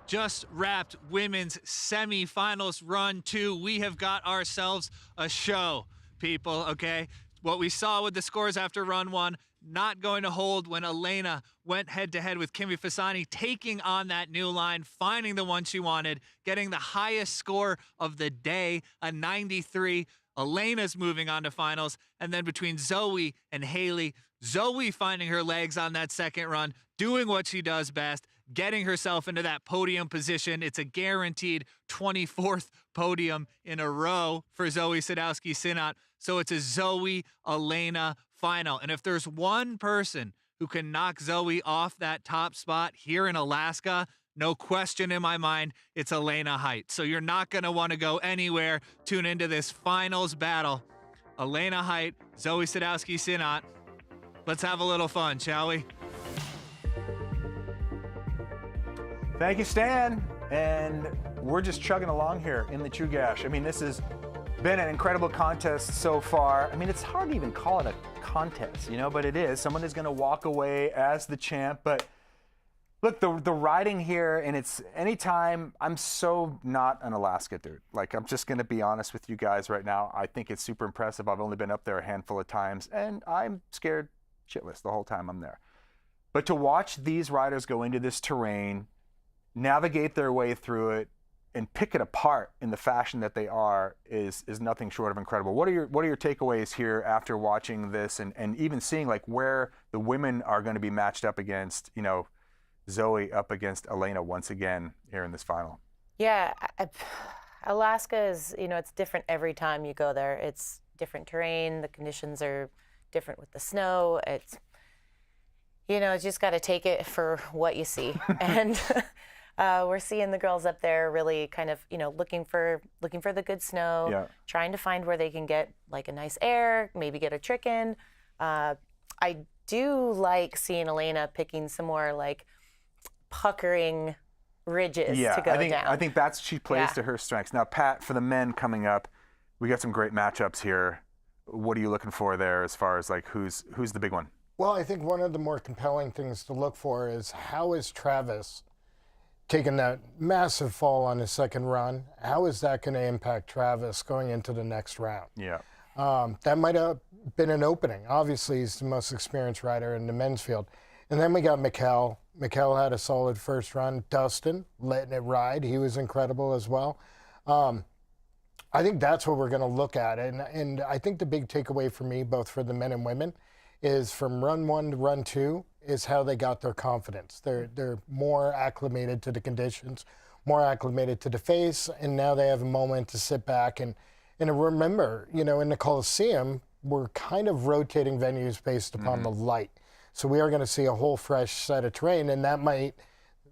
Just wrapped women's semifinals run 2. We have got ourselves a show, people, okay? What we saw with the scores after run 1, not going to hold when Elena went head-to-head with Kimi Fasani, taking on that new line, finding the one she wanted, getting the highest score of the day, a 93. Elena's moving on to finals. And then between Zoe and Haley, Zoe finding her legs on that second run, doing what she does best, getting herself into that podium position. It's a guaranteed 24th podium in a row for Zoe Sadowski-Synnott. So it's a Zoe-Elena final. And if there's one person who can knock Zoe off that top spot here in Alaska, no question in my mind, it's Elena Height. So you're not going to want to go anywhere. Tune into this finals battle. Elena Height, Zoe Sadowski-Synnott. Let's have a little fun, shall we? Thank you, Stan. And we're just chugging along here in the Chugach. I mean, this has been an incredible contest so far. I mean, it's hard to even call it a contest, you know, but it is. Someone is going to walk away as the champ. But look, the riding here, and it's anytime, I'm so not an Alaska dude. Like, I'm just going to be honest with you guys right now. I think it's super impressive. I've only been up there a handful of times, and I'm scared shitless the whole time I'm there. But to watch these riders go into this terrain, navigate their way through it, and pick it apart in the fashion that they are is nothing short of incredible. What are your takeaways here after watching this and even seeing like where the women are going to be matched up against, you know, Zoe up against Elena once again here in this final? Yeah, Alaska is, you know, it's different every time you go there. It's different terrain. The conditions are different with the snow. It's, you know, you just got to take it for what you see. And we're seeing the girls up there really kind of, you know, looking for the good snow, trying to find where they can get like a nice air, maybe get a trick in. I do like seeing Elena picking some more like puckering ridges to go down. I think she plays to her strengths. Now, Pat, for the men coming up, we got some great matchups here. What are you looking for there as far as like who's the big one? Well, I think one of the more compelling things to look for is how is Travis taking that massive fall on his second run? How is that going to impact Travis going into the next round? Yeah. That might have been an opening. Obviously, he's the most experienced rider in the men's field. And then we got Mikkel. Mikkel had a solid first run. Dustin letting it ride. He was incredible as well. I think that's what we're going to look at. And I think the big takeaway for me, both for the men and women, is from run 1 to run 2 is how they got their confidence. They're more acclimated to the conditions, more acclimated to the face, and now they have a moment to sit back and remember, you know, in the Coliseum, we're kind of rotating venues based upon the light. So we are going to see a whole fresh set of terrain, and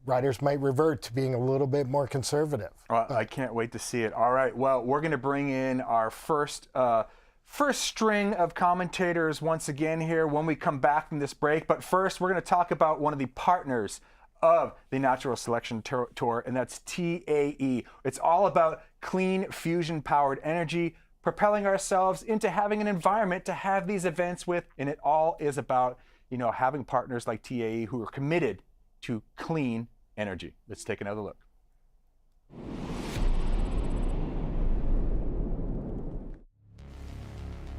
riders might revert to being a little bit more conservative. Well, I can't wait to see it. All right, well, we're going to bring in our first string of commentators once again here when we come back from this break. But first, we're going to talk about one of the partners of the Natural Selection Tour, and that's TAE. It's all about clean fusion-powered energy, propelling ourselves into having an environment to have these events with, and it all is about, you know, having partners like TAE who are committed to clean energy. Let's take another look.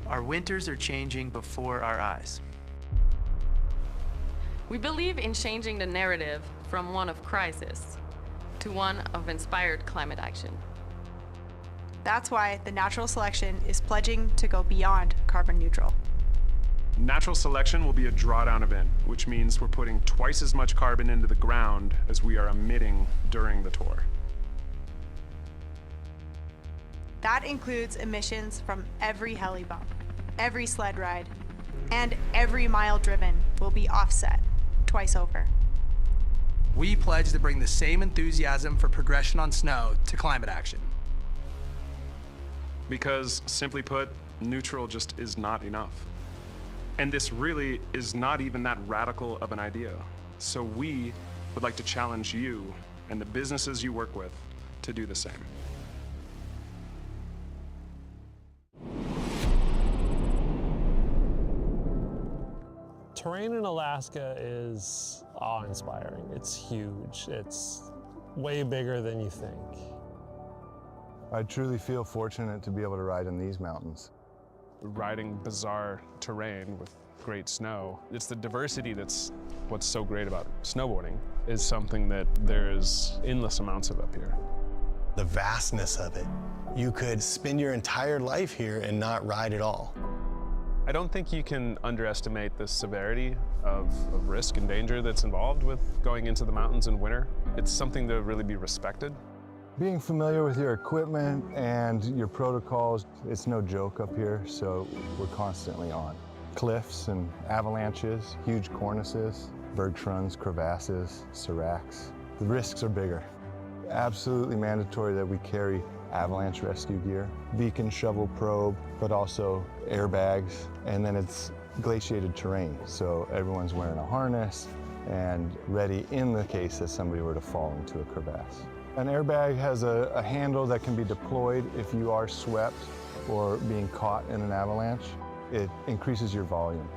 Our winters are changing before our eyes. We believe in changing the narrative from one of crisis to one of inspired climate action. That's why the Natural Selection is pledging to go beyond carbon neutral. Natural Selection will be a drawdown event, which means we're putting twice as much carbon into the ground as we are emitting during the tour. That includes emissions from every heli bump, every sled ride, and every mile driven will be offset twice over. We pledge to bring the same enthusiasm for progression on snow to climate action. Because, simply put, neutral just is not enough. And this really is not even that radical of an idea. So we would like to challenge you and the businesses you work with to do the same. Terrain in Alaska is awe-inspiring. It's huge. It's way bigger than you think. I truly feel fortunate to be able to ride in these mountains. Riding bizarre terrain with great snow. It's the diversity that's what's so great about snowboarding, is something that there's endless amounts of up here. The vastness of it. You could spend your entire life here and not ride at all. I don't think you can underestimate the severity of risk and danger that's involved with going into the mountains in winter. It's something to really be respected. Being familiar with your equipment and your protocols, it's no joke up here, so we're constantly on. Cliffs and avalanches, huge cornices, bergschrunds, crevasses, seracs. The risks are bigger. Absolutely mandatory that we carry avalanche rescue gear, beacon, shovel, probe, but also airbags, and then it's glaciated terrain, so everyone's wearing a harness and ready in the case that somebody were to fall into a crevasse. An airbag has a handle that can be deployed if you are swept or being caught in an avalanche. It increases your volume.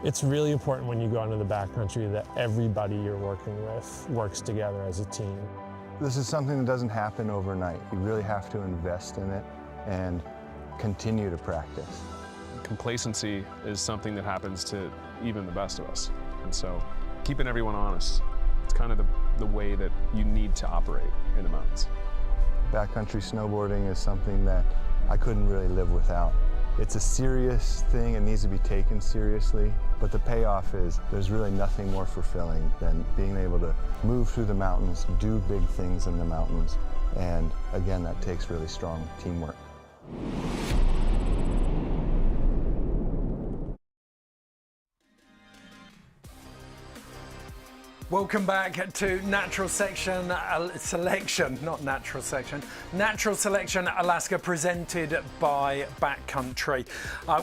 It's really important when you go into the backcountry that everybody you're working with works together as a team. This is something that doesn't happen overnight. You really have to invest in it and continue to practice. Complacency is something that happens to even the best of us. And so keeping everyone honest, it's kind of the way that you need to operate in the mountains. Backcountry snowboarding is something that I couldn't really live without. It's a serious thing, it needs to be taken seriously, but the payoff is there's really nothing more fulfilling than being able to move through the mountains, do big things in the mountains, and again, that takes really strong teamwork. Welcome back to Natural Selection, Natural Selection Alaska, presented by Backcountry.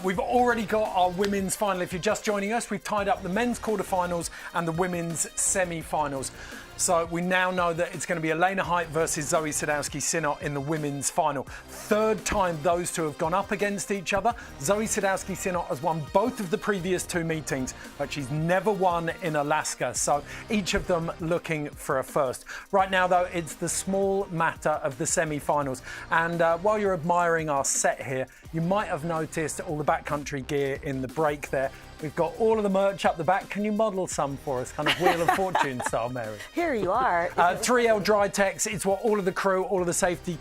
We've already got our women's final. If you're just joining us, we've tied up the men's quarterfinals and the women's semi-finals. So we now know that it's going to be Elena Height versus Zoe Sadowski-Synnott in the women's final. Third time those two have gone up against each other. Zoe Sadowski-Synnott has won both of the previous two meetings, but she's never won in Alaska. So each of them looking for a first. Right now, though, it's the small matter of the semi-finals. And while you're admiring our set here, you might have noticed all the backcountry gear in the break there. We've got all of the merch up the back. Can you model some for us, kind of Wheel of Fortune style, Mary? Here you are. 3L Drytex, it's what all of the crew, all of the safety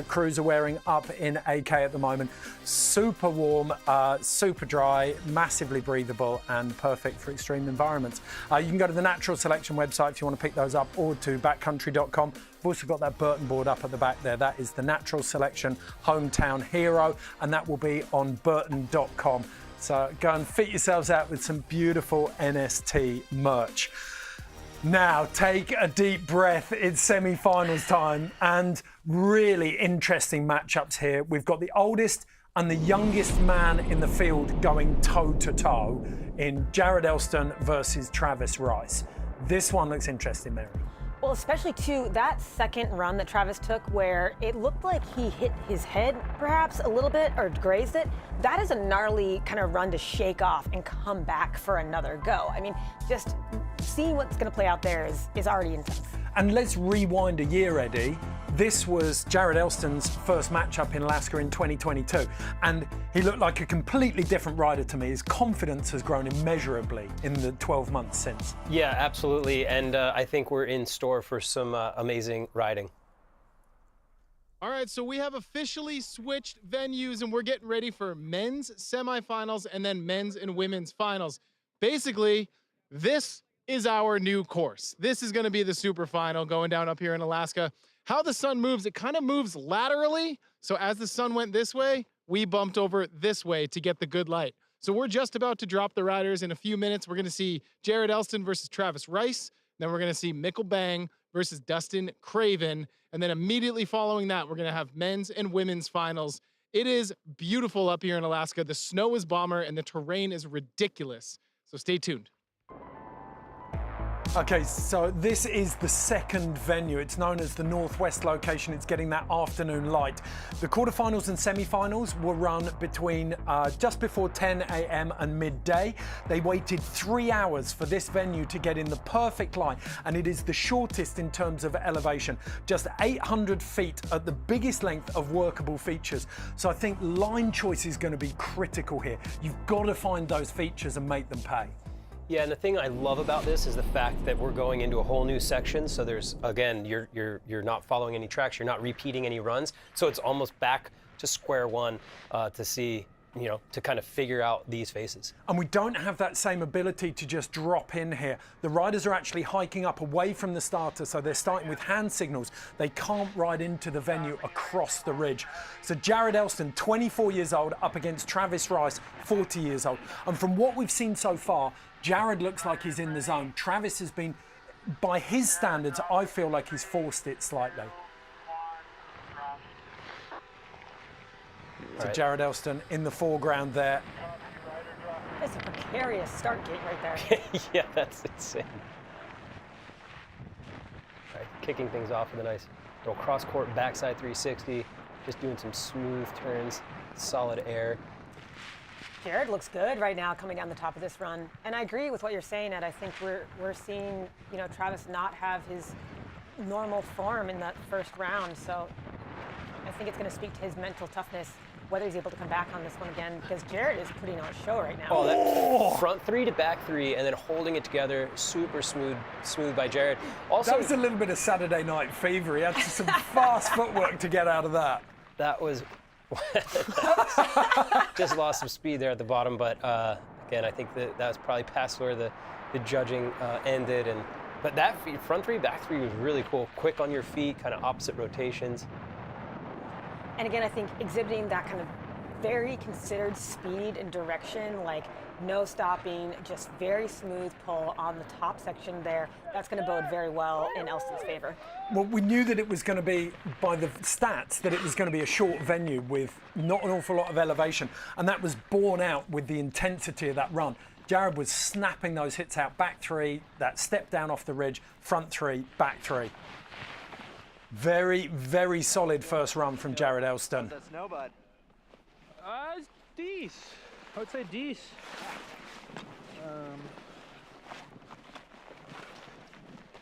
crews are wearing up in AK at the moment. Super warm, super dry, massively breathable, and perfect for extreme environments. You can go to the Natural Selection website if you want to pick those up, or to backcountry.com. We've also got that Burton board up at the back there. That is the Natural Selection Hometown Hero, and that will be on burton.com. So go and fit yourselves out with some beautiful NST merch. Now take a deep breath. It's semi-finals time and really interesting matchups here. We've got the oldest and the youngest man in the field going toe-to-toe in Jared Elston versus Travis Rice. This one looks interesting, Mary. Well, especially too, that second run that Travis took where it looked like he hit his head perhaps a little bit or grazed it. That is a gnarly kind of run to shake off and come back for another go. I mean, just seeing what's going to play out there is already intense. And let's rewind a year, Eddie. This was Jared Elston's first matchup in Alaska in 2022, and he looked like a completely different rider to me. His confidence has grown immeasurably in the 12 months since. Yeah, absolutely, and I think we're in store for some amazing riding. All right, so we have officially switched venues, and we're getting ready for men's semifinals and then men's and women's finals. Basically, this is our new course. This is going to be the super final going down up here in Alaska. How the sun moves, it kind of moves laterally. So as the sun went this way, we bumped over this way to get the good light. So we're just about to drop the riders in a few minutes. We're going to see Jared Elston versus Travis Rice. Then we're going to see Mikkel Bang versus Dustin Craven. And then immediately following that, we're going to have men's and women's finals. It is beautiful up here in Alaska. The snow is bomber and the terrain is ridiculous. So stay tuned. Okay, so this is the second venue. It's known as the Northwest location. It's getting that afternoon light. The quarterfinals and semifinals will run between just before 10 a.m. and midday. They waited 3 hours for this venue to get in the perfect light, and it is the shortest in terms of elevation, just 800 feet at the biggest length of workable features. So I think line choice is going to be critical here. You've got to find those features and make them pay. Yeah, and the thing I love about this is the fact that we're going into a whole new section. So there's, again, you're not following any tracks, you're not repeating any runs. So it's almost back to square one to see, you know, to kind of figure out these faces. And we don't have that same ability to just drop in here. The riders are actually hiking up away from the starter, so they're starting with hand signals. They can't ride into the venue across the ridge. So Jared Elston, 24 years old, up against Travis Rice, 40 years old. And from what we've seen so far, Jared looks like he's in the zone. Travis has been, by his standards, I feel like he's forced it slightly. So Jared Elston in the foreground there. That's a precarious start gate right there. Yeah, that's insane. Right. kicking things off with a nice little cross-court backside 360, just doing some smooth turns, solid air. Jared looks good right now coming down the top of this run. And I agree with what you're saying, Ed. I think we're seeing, you know, Travis not have his normal form in that first round. So I think it's going to speak to his mental toughness, whether he's able to come back on this one again, because Jared is putting on a show right now. Oh, that front three to back three, and then holding it together, super smooth by Jared. Also, that was a little bit of Saturday Night Fever. He had some fast footwork to get out of that. That was just lost some speed there at the bottom, but again, I think that was probably past where the judging ended. But that front three, back three was really cool. Quick on your feet, kind of opposite rotations. And again, I think exhibiting that kind of very considered speed and direction, like no stopping, just very smooth pull on the top section there, that's going to bode very well in Elston's favor. Well, we knew that it was going to be, by the stats, that it was going to be a short venue with not an awful lot of elevation, and that was borne out with the intensity of that run. Jared was snapping those hits out, back three, that step down off the ridge, front three, back three. Very, very solid first run from Jared Elston. That's no, bud. It's decent. I would say decent.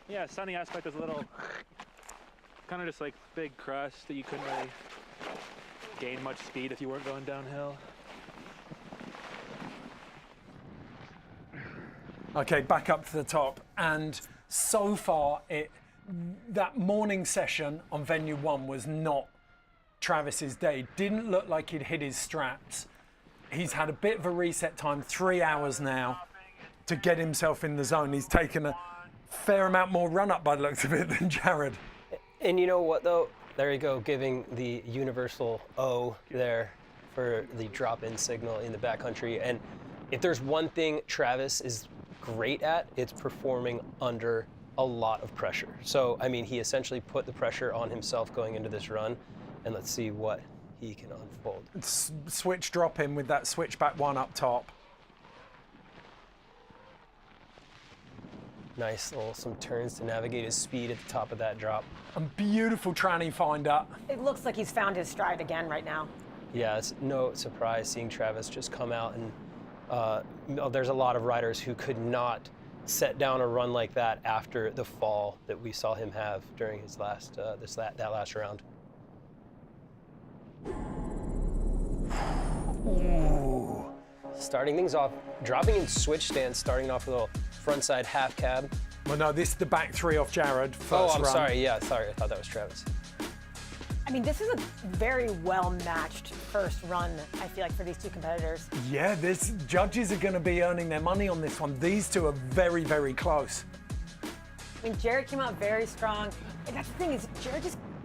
Yeah, sunny aspect is a little kind of just like big crust that you couldn't really gain much speed if you weren't going downhill. Okay, back up to the top, and so far that morning session on venue 1 was not Travis's day. Didn't look like he'd hit his straps. He's had a bit of a reset time, 3 hours now, to get himself in the zone. He's taken a fair amount more run up by the looks of it than Jared. And you know what though? There you go, giving the universal O there for the drop-in signal in the backcountry. And if there's one thing Travis is great at, it's performing under a lot of pressure. So, I mean, he essentially put the pressure on himself going into this run, and let's see what he can unfold. Switch drop in with that switchback one up top. Nice little some turns to navigate his speed at the top of that drop. And beautiful tranny finder. It looks like he's found his stride again right now. Yeah, it's no surprise seeing Travis just come out, and there's a lot of riders who could not set down a run like that after the fall that we saw him have during his last that last round. Ooh. Starting things off, dropping in switch stance, starting off with a little frontside half cab. Well, no, this is the back three off Jared. First I'm run. sorry. Yeah, sorry. I thought that was Travis. I mean, this is a very well-matched first run, I feel like, for these two competitors. Yeah, judges are going to be earning their money on this one. These two are very, very close. I mean, Jared came out very strong. And that's the thing is, Jared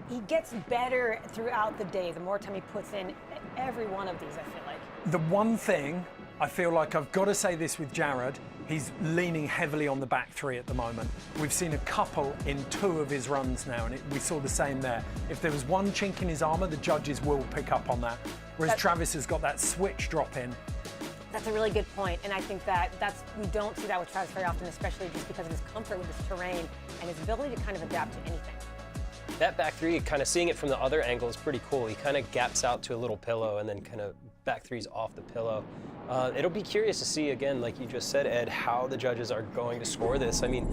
he gets better throughout the day, the more time he puts in every one of these, I feel like. The one thing, I feel like I've got to say this with Jared, he's leaning heavily on the back three at the moment. We've seen a couple in 2 of his runs now, and we saw the same there. If there was one chink in his armor, the judges will pick up on that. Whereas Travis has got that switch drop in. That's a really good point, and I think that's we don't see that with Travis very often, especially just because of his comfort with this terrain and his ability to kind of adapt to anything. That back three, kind of seeing it from the other angle is pretty cool. He kind of gaps out to a little pillow and then kind of back threes off the pillow. It'll be curious to see, again, like you just said, Ed, how the judges are going to score this. I mean,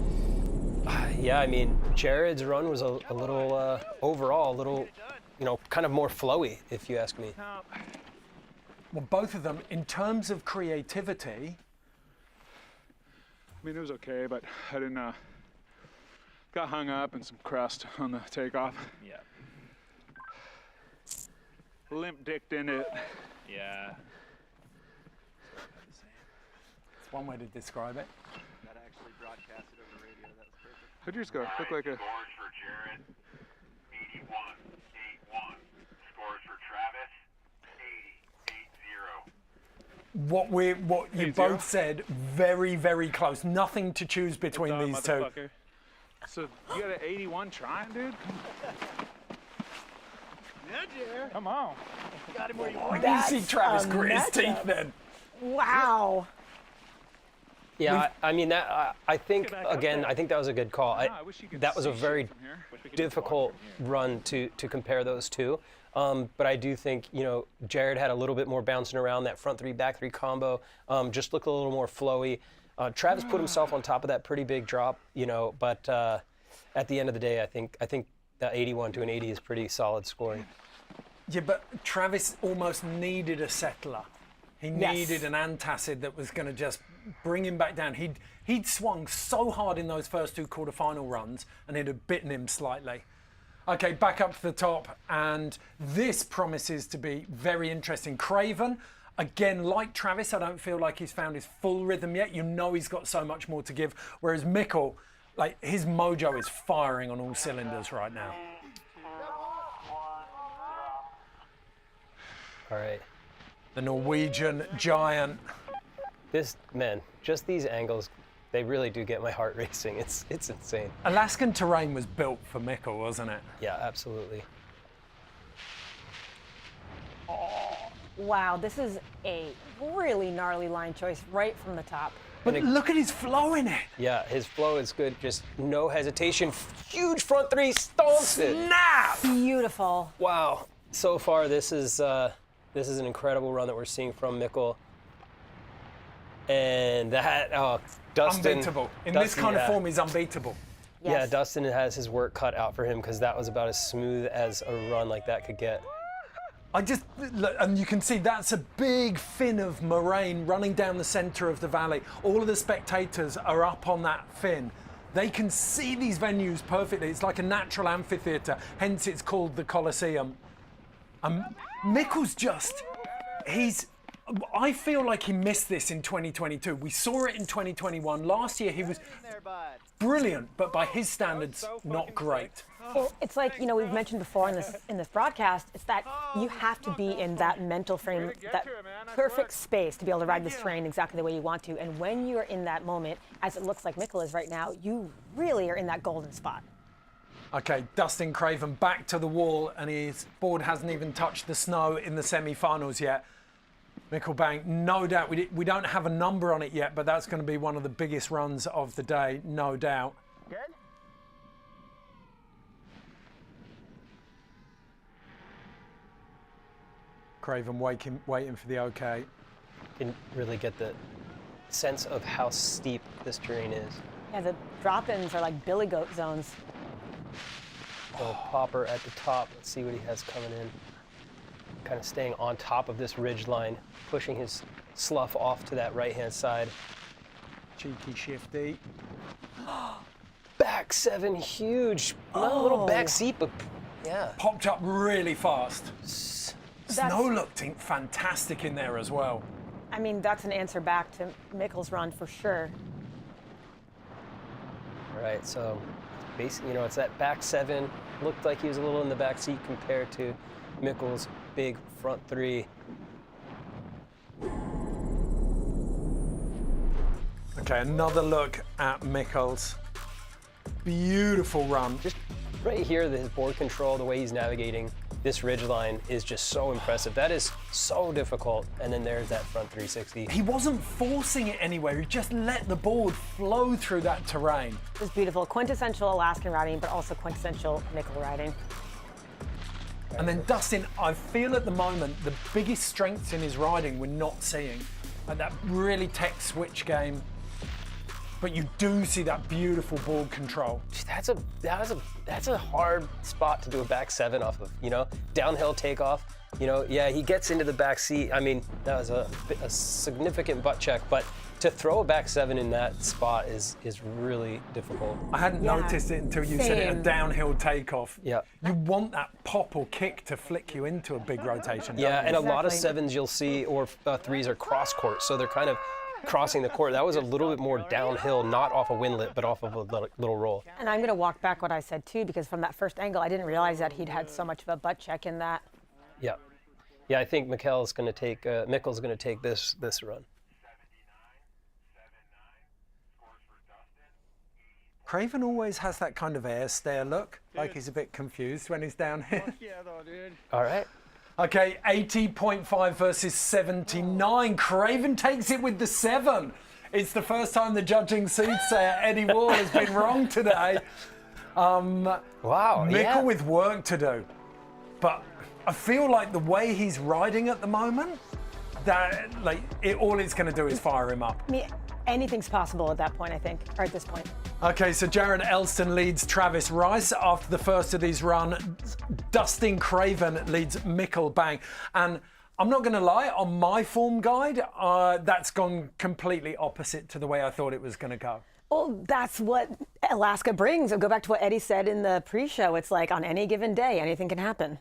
yeah, I mean, Jared's run was a little, overall, a little, kind of more flowy, if you ask me. Well, both of them, in terms of creativity. I mean, it was okay, but I didn't, got hung up in some crust on the takeoff. Yeah. Limp-dicked in it. Yeah. It's one way to describe it. That actually broadcasted over radio. That's perfect. How'd yours go? Look like a... Scores for Jared, 81-81. Scores for Travis, 80-80. What you both said, very, very close. Nothing to choose between these two. So you got an 81 trying, dude? Yeah, Jared. Come on. Got him where you Oh, want. you see Travis grit his teeth then. Wow. Yeah, I mean I think again, I think that was a good call. That was a very difficult run to compare those two. But I do think, you know, Jared had a little bit more bouncing around. That front three, back three combo just looked a little more flowy. Travis put himself on top of that pretty big drop, you know, but at the end of the day, I think that 81 to an 80 is pretty solid scoring. Yeah, but Travis almost needed a settler. He needed an antacid that was going to just bring him back down. He'd swung so hard in those first two quarterfinal runs, and it had bitten him slightly. Okay, back up to the top, and this promises to be very interesting. Craven, again, like Travis, I don't feel like he's found his full rhythm yet. You know he's got so much more to give, whereas Mikkel, like, his mojo is firing on all cylinders right now. All right. The Norwegian giant. This, man, just these angles, they really do get my heart racing. It's insane. Alaskan terrain was built for Mikkel, wasn't it? Yeah, absolutely. Wow, this is a really gnarly line choice right from the top. But look at his flow in it. Yeah, his flow is good. Just no hesitation. Huge front three, stomps it. Snap! Beautiful. Wow. So far, this is an incredible run that we're seeing from Mikkel. And that, Dustin. Unbeatable. In this kind of form, he's unbeatable. Yes. Yeah, Dustin has his work cut out for him because that was about as smooth as a run like that could get. And you can see that's a big fin of moraine running down the center of the valley. All of the spectators are up on that fin. They can see these venues perfectly. It's like a natural amphitheater, hence it's called the Colosseum. Mikkel's I feel like he missed this in 2022. We saw it in 2021. Last year he was brilliant, but by his standards, not great. Well, it's like, you know, we've mentioned before in this broadcast, it's that you have to be in that mental frame, that perfect space to be able to ride this terrain exactly the way you want to. And when you're in that moment, as it looks like Mikkel is right now, you really are in that golden spot. Okay, Dustin Craven back to the wall, and his board hasn't even touched the snow in the semi-finals yet. Mikkel Bank, no doubt, we don't have a number on it yet, but that's going to be one of the biggest runs of the day, no doubt. Good. Craven waiting for the okay. You can really get the sense of how steep this terrain is. Yeah, the drop-ins are like billy goat zones. Little popper at the top. Let's see what he has coming in. Kind of staying on top of this ridge line, pushing his slough off to that right-hand side. Cheeky shifty. Back seven, huge. Not a little back seat, but yeah. Popped up really fast. Snow looked fantastic in there as well. I mean, that's an answer back to Mikkel's run for sure. All right, so basically, you know, it's that back seven. Looked like he was a little in the back seat compared to Mikkel's big front three. Okay, another look at Mikkel's. Beautiful run. Just right here, his board control, the way he's navigating this ridge line is just so impressive. That is so difficult. And then there's that front 360. He wasn't forcing it anywhere. He just let the board flow through that terrain. It was beautiful. Quintessential Alaskan riding, but also quintessential Mikkel riding. And then Dustin, I feel at the moment the biggest strengths in his riding we're not seeing. Like that really tech switch game. But you do see that beautiful board control. That's a hard spot to do a back seven off of, you know? Downhill takeoff, you know, yeah, he gets into the back seat. I mean, that was a significant butt check, but to throw a back seven in that spot is really difficult. I hadn't noticed it until you said it, a downhill takeoff. Yeah. You want that pop or kick to flick you into a big rotation. Yeah, and don't you? a lot of sevens you'll see, or threes are cross court, so they're kind of crossing the court. That was a little bit more downhill, not off a windlet, but off of a little roll. And I'm going to walk back what I said too, because from that first angle, I didn't realize that he'd had so much of a butt check in that. Yeah, yeah. I think Mikkel's going to take this run. Craven always has that kind of air stare look, like he's a bit confused when he's down here. Fuck yeah, though, dude. All right. Okay, 80.5 versus 79. Craven takes it with the 7. It's the first time the judging soothsayer Eddie Wall has been wrong today. Wow, Mikkel with work to do. But I feel like the way he's riding at the moment, that all it's going to do is fire him up. I mean, anything's possible at that point, I think, or at this point. Okay, so Jared Elston leads Travis Rice after the first of these runs. Dustin Craven leads Mikkel Bang. And I'm not going to lie, on my form guide, that's gone completely opposite to the way I thought it was going to go. Well, that's what Alaska brings. I'll go back to what Eddie said in the pre-show. It's like on any given day, anything can happen.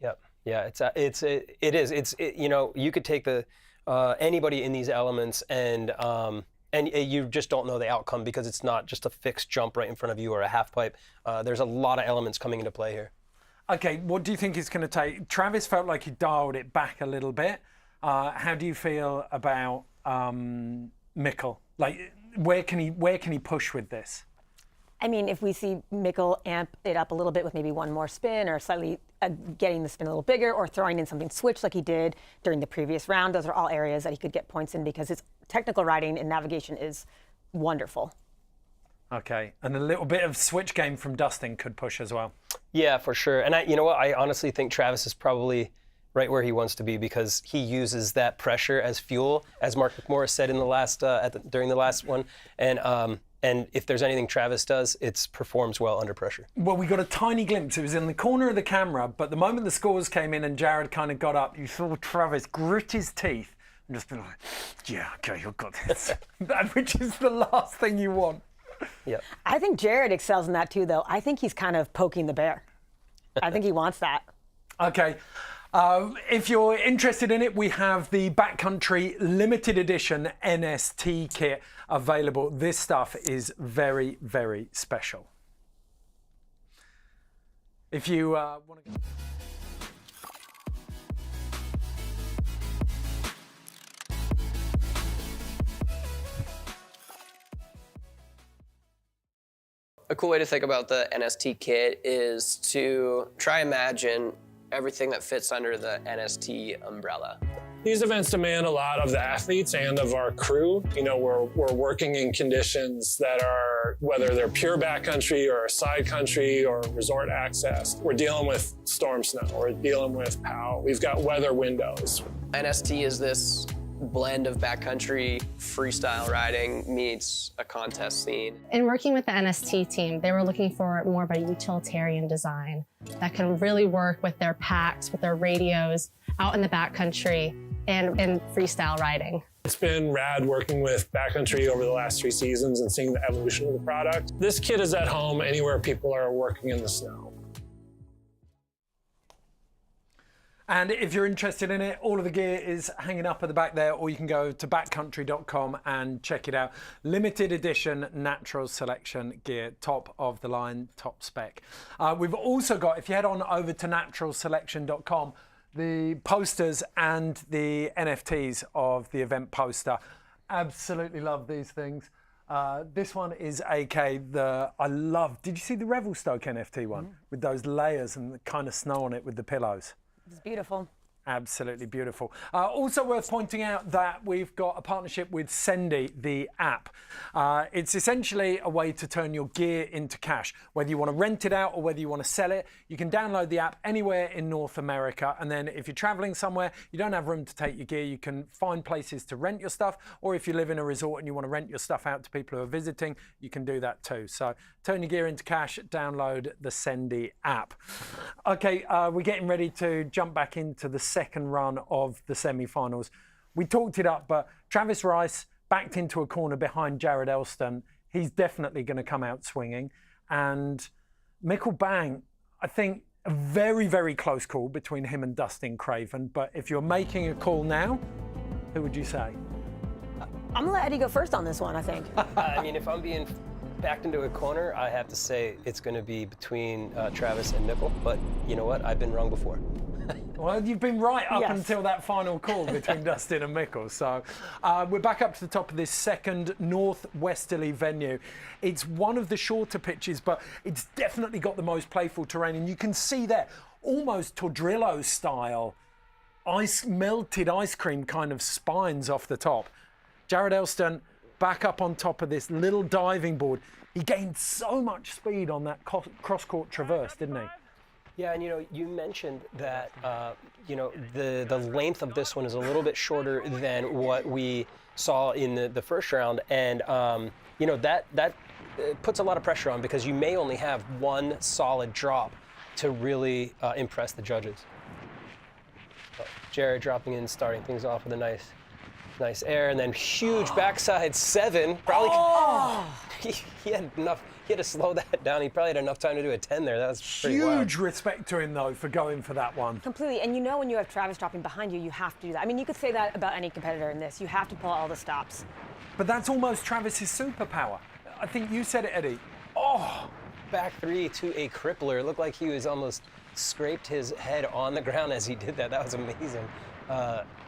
Yep. Yeah, it is. You know, you could take anybody in these elements and you just don't know the outcome because it's not just a fixed jump right in front of you or a half pipe. There's a lot of elements coming into play here. Okay, what do you think it's going to take? Travis felt like he dialed it back a little bit. How do you feel about Mikkel? Like, where can he push with this? I mean, if we see Mikkel amp it up a little bit with maybe one more spin or slightly getting the spin a little bigger or throwing in something switch like he did during the previous round, those are all areas that he could get points in because his technical riding and navigation is wonderful. Okay, and a little bit of switch game from Dustin could push as well. Yeah, for sure. And you know what? I honestly think Travis is probably right where he wants to be because he uses that pressure as fuel, as Mark McMorris said in the last during the last one. And if there's anything Travis does, it performs well under pressure. Well, we got a tiny glimpse. It was in the corner of the camera, but the moment the scores came in and Jared kind of got up, you saw Travis grit his teeth and just be like, yeah, okay, you've got this. Which is the last thing you want. Yeah. I think Jared excels in that too, though. I think he's kind of poking the bear. I think he wants that. Okay. If you're interested in it, we have the Backcountry limited edition NST kit available. This stuff is very, very special. If you want to... A cool way to think about the NST kit is to try imagine everything that fits under the NST umbrella. These events demand a lot of the athletes and of our crew. You know, we're working in conditions that are, whether they're pure backcountry or side country or resort access. We're dealing with storm snow, we're dealing with POW. We've got weather windows. NST is this blend of backcountry freestyle riding meets a contest scene. In working with the NST team, they were looking for more of a utilitarian design that can really work with their packs, with their radios out in the backcountry and in freestyle riding. It's been rad working with backcountry over the last 3 seasons and seeing the evolution of the product. This kit is at home anywhere people are working in the snow. And if you're interested in it, all of the gear is hanging up at the back there, or you can go to backcountry.com and check it out. Limited edition natural selection gear, top of the line, top spec. We've also got, if you head on over to naturalselection.com, the posters and the NFTs of the event poster. Absolutely love these things. This one is AK, I love, did you see the Revelstoke NFT one? With those layers and the kind of snow on it with the pillows? It's beautiful. Absolutely beautiful. Also worth pointing out that we've got a partnership with Sendy, the app. It's essentially a way to turn your gear into cash. Whether you want to rent it out or whether you want to sell it, you can download the app anywhere in North America. And then if you're traveling somewhere, you don't have room to take your gear, you can find places to rent your stuff. Or if you live in a resort and you want to rent your stuff out to people who are visiting, you can do that too. So turn your gear into cash, download the Sendy app. Okay, we're getting ready to jump back into the second run of the semi-finals. We talked it up, but Travis Rice backed into a corner behind Jared Elston. He's definitely going to come out swinging. And Mikkel Bang, I think a very, very close call between him and Dustin Craven. But if you're making a call now, who would you say? I'm going to let Eddie go first on this one, I think. I mean, if I'm being backed into a corner, I have to say it's going to be between Travis and Mikkel. But you know what? I've been wrong before. Well, you've been right up Yes. until that final call between Dustin and Mikkel. So we're back up to the top of this second northwesterly venue. It's one of the shorter pitches, but it's definitely got the most playful terrain. And you can see there, almost Tordrillo style, melted ice cream kind of spines off the top. Jared Elston back up on top of this little diving board. He gained so much speed on that cross-court traverse, didn't he? Yeah, and you mentioned that the length of this one is a little bit shorter than what we saw in the first round, and that puts a lot of pressure on because you may only have one solid drop to really impress the judges. But Jared dropping in, starting things off with a nice air, and then huge backside 7. Probably he had enough. He had to slow that down. He probably had enough time to do a 10 there. That was pretty wild. Huge respect to him, though, for going for that one. Completely. And when you have Travis dropping behind you, you have to do that. I mean, you could say that about any competitor in this. You have to pull out all the stops. But that's almost Travis's superpower. I think you said it, Eddie. Back 3 to a crippler. It looked like he was almost scraped his head on the ground as he did that. That was amazing.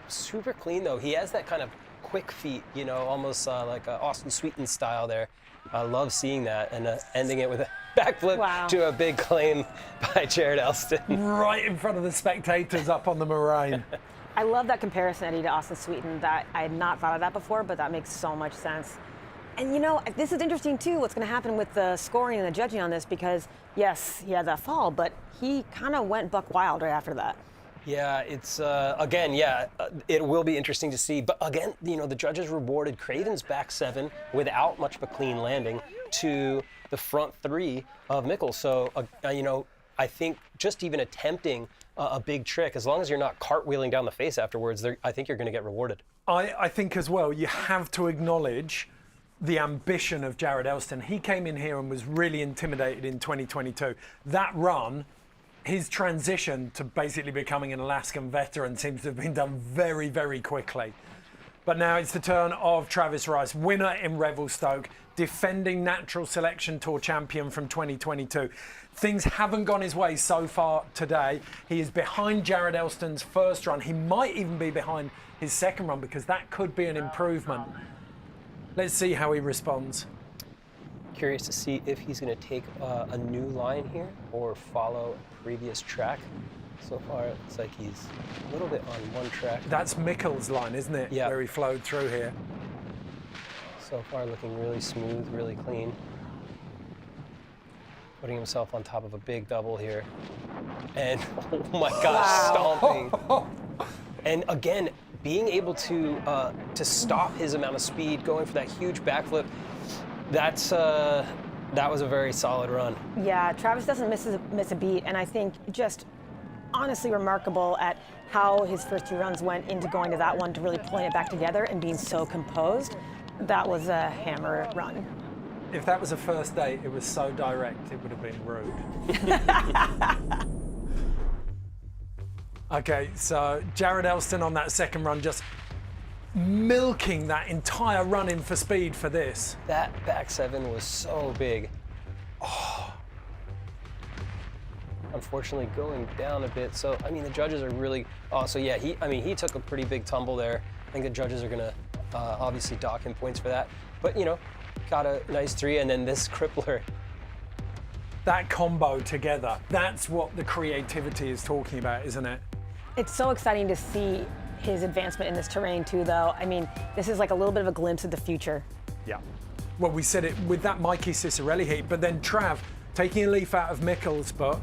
Super clean, though. He has that kind of quick feet, almost like Austin Sweeten style there. I love seeing that, and ending it with a backflip to a big claim by Jared Elston. Right in front of the spectators up on the moraine. I love that comparison, Eddie, to Austin Sweeten. That I had not thought of that before, but that makes so much sense. And this is interesting too, what's going to happen with the scoring and the judging on this, because yes, he had that fall, but he kind of went buck wild right after that. Yeah, it's it will be interesting to see. But again, the judges rewarded Craven's back 7 without much of a clean landing to the front 3 of Mickels. So, I think just even attempting a big trick, as long as you're not cartwheeling down the face afterwards, I think you're going to get rewarded. I think as well, you have to acknowledge the ambition of Jared Elston. He came in here and was really intimidated in 2022. That run, his transition to basically becoming an Alaskan veteran seems to have been done very, very quickly. But now it's the turn of Travis Rice, winner in Revelstoke, defending Natural Selection Tour champion from 2022. Things haven't gone his way so far today. He is behind Jared Elston's first run. He might even be behind his second run because that could be an improvement. Let's see how he responds. Curious to see if he's going to take a new line here or follow a previous track. So far, it looks like he's a little bit on one track. That's Mickels' line, isn't it? Yeah. Where he flowed through here. So far, looking really smooth, really clean. Putting himself on top of a big double here. And, oh my gosh, stomping. And again, being able to stop his amount of speed, going for that huge backflip, that was a very solid run. Yeah, Travis doesn't miss a beat, and I think just honestly remarkable at how his first 2 runs went into going to that one to really pulling it back together and being so composed. That was a hammer run. If that was a first date, it was so direct, it would have been rude. Okay, so Jared Elston on that second run just milking that entire run in for speed for this. That back 7 was so big. Unfortunately going down a bit. So, I mean, the judges are really, he took a pretty big tumble there. I think the judges are gonna obviously dock him points for that. But, got a nice 3, and then this crippler. That combo together, that's what the creativity is talking about, isn't it? It's so exciting to see his advancement in this terrain too, though. I mean, this is like a little bit of a glimpse of the future. Yeah. Well, we said it with that Mikey Cicerelli heat, but then Trav taking a leaf out of Mickels' book.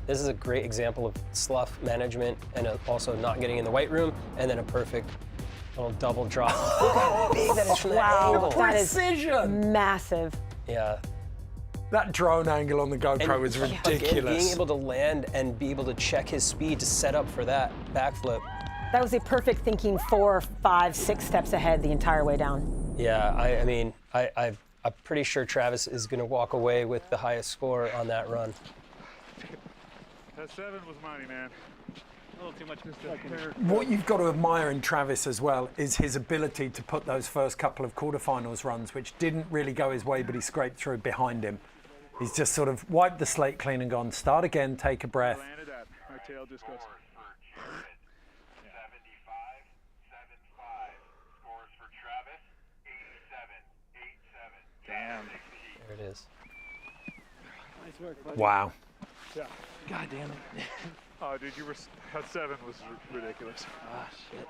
This is a great example of slough management and also not getting in the weight room, and then a perfect little double drop. Look how big that is from that angle. That is massive. Yeah. That drone angle on the GoPro is ridiculous. Again, being able to land and be able to check his speed to set up for that backflip. That was a perfect thinking 4, 5, 6 steps ahead the entire way down. Yeah, I'm pretty sure Travis is going to walk away with the highest score on that run. That 7 was mighty, man. A little too much What you've got to admire in Travis as well is his ability to put those first couple of quarterfinals runs, which didn't really go his way, but he scraped through behind him. He's just sort of wiped the slate clean and gone, start again, take a breath. Landed at. My tail just goes. 75-75. Scores for Travis, 87-87. Damn. There it is. Nice work, buddy. Wow. Yeah. God damn it. Oh, dude, that 7 was ridiculous. Ah, shit.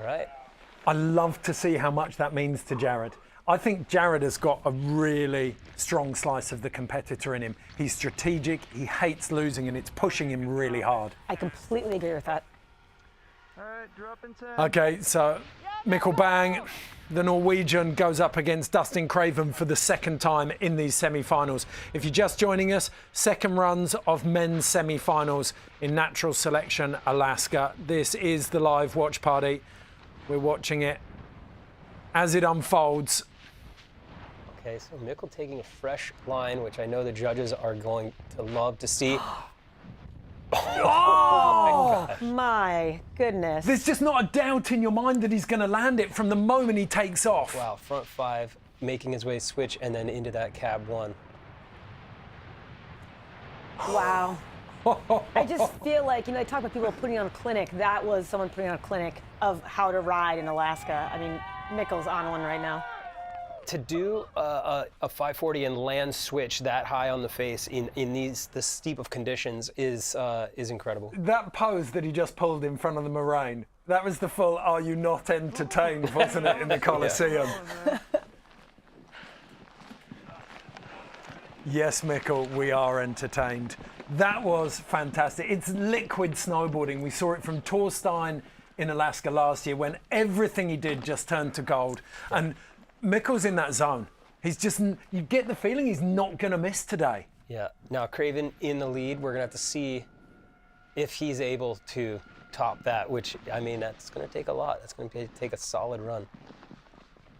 All right. I love to see how much that means to Jared. I think Jared has got a really strong slice of the competitor in him. He's strategic, he hates losing, and it's pushing him really hard. I completely agree with that. All right, drop in 10. Okay, so Mikkel Bang, the Norwegian, goes up against Dustin Craven for the second time in these semi-finals. If you're just joining us, second runs of men's semi-finals in Natural Selection Alaska. This is the live watch party. We're watching it as it unfolds. Okay, so Mikkel taking a fresh line, which I know the judges are going to love to see. Oh, my goodness. There's just not a doubt in your mind that he's going to land it from the moment he takes off. Wow, front 5, making his way switch and then into that cab 1. Wow. I just feel like, you know, they talk about people putting on a clinic. That was someone putting on a clinic of how to ride in Alaska. I mean, Mikkel's on one right now. To do a 540 and land switch that high on the face in this steep of conditions is incredible. That pose that he just pulled in front of the Moraine, that was the full "Are you not entertained?" wasn't it, in the Coliseum? Yeah. Yes, Mikkel, we are entertained. That was fantastic. It's liquid snowboarding. We saw it from Torstein in Alaska last year when everything he did just turned to gold. And Mikkel's in that zone. He's just, you get the feeling he's not going to miss today. Yeah. Now, Craven in the lead. We're going to have to see if he's able to top that, which, I mean, that's going to take a lot. That's going to take a solid run.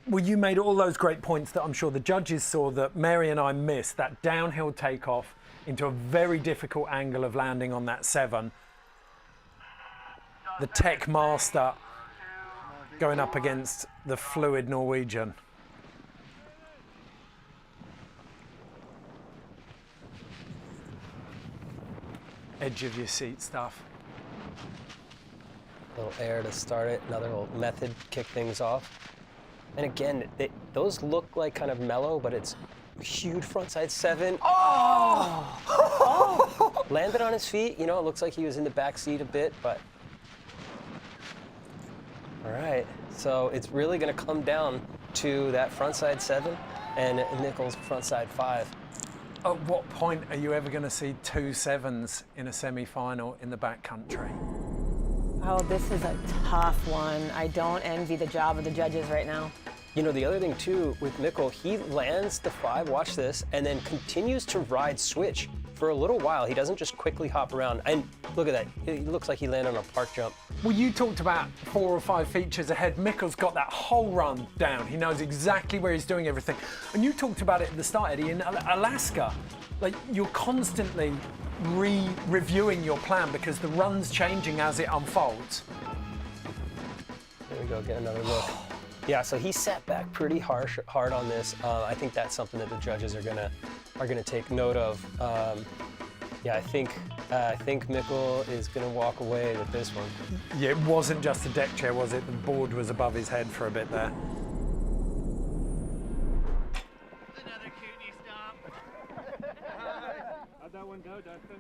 Well, you made all those great points that I'm sure the judges saw that Mary and I missed, that downhill takeoff into a very difficult angle of landing on that 7. The tech master going up against the fluid Norwegian. Edge of your seat stuff. A little air to start it, another little method kick things off. And again, those look like kind of mellow, but it's huge frontside 7. Oh! Landed on his feet. You know, it looks like he was in the back seat a bit, but. All right, so it's really going to come down to that frontside 7 and Mikkel's frontside 5. At what point are you ever going to see 2 7s in a semi-final in the backcountry? Oh, this is a tough one. I don't envy the job of the judges right now. You know, the other thing too with Mikkel, he lands the 5, watch this, and then continues to ride switch for a little while. He doesn't just quickly hop around. And look at that, it looks like he landed on a park jump. Well, you talked about 4 or 5 features ahead. Mikkel's got that whole run down. He knows exactly where he's doing everything. And you talked about it at the start, Eddie, in Alaska. Like, you're constantly reviewing your plan because the run's changing as it unfolds. There we go, get another look. Yeah, so he sat back pretty hard on this. I think that's something that the judges are gonna take note of. Yeah, I think Mikkel is gonna walk away with this one. Yeah, it wasn't just a deck chair, was it? The board was above his head for a bit there. Another cutie stomp. How'd that one go, Dustin?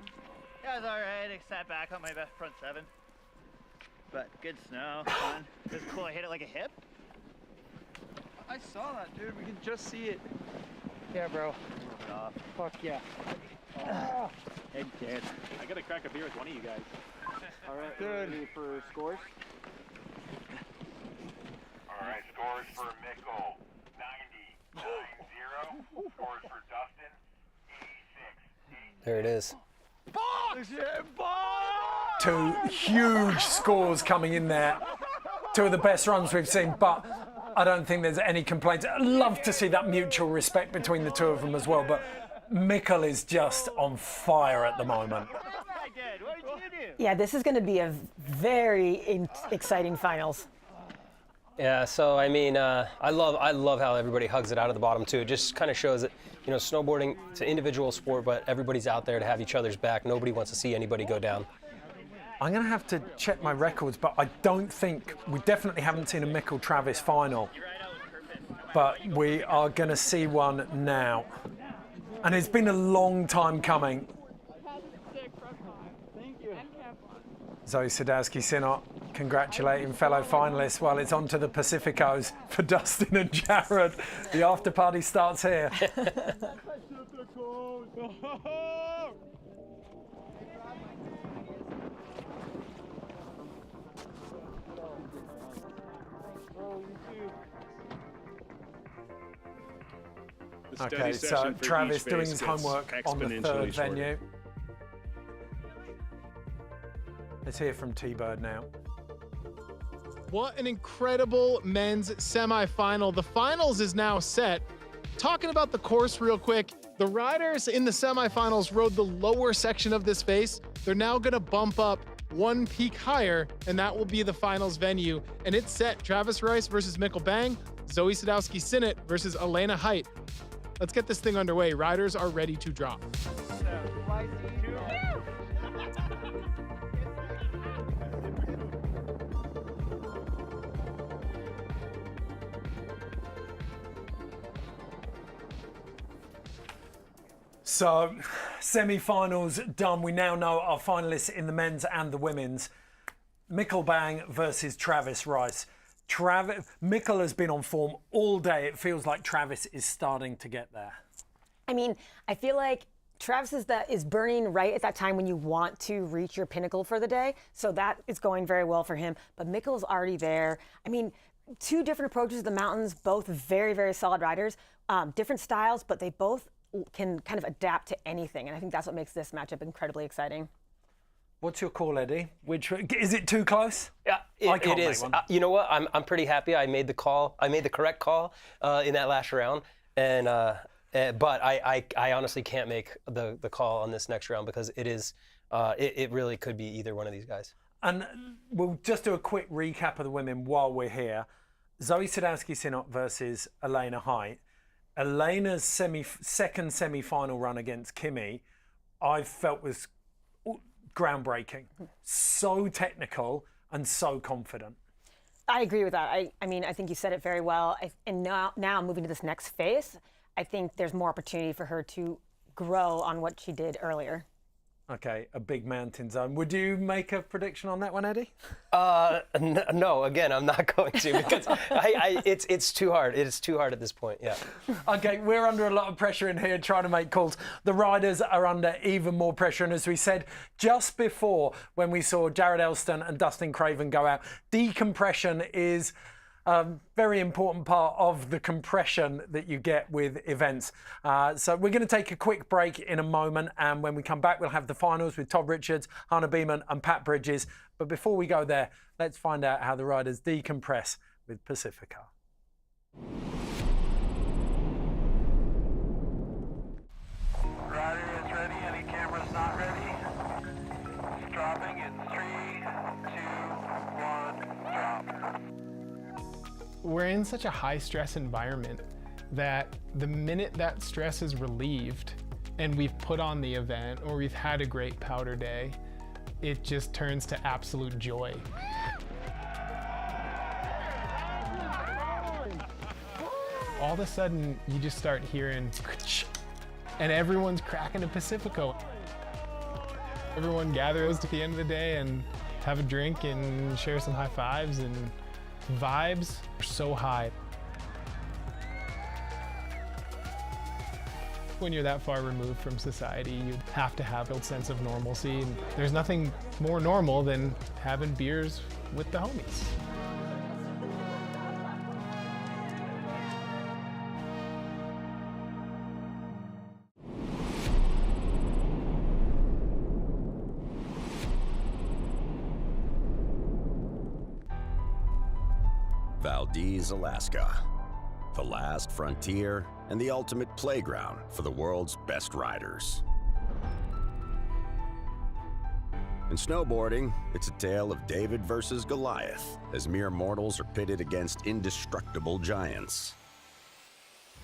Yeah, it was alright. I sat back on my front 7. But good snow, fun. It was cool. I hit it like a hip. I saw that, dude. We can just see it. Yeah, bro. Off. Fuck yeah. Oh. Head kid. I gotta crack a beer with one of you guys. All right, Good. ready for scores? All right, scores for Mikkel, 90-9-0. Scores for Dustin, 86. There it is. Two huge scores coming in there. 2 of the best runs we've seen, but I don't think there's any complaints. I'd love to see that mutual respect between the 2 of them as well, but Mikkel is just on fire at the moment. What did you do? Yeah, this is going to be a very exciting finals. Yeah, so I mean, I love how everybody hugs it out of the bottom too. It just kind of shows that, you know, snowboarding, it's an individual sport, but everybody's out there to have each other's back. Nobody wants to see anybody go down. I'm going to have to check my records, but I don't think, we definitely haven't seen a Mikkel-Travis final. But we are going to see one now. And it's been a long time coming. Zoe Sadowski-Synnott congratulating fellow finalists while it's on to the Pacificos for Dustin and Jared. The after party starts here. Okay, so Travis doing his homework on the third venue. Let's hear from T-Bird now. What an incredible men's semifinal. The finals is now set. Talking about the course real quick, the riders in the semifinals rode the lower section of this face. They're now gonna bump up one peak higher, and that will be the finals venue. And it's set: Travis Rice versus Mikkel Bang, Zoe Sadowski-Synnott versus Elena Height. Let's get this thing underway. Riders are ready to drop. So, semi-finals done. We now know our finalists in the men's and the women's. Mikkel Bang versus Travis Rice. Mikkel has been on form all day. It feels like Travis is starting to get there. I mean, I feel like Travis is burning right at that time when you want to reach your pinnacle for the day. So that is going very well for him. But Mikkel's already there. I mean, two different approaches to the mountains, both very, very solid riders. Different styles, but they both can kind of adapt to anything. And I think that's what makes this matchup incredibly exciting. What's your call, Eddie? Is it too close? Yeah, it is. You know what? I'm pretty happy. I made the call. I made the correct call in that last round, and but I honestly can't make the call on this next round because it is. It really could be either one of these guys. And we'll just do a quick recap of the women while we're here. Zoe Sadowski-Synnott versus Elena Height. Elena's second semi-final run against Kimi, I felt was groundbreaking. So technical and so confident. I agree with that. I mean, I think you said it very well. And now moving to this next phase, I think there's more opportunity for her to grow on what she did earlier. Okay, a big mountain zone. Would you make a prediction on that one, Eddie? No, again, I'm not going to because it's too hard. It is too hard at this point, yeah. Okay, we're under a lot of pressure in here trying to make calls. The riders are under even more pressure. And as we said just before, when we saw Jared Elston and Dustin Craven go out, decompression is a very important part of the compression that you get with events. So we're going to take a quick break in a moment, and when we come back, we'll have the finals with Todd Richards, Hannah Beeman and Pat Bridges. But before we go there, let's find out how the riders decompress with Pacifica. Rider is ready. Any cameras not ready? It's dropping in 3, 2, 1, drop. We're in such a high stress environment that the minute that stress is relieved and we've put on the event or we've had a great powder day, it just turns to absolute joy. All of a sudden, you just start hearing, and everyone's cracking a Pacifico. Everyone gathers at the end of the day and have a drink and share some high fives, and vibes are so high. When you're that far removed from society, you have to have a sense of normalcy. And there's nothing more normal than having beers with the homies. Valdez, Alaska. The last frontier and the ultimate playground for the world's best riders. In snowboarding, it's a tale of David versus Goliath, as mere mortals are pitted against indestructible giants.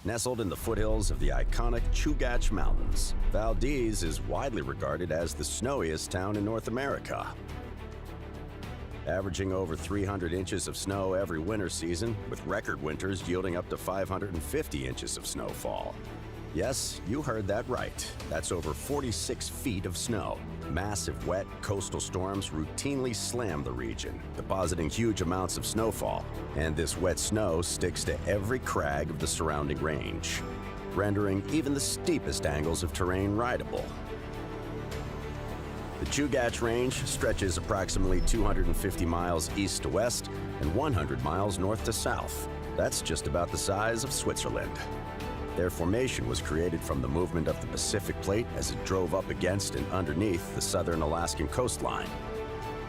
Nestled in the foothills of the iconic Chugach Mountains, Valdez is widely regarded as the snowiest town in North America. Averaging over 300 inches of snow every winter season, with record winters yielding up to 550 inches of snowfall. Yes, you heard that right. That's over 46 feet of snow. Massive wet coastal storms routinely slam the region, depositing huge amounts of snowfall. And this wet snow sticks to every crag of the surrounding range, rendering even the steepest angles of terrain rideable. The Chugach Range stretches approximately 250 miles east to west and 100 miles north to south. That's just about the size of Switzerland. Their formation was created from the movement of the Pacific Plate as it drove up against and underneath the southern Alaskan coastline,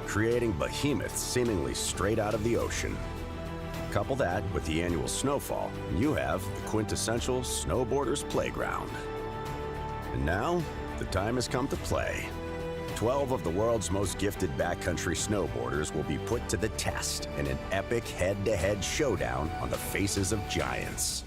creating behemoths seemingly straight out of the ocean. Couple that with the annual snowfall, and you have the quintessential snowboarder's playground. And now, the time has come to play. 12 of the world's most gifted backcountry snowboarders will be put to the test in an epic head-to-head showdown on the faces of giants.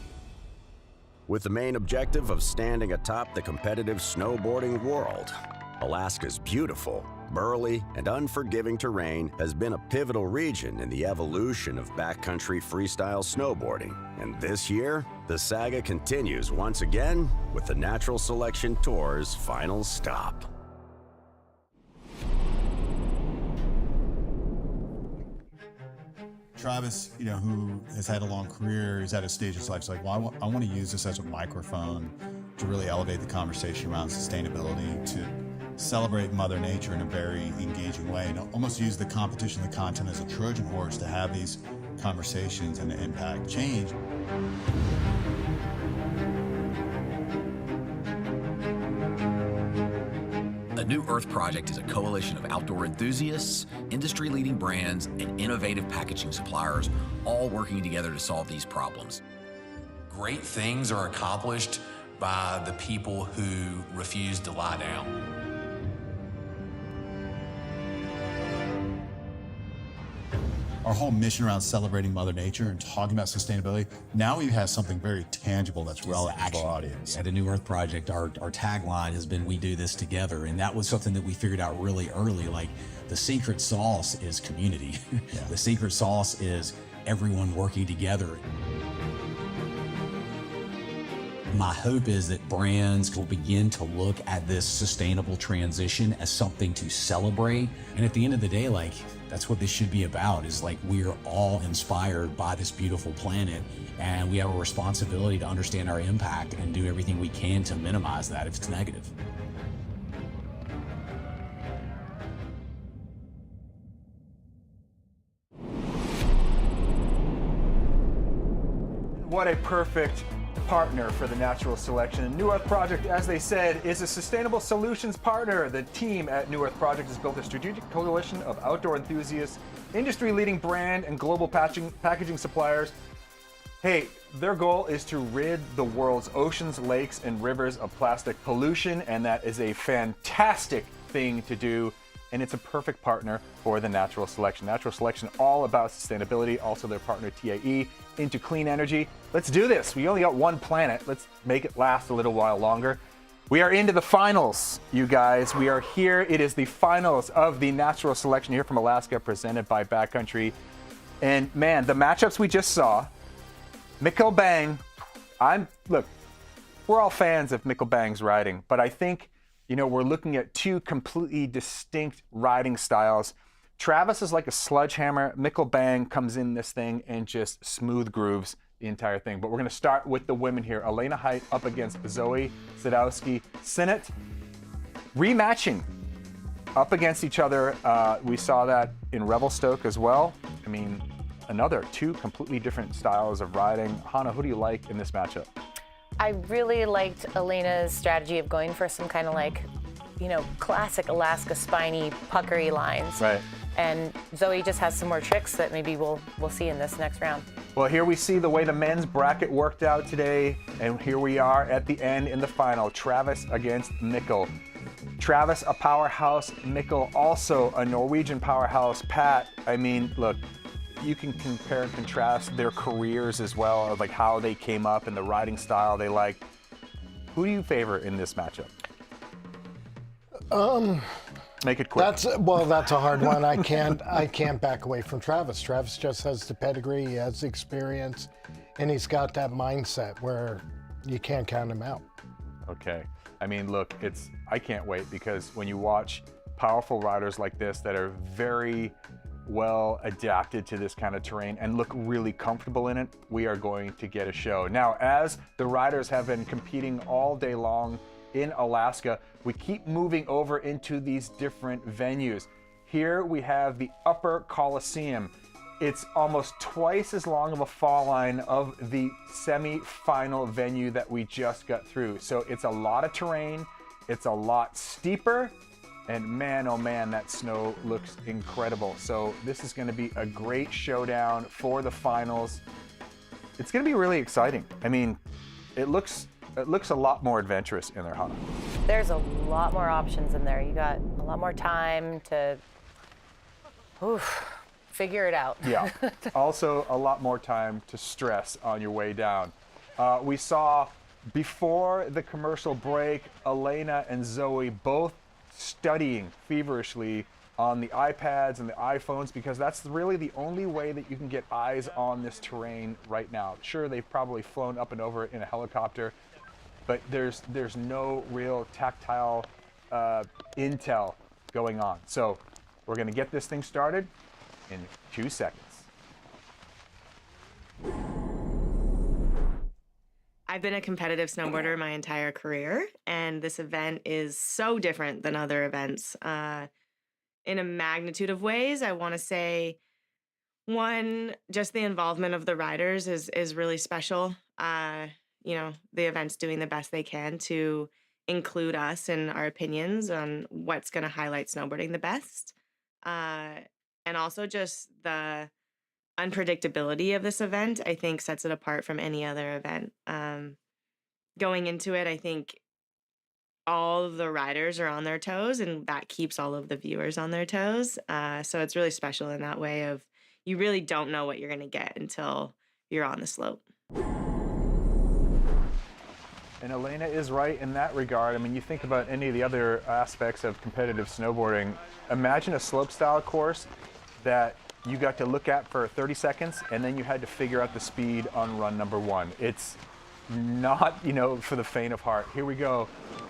With the main objective of standing atop the competitive snowboarding world, Alaska's beautiful, burly, and unforgiving terrain has been a pivotal region in the evolution of backcountry freestyle snowboarding. And this year, the saga continues once again with the Natural Selection Tour's final stop. Travis, who has had a long career, he's at a stage in his life, he's like, well, I want to use this as a microphone to really elevate the conversation around sustainability, to celebrate Mother Nature in a very engaging way, and almost use the competition, the content as a Trojan horse to have these conversations and impact change. The New Earth Project is a coalition of outdoor enthusiasts, industry-leading brands, and innovative packaging suppliers, all working together to solve these problems. Great things are accomplished by the people who refuse to lie down. Our whole mission around celebrating Mother Nature and talking about sustainability, now we have something very tangible that's relevant to our audience. At the New Earth Project, our tagline has been, we do this together. And that was something that we figured out really early. Like, the secret sauce is community. Yeah. The secret sauce is everyone working together. My hope is that brands will begin to look at this sustainable transition as something to celebrate. And at the end of the day, that's what this should be about, is we're all inspired by this beautiful planet, and we have a responsibility to understand our impact and do everything we can to minimize that if it's negative. What a perfect partner for the Natural Selection. New Earth Project, as they said, is a sustainable solutions partner. The team at New Earth Project has built a strategic coalition of outdoor enthusiasts, industry-leading brand and global packaging suppliers. Hey, their goal is to rid the world's oceans, lakes, and rivers of plastic pollution, and that is a fantastic thing to do. And it's a perfect partner for the Natural Selection. Natural Selection, all about sustainability. Also their partner TIE, into clean energy. Let's do this. We only got one planet. Let's make it last a little while longer. We are into the finals, you guys. We are here. It is the finals of the Natural Selection here from Alaska, presented by Backcountry. And man, the matchups we just saw, Mikkel Bang. Look, we're all fans of Mikkel Bang's riding, but I think we're looking at two completely distinct riding styles. Travis is like a sledgehammer. Mikkel Bang comes in this thing and just smooth grooves the entire thing. But we're going to start with the women here. Elena Height up against Zoe Sadowski-Synnott. Rematching up against each other. We saw that in Revelstoke as well. I mean, another two completely different styles of riding. Hannah, who do you like in this matchup? I really liked Elena's strategy of going for some kind of classic Alaska spiny puckery lines. Right. And Zoe just has some more tricks that maybe we'll see in this next round. Well, here we see the way the men's bracket worked out today, and here we are at the end in the final. Travis against Mikkel. Travis, a powerhouse. Mikkel, also a Norwegian powerhouse. Pat, I mean, look, you can compare and contrast their careers as well, of how they came up and the riding style they like. Who do you favor in this matchup? Make it quick. That's a hard one. I can't back away from Travis. Travis just has the pedigree, he has the experience, and he's got that mindset where you can't count him out. Okay. I mean, look, I can't wait, because when you watch powerful riders like this that are very well adapted to this kind of terrain and look really comfortable in it, we are going to get a show. Now, as the riders have been competing all day long in Alaska, we keep moving over into these different venues. Here we have the Upper Coliseum. It's almost twice as long of a fall line of the semi-final venue that we just got through. So it's a lot of terrain, it's a lot steeper, and man, oh man, that snow looks incredible. So this is gonna be a great showdown for the finals. It's gonna be really exciting. I mean, it looks a lot more adventurous in there, Hannah. There's a lot more options in there. You got a lot more time to figure it out. Yeah. Also, a lot more time to stress on your way down. We saw before the commercial break, Elena and Zoe both studying feverishly on the iPads and the iPhones, because that's really the only way that you can get eyes on this terrain right now. Sure, they've probably flown up and over it in a helicopter, but there's no real tactile intel going on. So we're going to get this thing started in 2 seconds. I've been a competitive snowboarder my entire career, and this event is so different than other events in a magnitude of ways. I want to say, one, just the involvement of the riders is really special. You know, the event's doing the best they can to include us and our opinions on what's going to highlight snowboarding the best. And also just the unpredictability of this event, I think, sets it apart from any other event. Going into it, I think all of the riders are on their toes, and that keeps all of the viewers on their toes. So it's really special in that way of you really don't know what you're going to get until you're on the slope. And Elena is right in that regard. I mean, you think about any of the other aspects of competitive snowboarding. Imagine a slopestyle course that you got to look at for 30 seconds, and then you had to figure out the speed on run number 1. It's not, for the faint of heart. Here we go,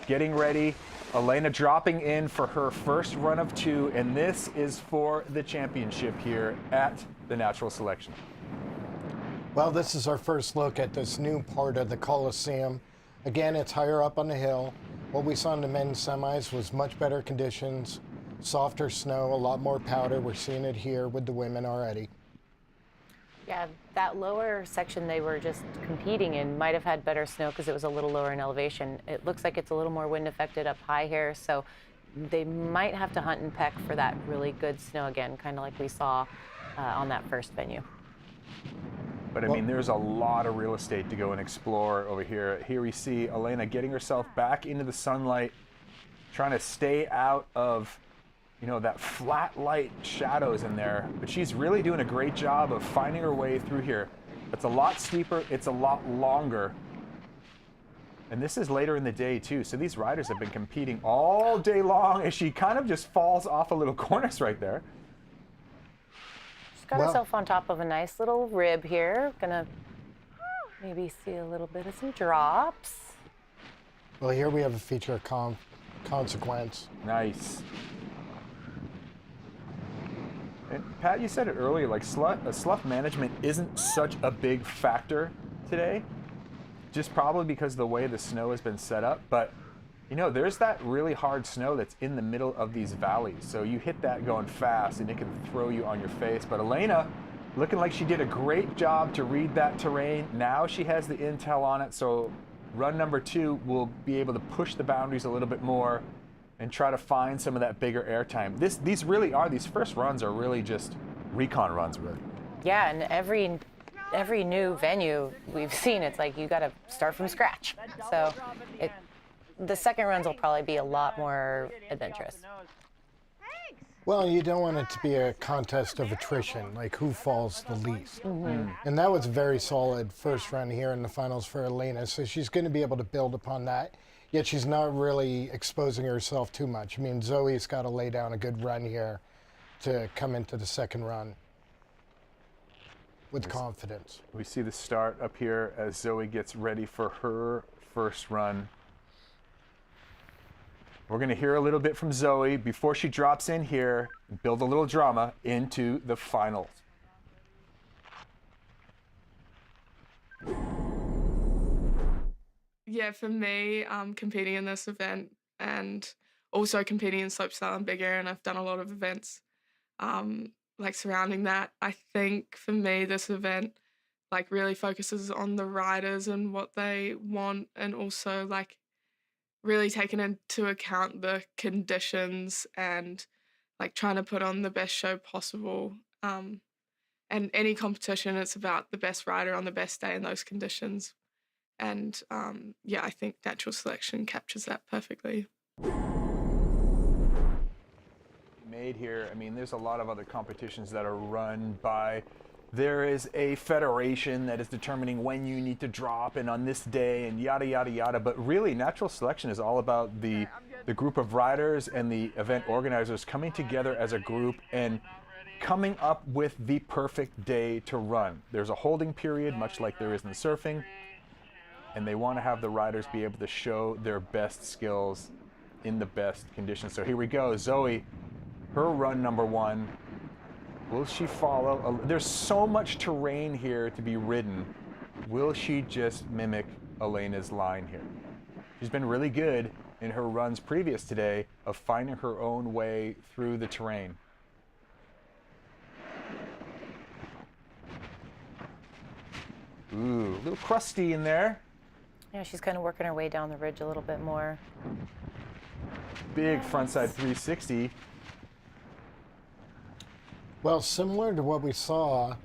getting ready. Elena dropping in for her first run of 2, and this is for the championship here at the Natural Selection. Well, this is our first look at this new part of the Coliseum. Again, it's higher up on the hill. What we saw in the men's semis was much better conditions, softer snow, a lot more powder. We're seeing it here with the women already. Yeah, that lower section they were just competing in might have had better snow because it was a little lower in elevation. It looks like it's a little more wind affected up high here, so they might have to hunt and peck for that really good snow again, kind of like we saw on that first venue. But I mean, there's a lot of real estate to go and explore over here. Here we see Elena getting herself back into the sunlight, trying to stay out of, that flat light shadows in there. But she's really doing a great job of finding her way through here. It's a lot steeper, it's a lot longer. And this is later in the day too. So these riders have been competing all day long, and she kind of just falls off a little cornice right there. Got herself on top of a nice little rib here. Gonna maybe see a little bit of some drops. Well, here we have a feature of consequence. Nice. And Pat, you said it earlier, like slough management isn't such a big factor today, just probably because of the way the snow has been set up. But there's that really hard snow that's in the middle of these valleys. So you hit that going fast and it can throw you on your face. But Elena, looking like she did a great job to read that terrain. Now she has the intel on it. So run number 2 will be able to push the boundaries a little bit more and try to find some of that bigger airtime. These first runs are really just recon runs, really. Yeah, and every new venue we've seen, it's like you got to start from scratch. So the second runs will probably be a lot more adventurous. Well, you don't want it to be a contest of attrition, like who falls the least. And that was a very solid first run here in the finals for Elena, so she's going to be able to build upon that, yet she's not really exposing herself too much. I mean, Zoe's got to lay down a good run here to come into the second run with confidence. We see the start up here as Zoe gets ready for her first run. We're going to hear a little bit from Zoe before she drops in here and build a little drama into the finals. Yeah, for me, competing in this event and also competing in slopestyle and big air, and I've done a lot of events like surrounding that. I think for me, this event like really focuses on the riders and what they want, and also like really taking into account the conditions and like trying to put on the best show possible. And any competition, it's about the best rider on the best day in those conditions. And yeah, I think natural selection captures that perfectly. Made here, I mean, there's a lot of other competitions that are run by, there is a federation that is determining when you need to drop and on this day and yada, yada, yada. But really, natural selection is all about the group of riders and the event organizers coming together as a group and coming up with the perfect day to run. There's a holding period, much like there is in surfing, and they want to have the riders be able to show their best skills in the best conditions. So here we go, Zoe, her run number one. Will she follow? There's so much terrain here to be ridden. Will she just mimic Elena's line here? She's been really good in her runs previous today of finding her own way through the terrain. Ooh, a little crusty in there. Yeah, she's kind of working her way down the ridge a little bit more. Big frontside 360. Well, similar to what we saw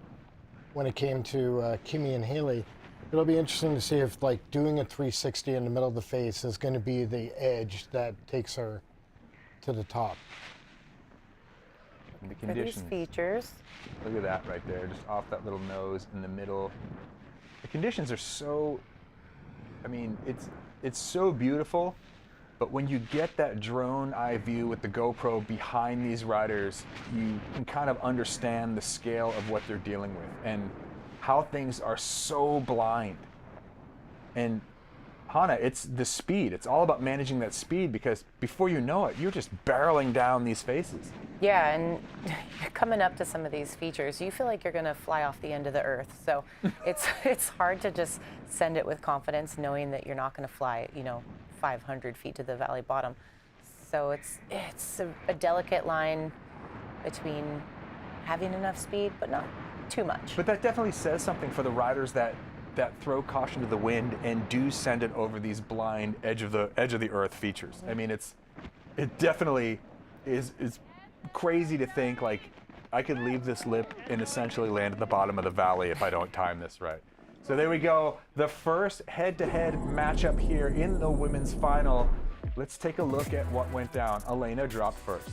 when it came to Kimi and Haley, it'll be interesting to see if like doing a 360 in the middle of the face is going to be the edge that takes her to the top. And the conditions. For these features. Look at that right there, just off that little nose in the middle. The conditions are so, I mean, it's so beautiful, but when you get that drone eye view with the GoPro behind these riders, you can kind of understand the scale of what they're dealing with and how things are so blind. And Hannah, it's the speed. It's all about managing that speed because before you know it, you're just barreling down these faces. Yeah, and coming up to some of these features, you feel like you're going to fly off the end of the earth. So it's hard to just send it with confidence, knowing that you're not going to fly, 500 feet to the valley bottom. So it's a delicate line between having enough speed, but not too much. But that definitely says something for the riders that throw caution to the wind and do send it over these blind edge of the earth features. I mean, it definitely is crazy to think like I could leave this lip and essentially land at the bottom of the valley if I don't time this right. So there we go, the first head-to-head matchup here in the women's final. Let's take a look at what went down. Elena dropped first.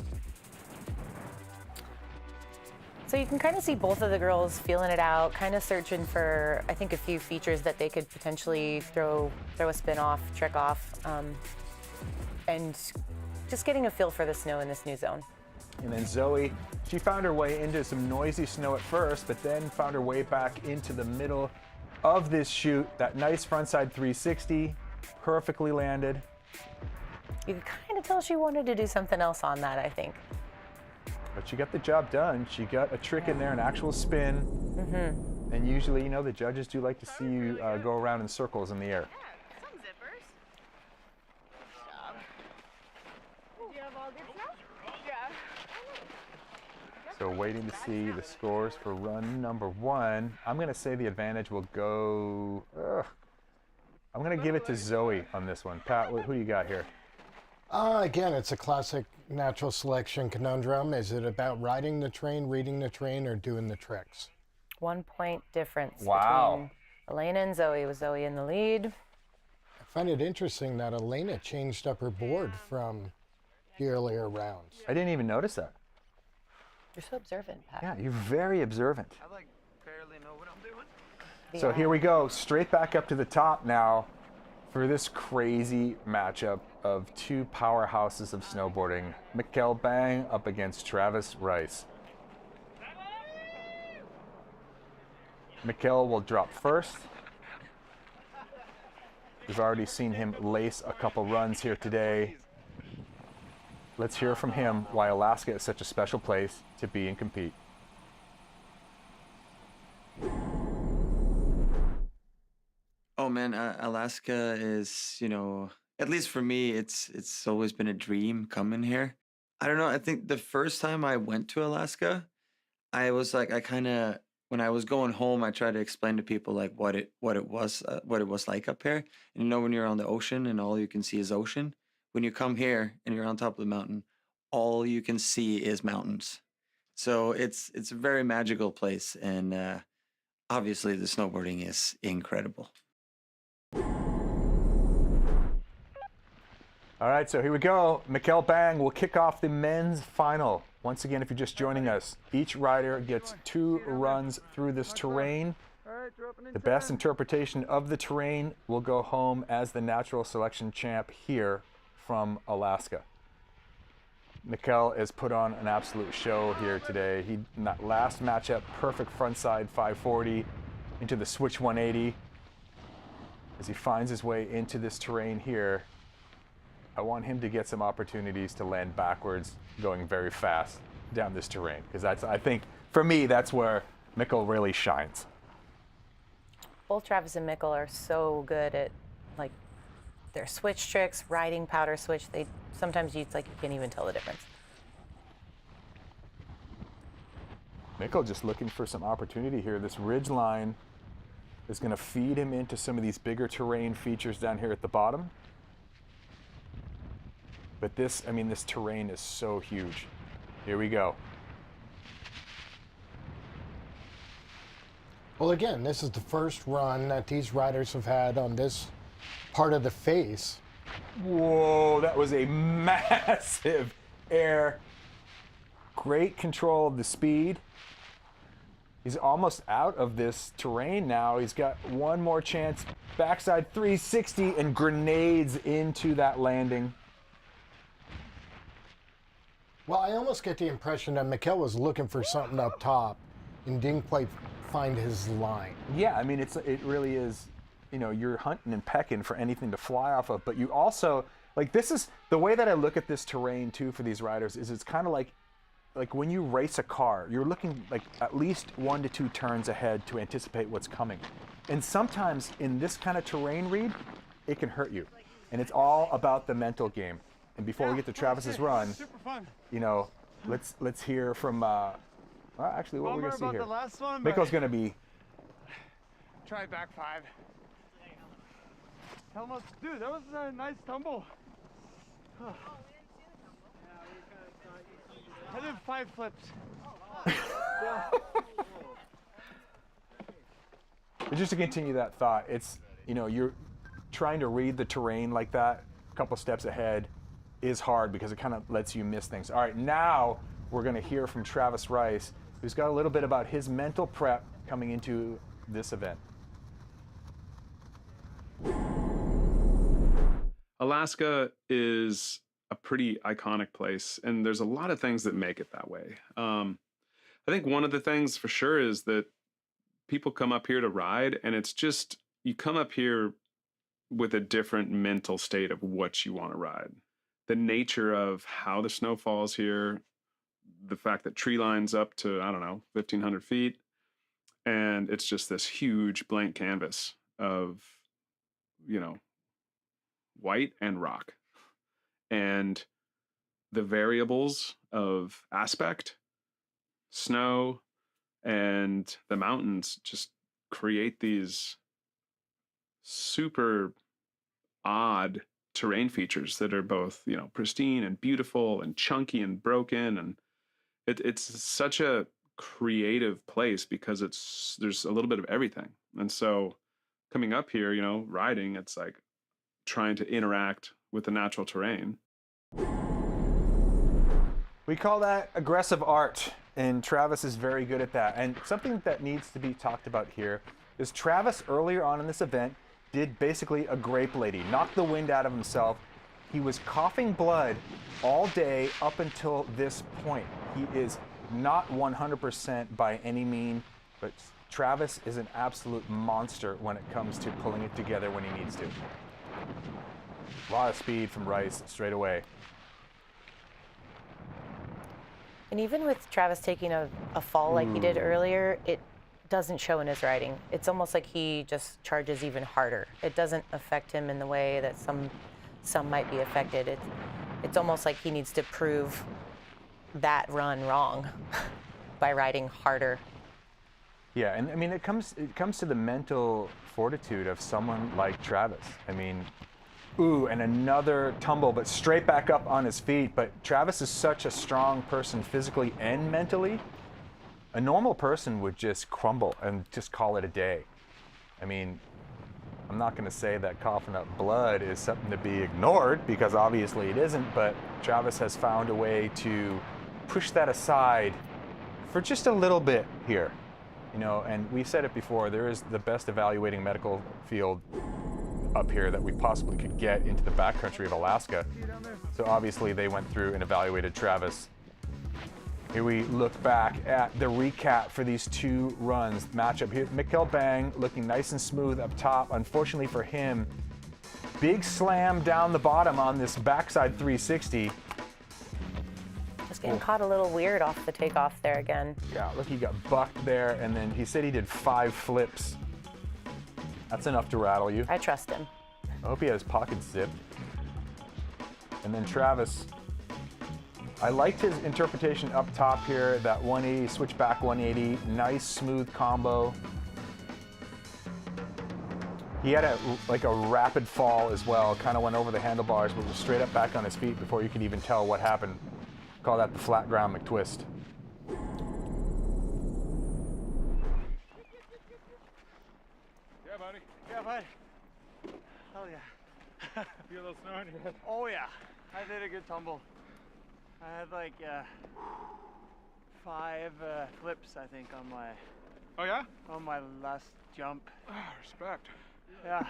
So you can kind of see both of the girls feeling it out, kind of searching for, I think, a few features that they could potentially throw a spin off, trick off, and just getting a feel for the snow in this new zone. And then Zoe, she found her way into some noisy snow at first, but then found her way back into the middle of this chute. That nice frontside 360, perfectly landed. You could kind of tell she wanted to do something else on that, I think. But she got the job done. She got a trick in there, an actual spin. Mm-hmm. And usually, the judges do like to see you go around in circles in the air. Some zippers. Good job. Did you have all good stuff? Yeah. So waiting to see the scores for run number one. I'm going to say the advantage will go... I'm going to give it to Zoe on this one. Pat, who do you got here? Again, it's a classic natural selection conundrum. Is it about riding the train, reading the train, or doing the tricks? 1 point difference between Elena and Zoe, with Zoe in the lead. I find it interesting that Elena changed up her board from the earlier rounds. I didn't even notice that. You're so observant, Pat. Yeah, you're very observant. I barely know what I'm doing. So here we go, straight back up to the top now for this crazy matchup of two powerhouses of snowboarding. Mikkel Bang up against Travis Rice. Mikkel will drop first. We've already seen him lace a couple runs here today. let's hear from him why Alaska is such a special place to be and compete. Oh man, Alaska is, you know, at least for me, it's always been a dream coming here. I don't know. I think the first time I went to Alaska, I was like, I kind of, when I was going home, I tried to explain to people like what it was like up here. And you know, when you're on the ocean and all you can see is ocean, when you come here and you're on top of the mountain, all you can see is mountains. So it's a very magical place, and obviously the snowboarding is incredible. All right, so here we go. Mikkel Bang will kick off the men's final. Once again, if you're just joining us, each rider gets 2 runs through this terrain. The best interpretation of the terrain will go home as the natural selection champ here from Alaska. Mikkel has put on an absolute show here today. He, in that last matchup, perfect frontside 540 into the switch 180. As he finds his way into this terrain here, I want him to get some opportunities to land backwards, going very fast down this terrain. Because that's, I think, for me, that's where Mikkel really shines. Both Travis and Mikkel are so good at like their switch tricks, riding powder switch. They sometimes it's like you can't even tell the difference. Mikkel just looking for some opportunity here. This ridge line is going to feed him into some of these bigger terrain features down here at the bottom. But this, I mean, this terrain is so huge. Here we go. Well, again, this is the first run that these riders have had on this part of the face. Whoa, that was a massive air. Great control of the speed. He's almost out of this terrain now. He's got one more chance. Backside 360 and grenades into that landing. Well, I almost get the impression that Mikkel was looking for something up top and didn't quite find his line. Yeah, I mean, it really is, you know, you're hunting and pecking for anything to fly off of, but you also, like, this is, the way that I look at this terrain too for these riders is it's kind of like when you race a car, you're looking like at least 1 to 2 turns ahead to anticipate what's coming. And sometimes in this kind of terrain read, it can hurt you. And it's all about the mental game. And before we get to Travis's run, you know, let's hear from, well, actually, what we're going to see here. The last one, Mikkel's going to be. Try back 5. Almost, dude, that was a nice tumble. I did 5 flips. But just to continue that thought, it's, you know, you're trying to read the terrain like that, a couple steps ahead, is hard because it kind of lets you miss things. All right, now we're going to hear from Travis Rice, who's got a little bit about his mental prep coming into this event. Alaska is a pretty iconic place, and there's a lot of things that make it that way. I think one of the things for sure is that people come up here to ride, and it's just, you come up here with a different mental state of what you want to ride. The nature of how the snow falls here, the fact that tree line's up to, I don't know, 1,500 feet, and it's just this huge blank canvas of, you know, white and rock. And the variables of aspect, snow, and the mountains just create these super odd terrain features that are both, you know, pristine and beautiful and chunky and broken. And it's such a creative place because there's a little bit of everything. And so coming up here, you know, riding, it's like trying to interact with the natural terrain. We call that aggressive art, and Travis is very good at that. And something that needs to be talked about here is Travis earlier on in this event did basically a grape lady, knocked the wind out of himself. He was coughing blood all day up until this point. He is not 100% by any means, but Travis is an absolute monster when it comes to pulling it together when he needs to. A lot of speed from Rice straight away. And even with Travis taking a fall like he did earlier, it doesn't show in his riding. It's almost like he just charges even harder. It doesn't affect him in the way that some might be affected. It's almost like he needs to prove that run wrong by riding harder. Yeah, and I mean, it comes to the mental fortitude of someone like Travis. I mean, ooh, and another tumble, but straight back up on his feet. But Travis is such a strong person physically and mentally. A normal person would just crumble and just call it a day. I mean, I'm not going to say that coughing up blood is something to be ignored, because obviously it isn't, but Travis has found a way to push that aside for just a little bit here. You know, and we've said it before, there is the best evaluating medical field up here that we possibly could get into the backcountry of Alaska. So obviously they went through and evaluated Travis. Here we look back at the recap for these two runs. Matchup here, Mikkel Bang looking nice and smooth up top. Unfortunately for him, big slam down the bottom on this backside 360. Just getting caught a little weird off the takeoff there again. Yeah, look, he got bucked there, and then he said he did 5 flips. That's enough to rattle you. I trust him. I hope he had his pockets zipped. And then Travis, I liked his interpretation up top here, that 180, switchback 180, nice smooth combo. He had a rapid fall as well, kind of went over the handlebars, but was straight up back on his feet before you could even tell what happened. Call that the flat ground McTwist. Yeah, buddy. Yeah, bud. Hell yeah. Feel a little snow in your head? Oh yeah. I did a good tumble. I had like 5 flips, I think, on my. Oh yeah? On my last jump. Ah, respect. Yeah.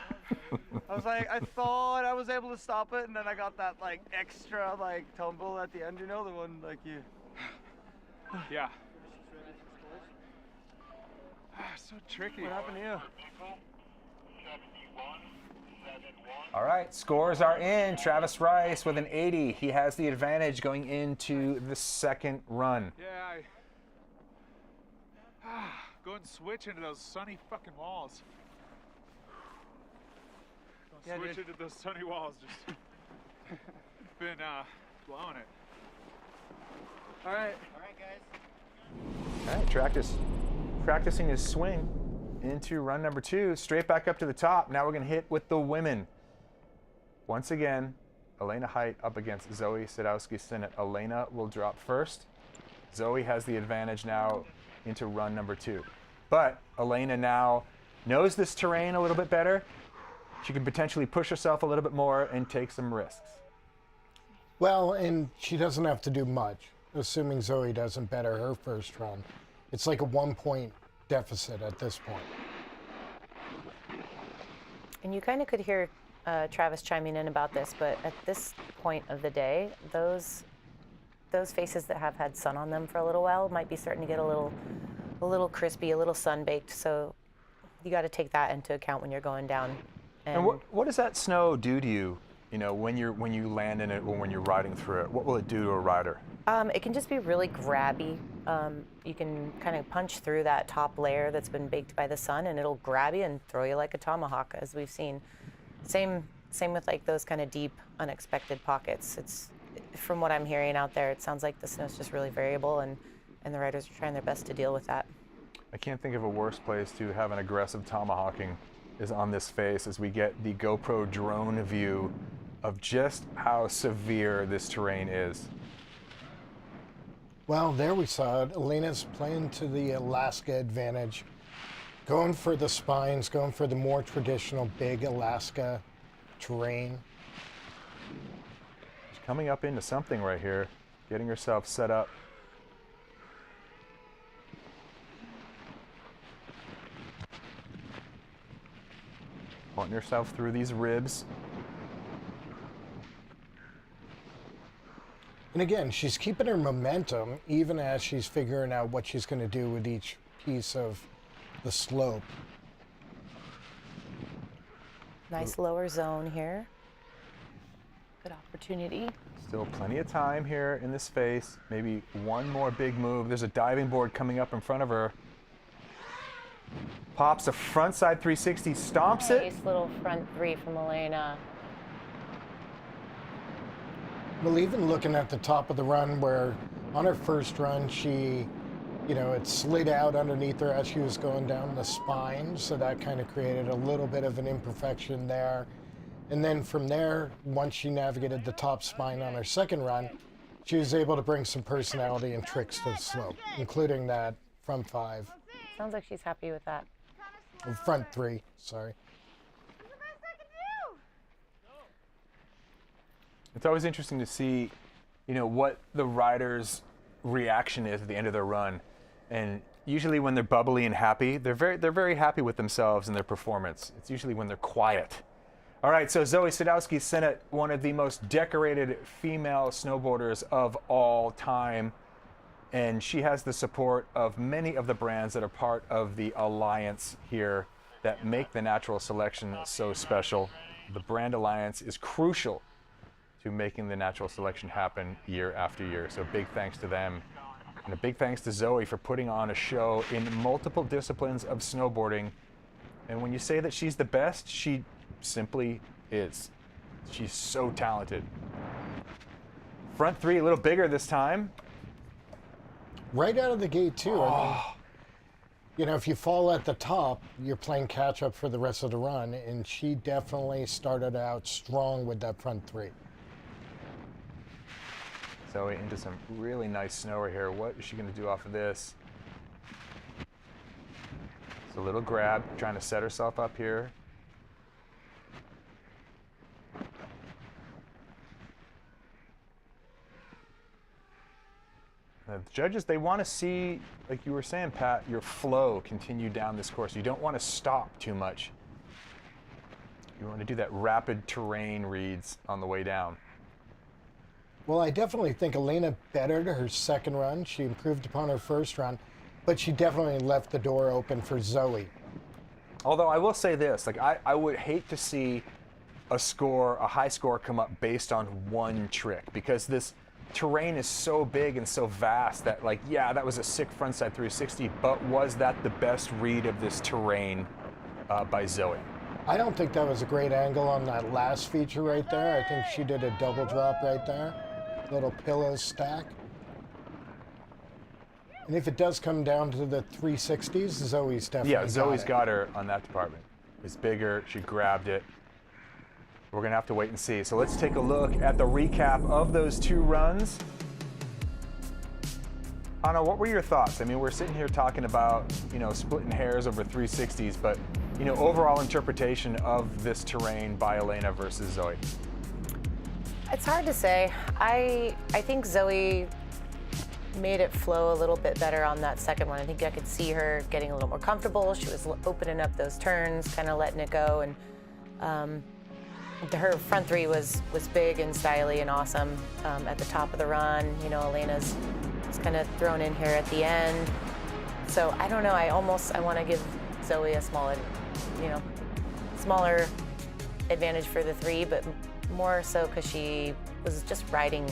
I was like, I thought I was able to stop it, and then I got that like extra like tumble at the end. You know, the one like you. Yeah. So tricky. What happened to you? All right, scores are in. Travis Rice with an 80. He has the advantage going into the second run. Yeah, go and switch into those sunny fucking walls. Yeah, Switch dude. into those sunny walls. Just been blowing it. All right. All right, practicing his swing into run number 2, straight back up to the top. Now we're gonna hit with the women. Once again, Elena Height up against Zoe Sadowski-Sinnott. Elena will drop first. Zoe has the advantage now into run number 2. But Elena now knows this terrain a little bit better. She can potentially push herself a little bit more and take some risks. Well, and she doesn't have to do much, assuming Zoe doesn't better her first run. It's like a 1-point deficit at this point. And you kind of could hear Travis chiming in about this, but at this point of the day, those faces that have had sun on them for a little while might be starting to get a little crispy, a little sun-baked. So you got to take that into account when you're going down. And what does that snow do to you? You know, when you land in it or when you're riding through it, what will it do to a rider? It can just be really grabby. You can kind of punch through that top layer that's been baked by the sun, and it'll grab you and throw you like a tomahawk, as we've seen. Same with like those kind of deep, unexpected pockets. It's, from what I'm hearing out there, it sounds like the snow's just really variable, and the riders are trying their best to deal with that. I can't think of a worse place to have an aggressive tomahawking is on this face, as we get the GoPro drone view of just how severe this terrain is. Well, there we saw it. Elena's playing to the Alaska advantage, going for the spines, going for the more traditional big Alaska terrain. She's coming up into something right here, getting herself set up. Putting herself through these ribs. And again, she's keeping her momentum even as she's figuring out what she's going to do with each piece of the slope. Nice lower zone here. Good opportunity. Still plenty of time here in the space. Maybe one more big move. There's a diving board coming up in front of her. Pops a frontside 360, stomps it. Nice little front three from Elena. Well, even looking at the top of the run where on her first run, she, it slid out underneath her as she was going down the spine. So that kind of created a little bit of an imperfection there. And then from there, once she navigated the top spine on her second run, she was able to bring some personality and tricks to the slope, including that front 5. Sounds like she's happy with that. Front 3, sorry. It's always interesting to see, what the riders' reaction is at the end of their run. And usually when they're bubbly and happy, they're very happy with themselves and their performance. It's usually when they're quiet. All right, so Zoe Sadowski-Synnott, one of the most decorated female snowboarders of all time. And she has the support of many of the brands that are part of the alliance here that make the natural selection so special. The brand alliance is crucial to making the natural selection happen year after year. So big thanks to them. And a big thanks to Zoe for putting on a show in multiple disciplines of snowboarding. And when you say that she's the best, she simply is. She's so talented. Front 3 a little bigger this time. Right out of the gate, too. I mean, if you fall at the top, you're playing catch up for the rest of the run. And she definitely started out strong with that front 3. Zoe into some really nice snow right here. What is she going to do off of this? It's a little grab, trying to set herself up here. The judges, they want to see, like you were saying, Pat, your flow continue down this course. You don't want to stop too much. You want to do that rapid terrain reads on the way down. Well, I definitely think Elena bettered her second run. She improved upon her first run, but she definitely left the door open for Zoe. Although I will say this, like I would hate to see a high score come up based on one trick, because this terrain is so big and so vast that, like, yeah, that was a sick frontside 360, but was that the best read of this terrain by Zoe? I don't think that was a great angle on that last feature right there. I think she did a double drop right there. Little pillow stack. And if it does come down to the 360s, Zoe's definitely Zoe's got her on that department. It's bigger, she grabbed it. We're gonna have to wait and see. So let's take a look at the recap of those 2 runs. Hannah, what were your thoughts? I mean, we're sitting here talking about, splitting hairs over 360s, but, overall interpretation of this terrain by Elena versus Zoe. It's hard to say. I think Zoe made it flow a little bit better on that second one. I think I could see her getting a little more comfortable. She was opening up those turns, kind of letting it go, and her front 3 was big and stylish and awesome at the top of the run. Elena's was kind of thrown in here at the end. So I don't know. I want to give Zoe a smaller advantage for the 3, but more so because she was just riding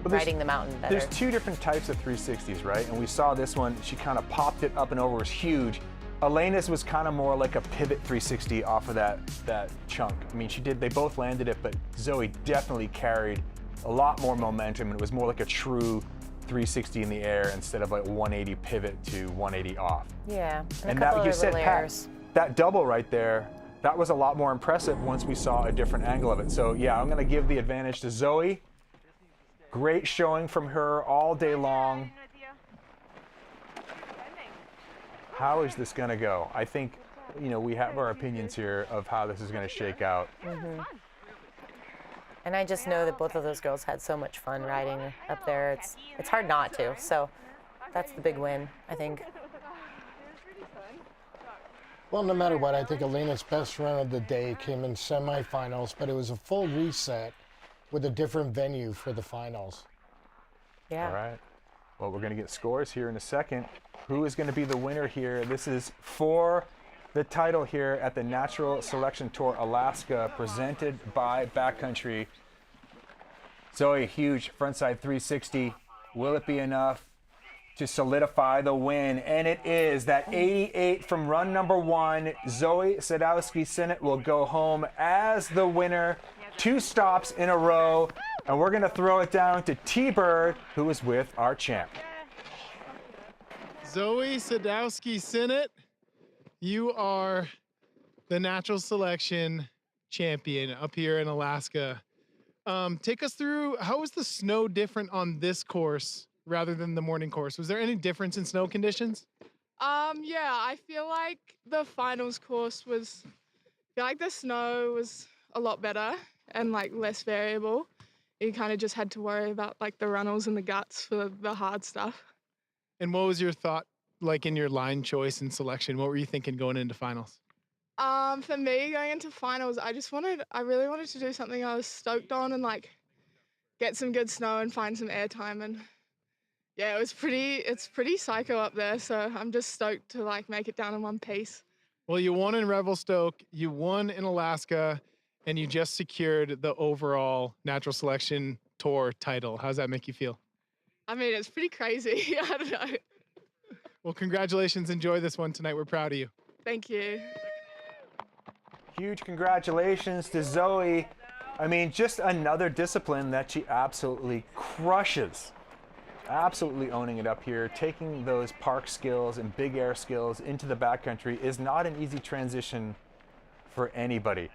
the mountain better. There's 2 different types of 360s, right? And we saw this one, she kind of popped it up and over, it was huge. Elena's was kind of more like a pivot 360 off of that chunk. I mean, they both landed it, but Zoe definitely carried a lot more momentum, and it was more like a true 360 in the air instead of like 180 pivot to 180 off. Yeah, and a couple of little layers. That double right there, that was a lot more impressive once we saw a different angle of it. So yeah, I'm gonna give the advantage to Zoe. Great showing from her all day long. How is this gonna go? I think, we have our opinions here of how this is gonna shake out. Mm-hmm. And I just know that both of those girls had so much fun riding up there. It's hard not to. So that's the big win, I think. Well, no matter what, I think Elena's best run of the day came in semifinals, but it was a full reset with a different venue for the finals. Yeah. All right. Well, we're going to get scores here in a second. Who is going to be the winner here? This is for the title here at the Natural Selection Tour Alaska, presented by Backcountry. Zoe, huge frontside 360. Will it be enough to solidify the win? And it is. That 88 from run number 1. Zoe Sadowski-Sinnott will go home as the winner. 2 stops in a row. And we're going to throw it down to T-Bird, who is with our champ. Zoe Sadowski-Sinnott, you are the natural selection champion up here in Alaska. Take us through, how was the snow different on this course rather than the morning course? Was there any difference in snow conditions? Yeah, I feel like the finals course was, I feel like the snow was a lot better and like less variable. You kind of just had to worry about like the runnels and the guts for the hard stuff. And what was your thought like in your line choice and selection? What were you thinking going into finals? For me, going into finals, I really wanted to do something I was stoked on and like get some good snow and find some airtime. And yeah, it's pretty psycho up there. So I'm just stoked to like make it down in one piece. Well, you won in Revelstoke, you won in Alaska, and you just secured the overall natural selection tour title. How does that make you feel? I mean, it's pretty crazy. I don't know. Well, congratulations. Enjoy this one tonight. We're proud of you. Thank you. Huge congratulations to Zoe. I mean, just another discipline that she absolutely crushes. Absolutely owning it up here. Taking those park skills and big air skills into the backcountry is not an easy transition for anybody.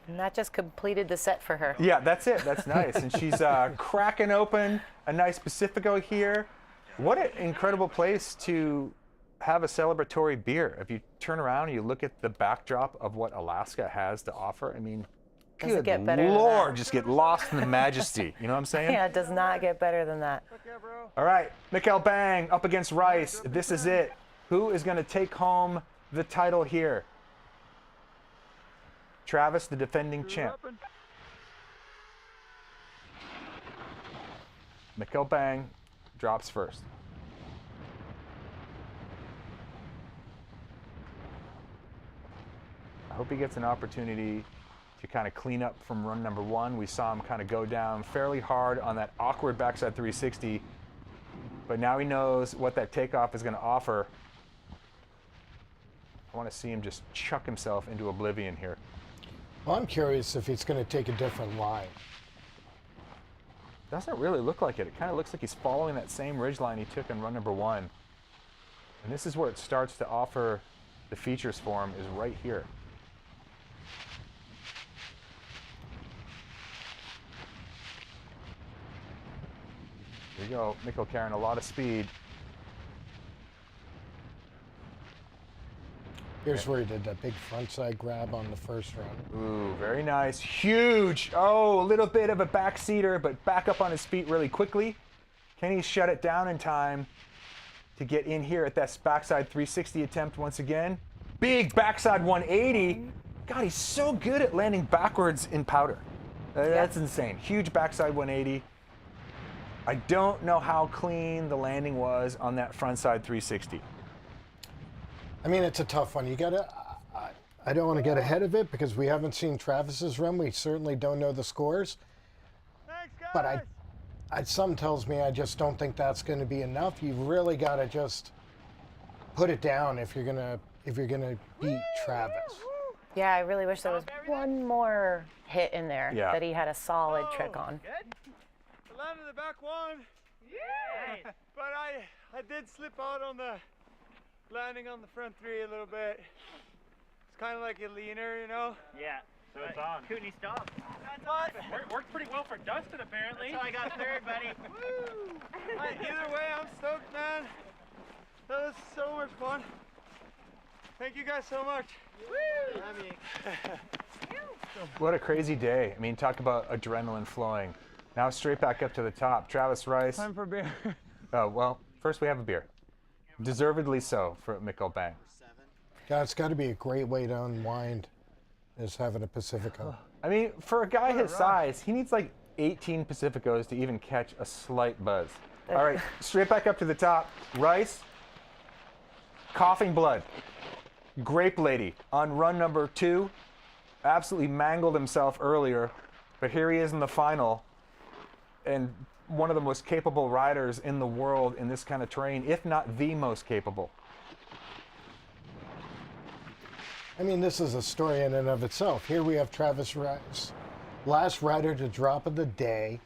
And that just completed the set for her. Yeah, that's it. That's nice. And she's cracking open a nice Pacifico here. What an incredible place to have a celebratory beer. If you turn around and you look at the backdrop of what Alaska has to offer, I mean, Does it good get better than Lord, that? just get lost in the majesty. You know what I'm saying? Yeah, it does not get better than that. All right, Mikkel Bang up against Rice. This is it. Who is going to take home the title here? Travis, the defending champ. Mikkel Bang drops first. I hope he gets an opportunity to kind of clean up from run number 1. We saw him kind of go down fairly hard on that awkward backside 360, but now he knows what that takeoff is going to offer. I want to see him just chuck himself into oblivion here. Well, I'm curious if he's going to take a different line. Doesn't really look like it. It kind of looks like he's following that same ridge line he took in run number 1. And this is where it starts to offer the features for him, is right here. There you go, Mikkel carrying a lot of speed. Here's where he did that big frontside grab on the first run. Ooh, very nice. Huge. Oh, a little bit of a backseater, but back up on his feet really quickly. Can he shut it down in time to get in here at that backside 360 attempt once again? Big backside 180. God, he's so good at landing backwards in powder. That's insane. Huge backside 180. I don't know how clean the landing was on that frontside 360. I mean, it's a tough one. You gotta, I don't want to get ahead of it because we haven't seen Travis's run. We certainly don't know the scores. But something tells me I just don't think that's going to be enough. You've really got to just put it down if you're gonna beat Travis. Yeah, I really wish there was one more hit in there Yeah. that he had a solid trick on. I landed the back one. Yeah. But I did slip out on the landing on the front 3 a little bit. It's kind of like a leaner, you know? Yeah. So it's on. Kootenai stop. Worked pretty well for Dustin, apparently. That's how I got third, buddy. Woo! Either way, I'm stoked, man. That was so much fun. Thank you guys so much. Woo! What a crazy day. I mean, talk about adrenaline flowing. Now straight back up to the top. Travis Rice. Time for a beer. Oh, well, first we have a beer. Deservedly so for Mikkel Bang. God, it's got to be a great way to unwind, is having a Pacifico. I mean, for a guy his size, he needs like 18 Pacificos to even catch a slight buzz. All right, straight back up to the top. Rice, coughing blood. Grape Lady on run number 2. Absolutely mangled himself earlier, but here he is in the final. and one of the most capable riders in the world in this kind of terrain, if not the most capable. I mean, this is a story in and of itself. Here we have Travis Rice, last rider to drop of the day,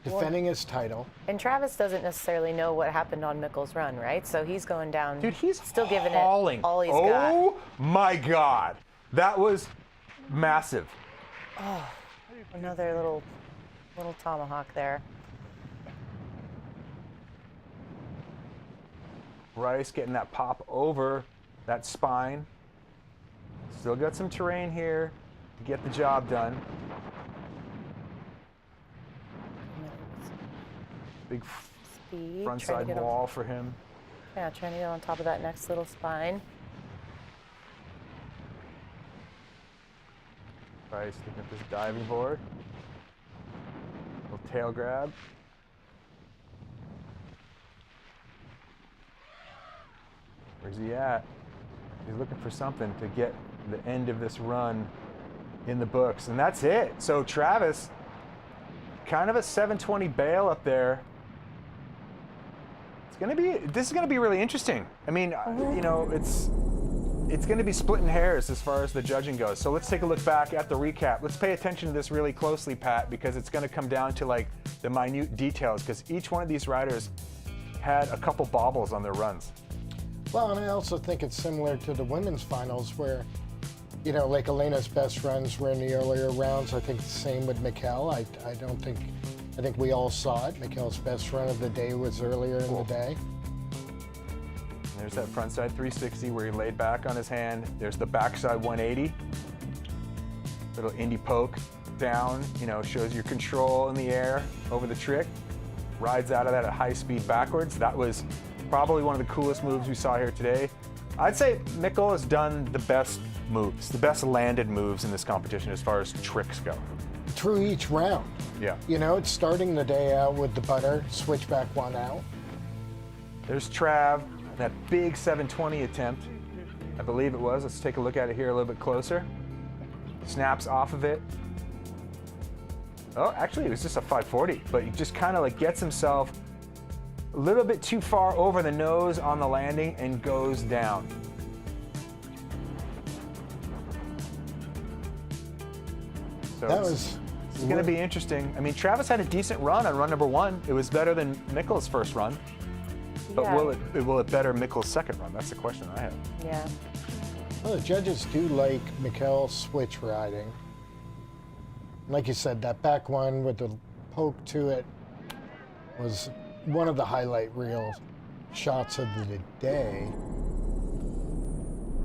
defending his title. And Travis doesn't necessarily know what happened on Mickle's run, right? So he's going down. Dude, he's still giving hauling. it all he's got. Oh my God, that was massive. Oh, another little tomahawk there. Rice getting that pop over that spine. Still got some terrain here to get the job done. Big Speed, front trying side to get wall for him. Yeah, trying to get on top of that next little spine. Rice looking at this diving board. Little tail grab. Where's he at? He's looking for something to get the end of this run in the books, and that's it. So Travis, kind of a 720 bail up there. This is gonna be really interesting. I mean, you know, it's gonna be splitting hairs as far as the judging goes. So let's take a look back at the recap. Let's pay attention to this really closely, Pat, because it's gonna come down to like the minute details, because each one of these riders had a couple bobbles on their runs. Well, and I also think it's similar to the women's finals where, you know, like Elena's best runs were in the earlier rounds. I think the same with Mikkel. I think we all saw it. Mikkel's best run of the day was earlier in the day. There's that frontside 360 where he laid back on his hand. There's the backside 180. Little indie poke down, you know, shows your control in the air over the trick. Rides out of that at high speed backwards. That was probably one of the coolest moves we saw here today. I'd say Mikkel has done the best moves, the best landed moves in this competition as far as tricks go. Through each round. Yeah. You know, it's starting the day out with the butter, switchback one out. There's Trav, that big 720 attempt, I believe it was. Let's take a look at it here a little bit closer. Snaps off of it. Oh, actually it was just a 540, but he just kind of like gets himself a little bit too far over the nose on the landing and goes down. So it's going to be interesting. I mean, Travis had a decent run on run number one. It was better than Mikkel's first run. But Yeah. will it better Mikkel's second run? That's the question I have. Yeah. Well, the judges do like Mikkel switch riding. Like you said, that back one with the poke to it was one of the highlight reel shots of the day.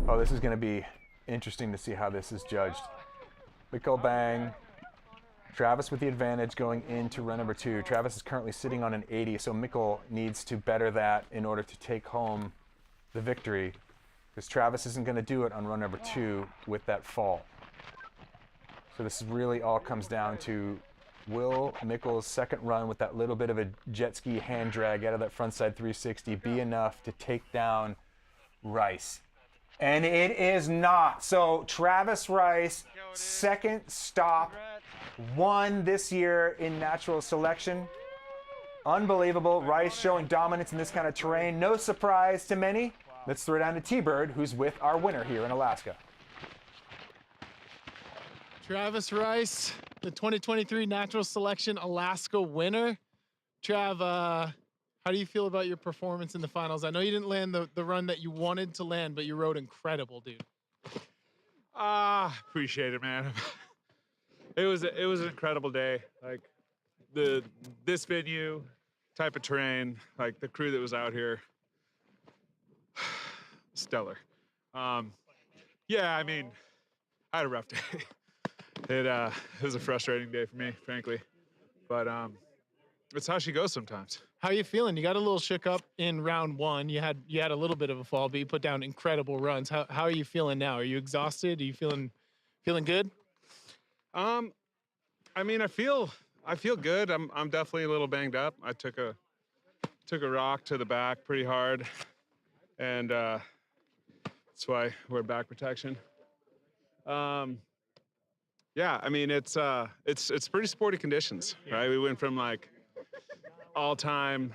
Oh, this is going to be interesting to see how this is judged. Mikkel bang. Travis with the advantage going into run number two. Travis is currently sitting on an 80, so Mikkel needs to better that in order to take home the victory, because Travis isn't going to do it on run number two with that fall. So this really all comes down to, will Mikkel's second run with that little bit of a jet ski hand drag out of that frontside 360 be enough to take down Rice? And it is not. So Travis Rice, second stop, won this year in natural selection. Unbelievable. Rice showing dominance in this kind of terrain. No surprise to many. Let's throw it down to T-Bird, who's with our winner here in Alaska. Travis Rice, the 2023 Natural Selection Alaska winner. Trav, how do you feel about your performance in the finals? I know you didn't land the run that you wanted to land, but you rode incredible, dude. Appreciate it, man. It was an incredible day. Like this venue, type of terrain, like the crew that was out here, stellar. Yeah, I mean, I had a rough day. It was a frustrating day for me, frankly, but it's how she goes sometimes. How are you feeling? You got a little shook up in round one. You had a little bit of a fall, but you put down incredible runs. How are you feeling now? Are you exhausted? Are you feeling good? I mean, I feel good. I'm definitely a little banged up. I took a rock to the back pretty hard, and that's why I wear back protection. Yeah, I mean, it's pretty sporty conditions, right? We went from like all time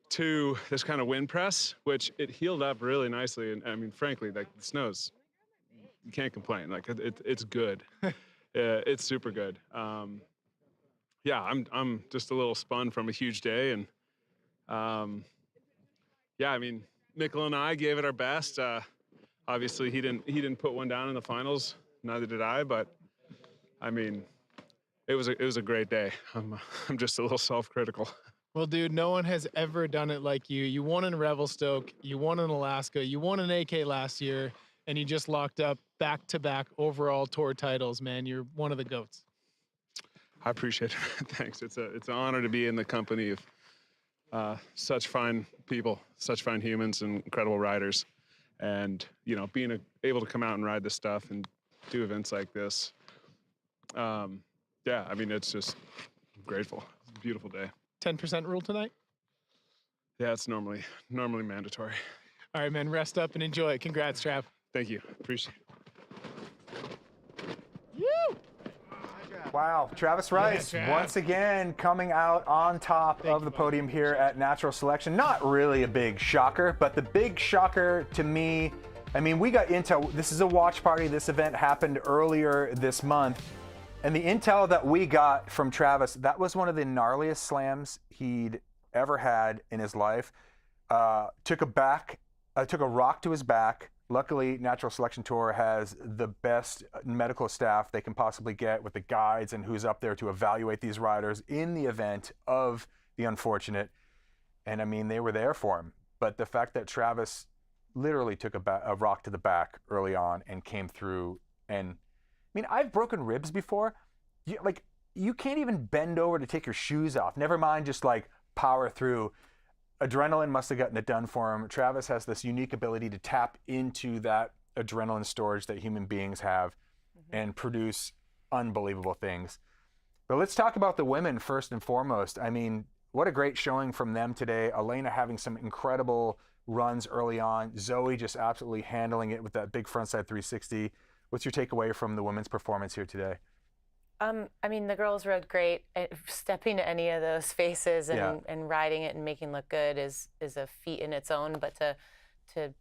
to this kind of wind press, which it healed up really nicely. And I mean, frankly, like the snow's, you can't complain. Like it's good. It's super good. Yeah, I'm just a little spun from a huge day, and yeah, I mean, Mikkel and I gave it our best. Obviously, he didn't put one down in the finals. Neither did I, but I mean, it was a great day. I'm just a little self-critical. Well, dude, no one has ever done it like you. You won in Revelstoke, you won in Alaska, you won in AK last year, and you just locked up back-to-back overall tour titles, man. You're one of the GOATs. I appreciate it. Thanks. It's an honor to be in the company of such fine people, such fine humans, and incredible riders. And you know, being able to come out and ride this stuff and do events like this, yeah, I mean, it's just grateful. It's a beautiful day. 10% rule tonight? Yeah, it's normally mandatory. All right, man, rest up and enjoy it. Congrats, Trav. Thank you. Appreciate it. Woo! Wow, Travis Rice once again coming out on top of the podium here at Natural Selection. Not really a big shocker, but the big shocker to me, I mean, we got intel. This is a watch party. This event happened earlier this month. And the intel that we got from Travis, that was one of the gnarliest slams he'd ever had in his life. Took a rock to his back. Luckily, Natural Selection Tour has the best medical staff they can possibly get with the guides and who's up there to evaluate these riders in the event of the unfortunate. And I mean, they were there for him. But the fact that Travis literally took a rock to the back early on and came through, and I mean, I've broken ribs before. You can't even bend over to take your shoes off. Never mind just like power through. Adrenaline must have gotten it done for him. Travis has this unique ability to tap into that adrenaline storage that human beings have and produce unbelievable things. But let's talk about the women first and foremost. I mean, what a great showing from them today. Elena having some incredible runs early on. Zoe just absolutely handling it with that big frontside 360. What's your takeaway from the women's performance here today? I mean, the girls rode great. Stepping to any of those faces and riding it and making look good is a feat in its own. But to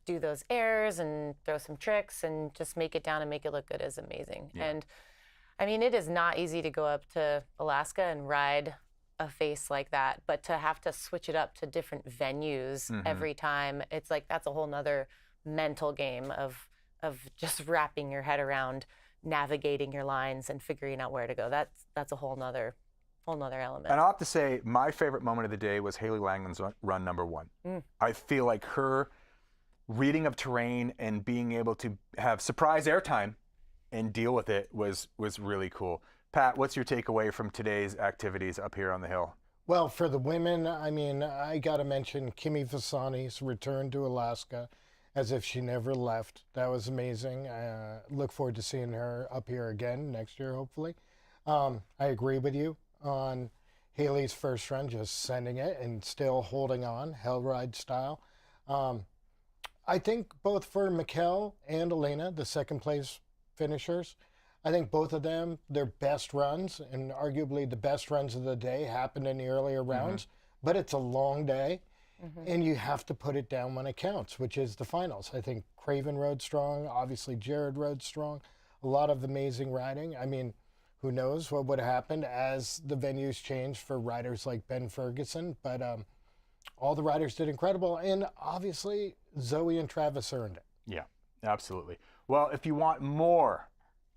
do those airs and throw some tricks and just make it down and make it look good is amazing. Yeah. And I mean, it is not easy to go up to Alaska and ride a face like that, but to have to switch it up to different venues every time, it's like that's a whole nother mental game of just wrapping your head around navigating your lines and figuring out where to go. That's a whole nother element. And I'll have to say, my favorite moment of the day was Haley Langland's run number 1. I feel like her reading of terrain and being able to have surprise airtime and deal with it was really cool. Pat, what's your takeaway from today's activities up here on the hill? Well, for the women, I mean, I got to mention Kimi Fasani's return to Alaska as if she never left. That was amazing. Look forward to seeing her up here again next year, hopefully. I agree with you on Haley's first run, just sending it and still holding on, hell ride style. I think both for Mikkel and Elena, the second place finishers, I think both of them, their best runs and arguably the best runs of the day happened in the earlier rounds, but it's a long day. And you have to put it down when it counts, which is the finals. I think Craven rode strong. Obviously, Jared rode strong. A lot of amazing riding. I mean, who knows what would have happened as the venues changed for riders like Ben Ferguson. But all the riders did incredible. And obviously, Zoe and Travis earned it. Yeah, absolutely. Well, if you want more,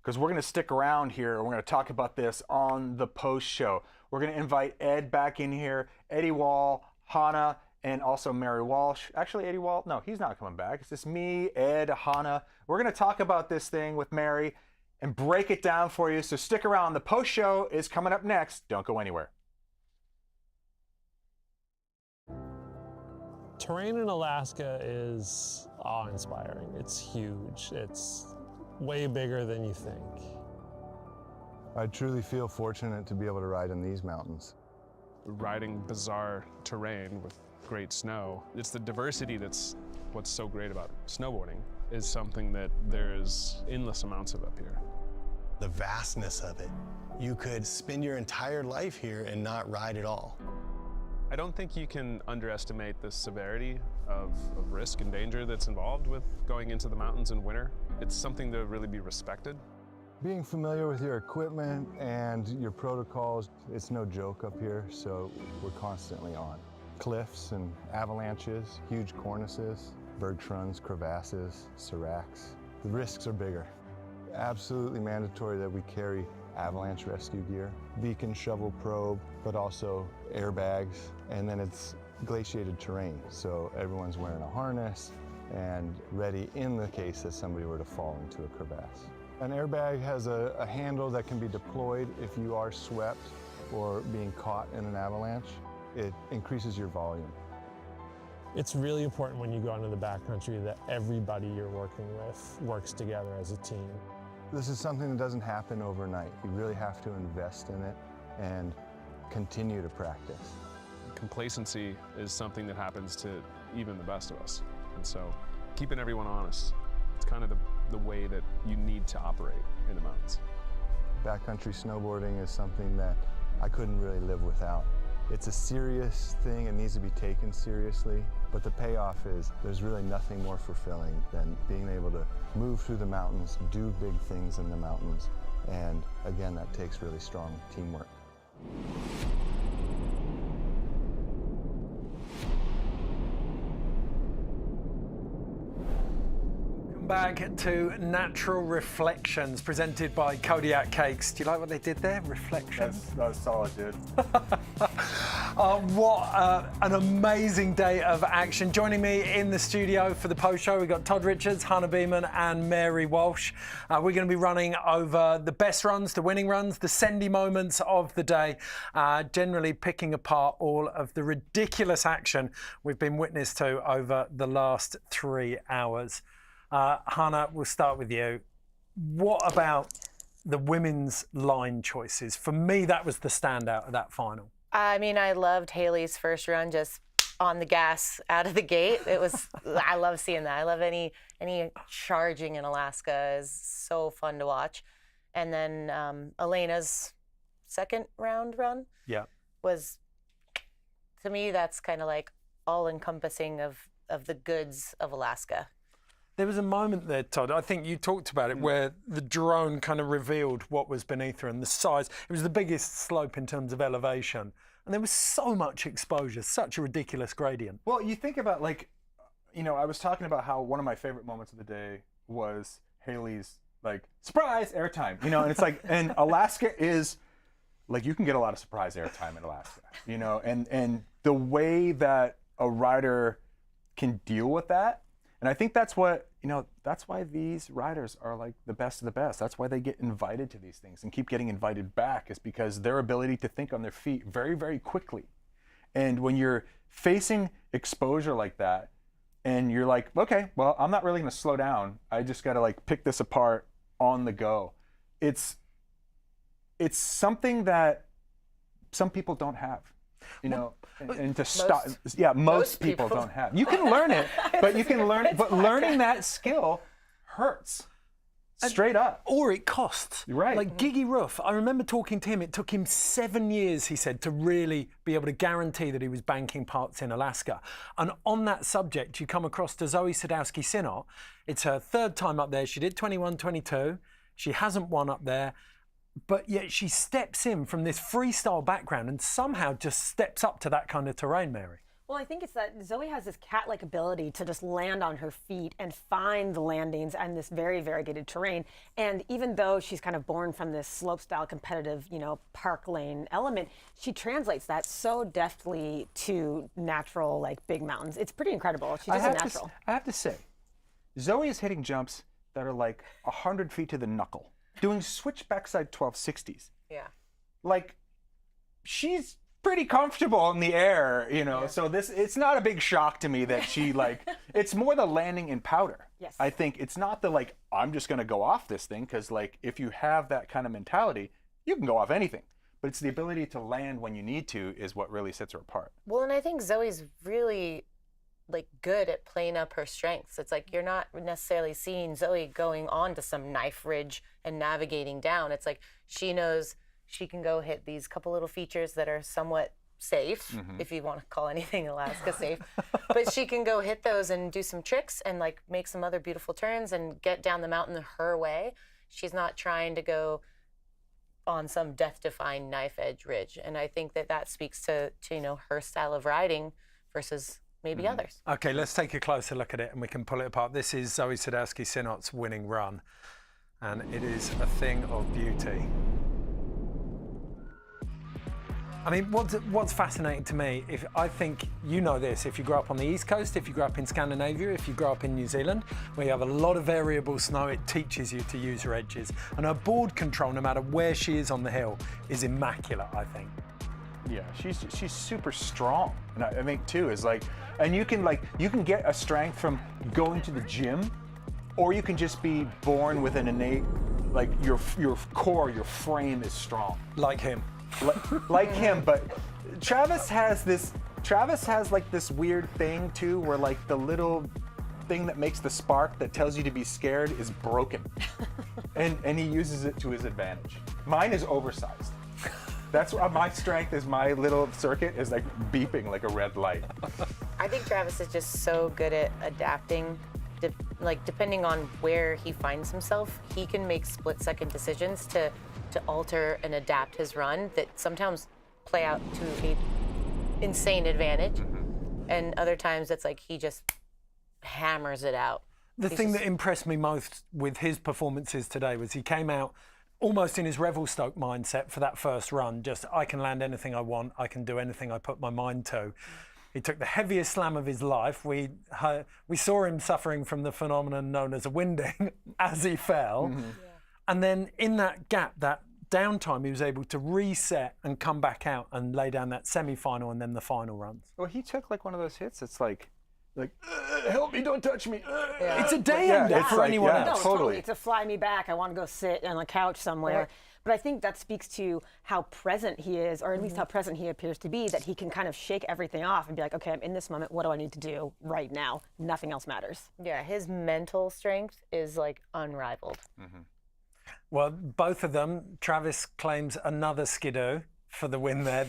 because we're going to stick around here, we're going to talk about this on the post show. We're going to invite Ed back in here, Eddie Wall, Hannah, and also Mary Walsh. Actually, Eddie Wall, no, he's not coming back. It's just me, Ed, Hannah. We're going to talk about this thing with Mary and break it down for you. So stick around. The post show is coming up next. Don't go anywhere. Terrain in Alaska is awe-inspiring. It's huge. It's way bigger than you think. I truly feel fortunate to be able to ride in these mountains. Riding bizarre terrain with great snow. It's the diversity that's what's so great about snowboarding, is something that there is endless amounts of up here. the vastness of it. You could spend your entire life here and not ride at all. I don't think you can underestimate the severity of risk and danger that's involved with going into the mountains in winter. It's something to really be respected. Being familiar with your equipment and your protocols, it's no joke up here, so we're constantly on. Cliffs and avalanches, huge cornices, bergschrunds, crevasses, seracs. The risks are bigger. Absolutely mandatory that we carry avalanche rescue gear, beacon, shovel, probe, but also airbags, and then it's glaciated terrain, so everyone's wearing a harness and ready in the case that somebody were to fall into a crevasse. An airbag has a handle that can be deployed if you are swept or being caught in an avalanche. It increases your volume. It's really important when you go into the backcountry that everybody you're working with works together as a team. This is something that doesn't happen overnight. You really have to invest in it and continue to practice. Complacency is something that happens to even the best of us. And so keeping everyone honest, it's kind of the way that you need to operate in the mountains. Backcountry snowboarding is something that I couldn't really live without. It's a serious thing, it needs to be taken seriously, but the payoff is there's really nothing more fulfilling than being able to move through the mountains, do big things in the mountains, and again, that takes really strong teamwork. Back to Natural Reflections, presented by Kodiak Cakes. Do you like what they did there? Reflections? That was solid, dude. What an amazing day of action. Joining me in the studio for the post show, we've got Todd Richards, Hannah Beeman, and Mary Walsh. We're going to be running over the best runs, the winning runs, the Sendy moments of the day, generally picking apart all of the ridiculous action we've been witness to over the last 3 hours. Hannah, we'll start with you. What about the women's line choices? For me, that was the standout of that final. I mean, I loved Haley's first run, just on the gas out of the gate. It was, I love seeing that. I love any charging in Alaska is so fun to watch. And then Elena's second round run was, to me, that's kind of like all encompassing of the goods of Alaska. There was a moment there, Todd, I think you talked about it, where the drone kind of revealed what was beneath her and the size. It was the biggest slope in terms of elevation. And there was so much exposure, such a ridiculous gradient. Well, you think about, like, you know, I was talking about how one of my favorite moments of the day was Haley's, like, surprise airtime, you know, and it's like, and Alaska is, like, you can get a lot of surprise airtime in Alaska, you know, and the way that a rider can deal with that. And I think that's what, you know, that's why these riders are like the best of the best. That's why they get invited to these things and keep getting invited back, is because their ability to think on their feet very, very quickly. And when you're facing exposure like that and you're like, okay, well, I'm not really going to slow down. I just got to like pick this apart on the go. It's something that some people don't have. You know, and to stop, most people don't have. You can learn it, but you can learn it. But learning that skill hurts, straight up. Or it costs. Right. Like Gigi Ruff, I remember talking to him, it took him 7 years, he said, to really be able to guarantee that he was banking parts in Alaska. And on that subject, you come across to Zoe Sadowski-Synnott. It's her third time up there. She did 21-22. She hasn't won up there. But yet she steps in from this freestyle background and somehow just steps up to that kind of terrain, Mary. Well, I think it's that Zoe has this cat-like ability to just land on her feet and find the landings and this very variegated terrain. And even though she's kind of born from this slope-style competitive, you know, park lane element, she translates that so deftly to natural, like, big mountains. It's pretty incredible. She's just a natural. I have to say, Zoe is hitting jumps that are like 100 feet to the knuckle, doing switch backside 1260s. Yeah. Like, she's pretty comfortable in the air, you know, so it's not a big shock to me that she, like, it's more the landing in powder. Yes. I think it's not the, like, I'm just going to go off this thing, because, like, if you have that kind of mentality, you can go off anything. But it's the ability to land when you need to is what really sets her apart. Well, and I think Zoe's really like good at playing up her strengths. It's like you're not necessarily seeing Zoe going on to some knife ridge and navigating down. It's like she knows she can go hit these couple little features that are somewhat safe, if you want to call anything Alaska safe. But she can go hit those and do some tricks and like make some other beautiful turns and get down the mountain her way. She's not trying to go on some death-defying knife edge ridge. And I think that speaks to you know, her style of riding versus maybe others. Okay, let's take a closer look at it and we can pull it apart. This is Zoe Sadowski-Synot's winning run, and it is a thing of beauty. I mean, what's fascinating to me, I think you know this, if you grow up on the East Coast, if you grow up in Scandinavia, if you grow up in New Zealand, where you have a lot of variable snow, it teaches you to use her edges. And her board control, no matter where she is on the hill, is immaculate, I think. Yeah, she's super strong. And I think too is like, and you can get a strength from going to the gym, or you can just be born with an innate, like your core, your frame is strong. Like him. Like him, but Travis has like this weird thing too, where like the little thing that makes the spark that tells you to be scared is broken, and he uses it to his advantage. Mine is oversized. That's what my strength is. My little circuit is like beeping like a red light. I think Travis is just so good at adapting. Like depending on where he finds himself, he can make split-second decisions to alter and adapt his run that sometimes play out to a insane advantage, and other times it's like he just hammers it out. The thing that impressed me most with his performances today was he came out almost in his Revelstoke mindset for that first run, just I can land anything I want, I can do anything I put my mind to. He took the heaviest slam of his life. We saw him suffering from the phenomenon known as a winding as he fell. And then in that gap, that downtime, he was able to reset and come back out and lay down that semi-final and then the final runs. Well, he took like one of those hits. It's like help me, don't touch me. It's a day ender for anyone else. No, totally. It's a fly me back. I want to go sit on a couch somewhere. Right. But I think that speaks to how present he is, or at least how present he appears to be, that he can kind of shake everything off and be like, okay, I'm in this moment. What do I need to do right now? Nothing else matters. Yeah, his mental strength is like unrivaled. Well, both of them, Travis claims another Skidoo for the win there.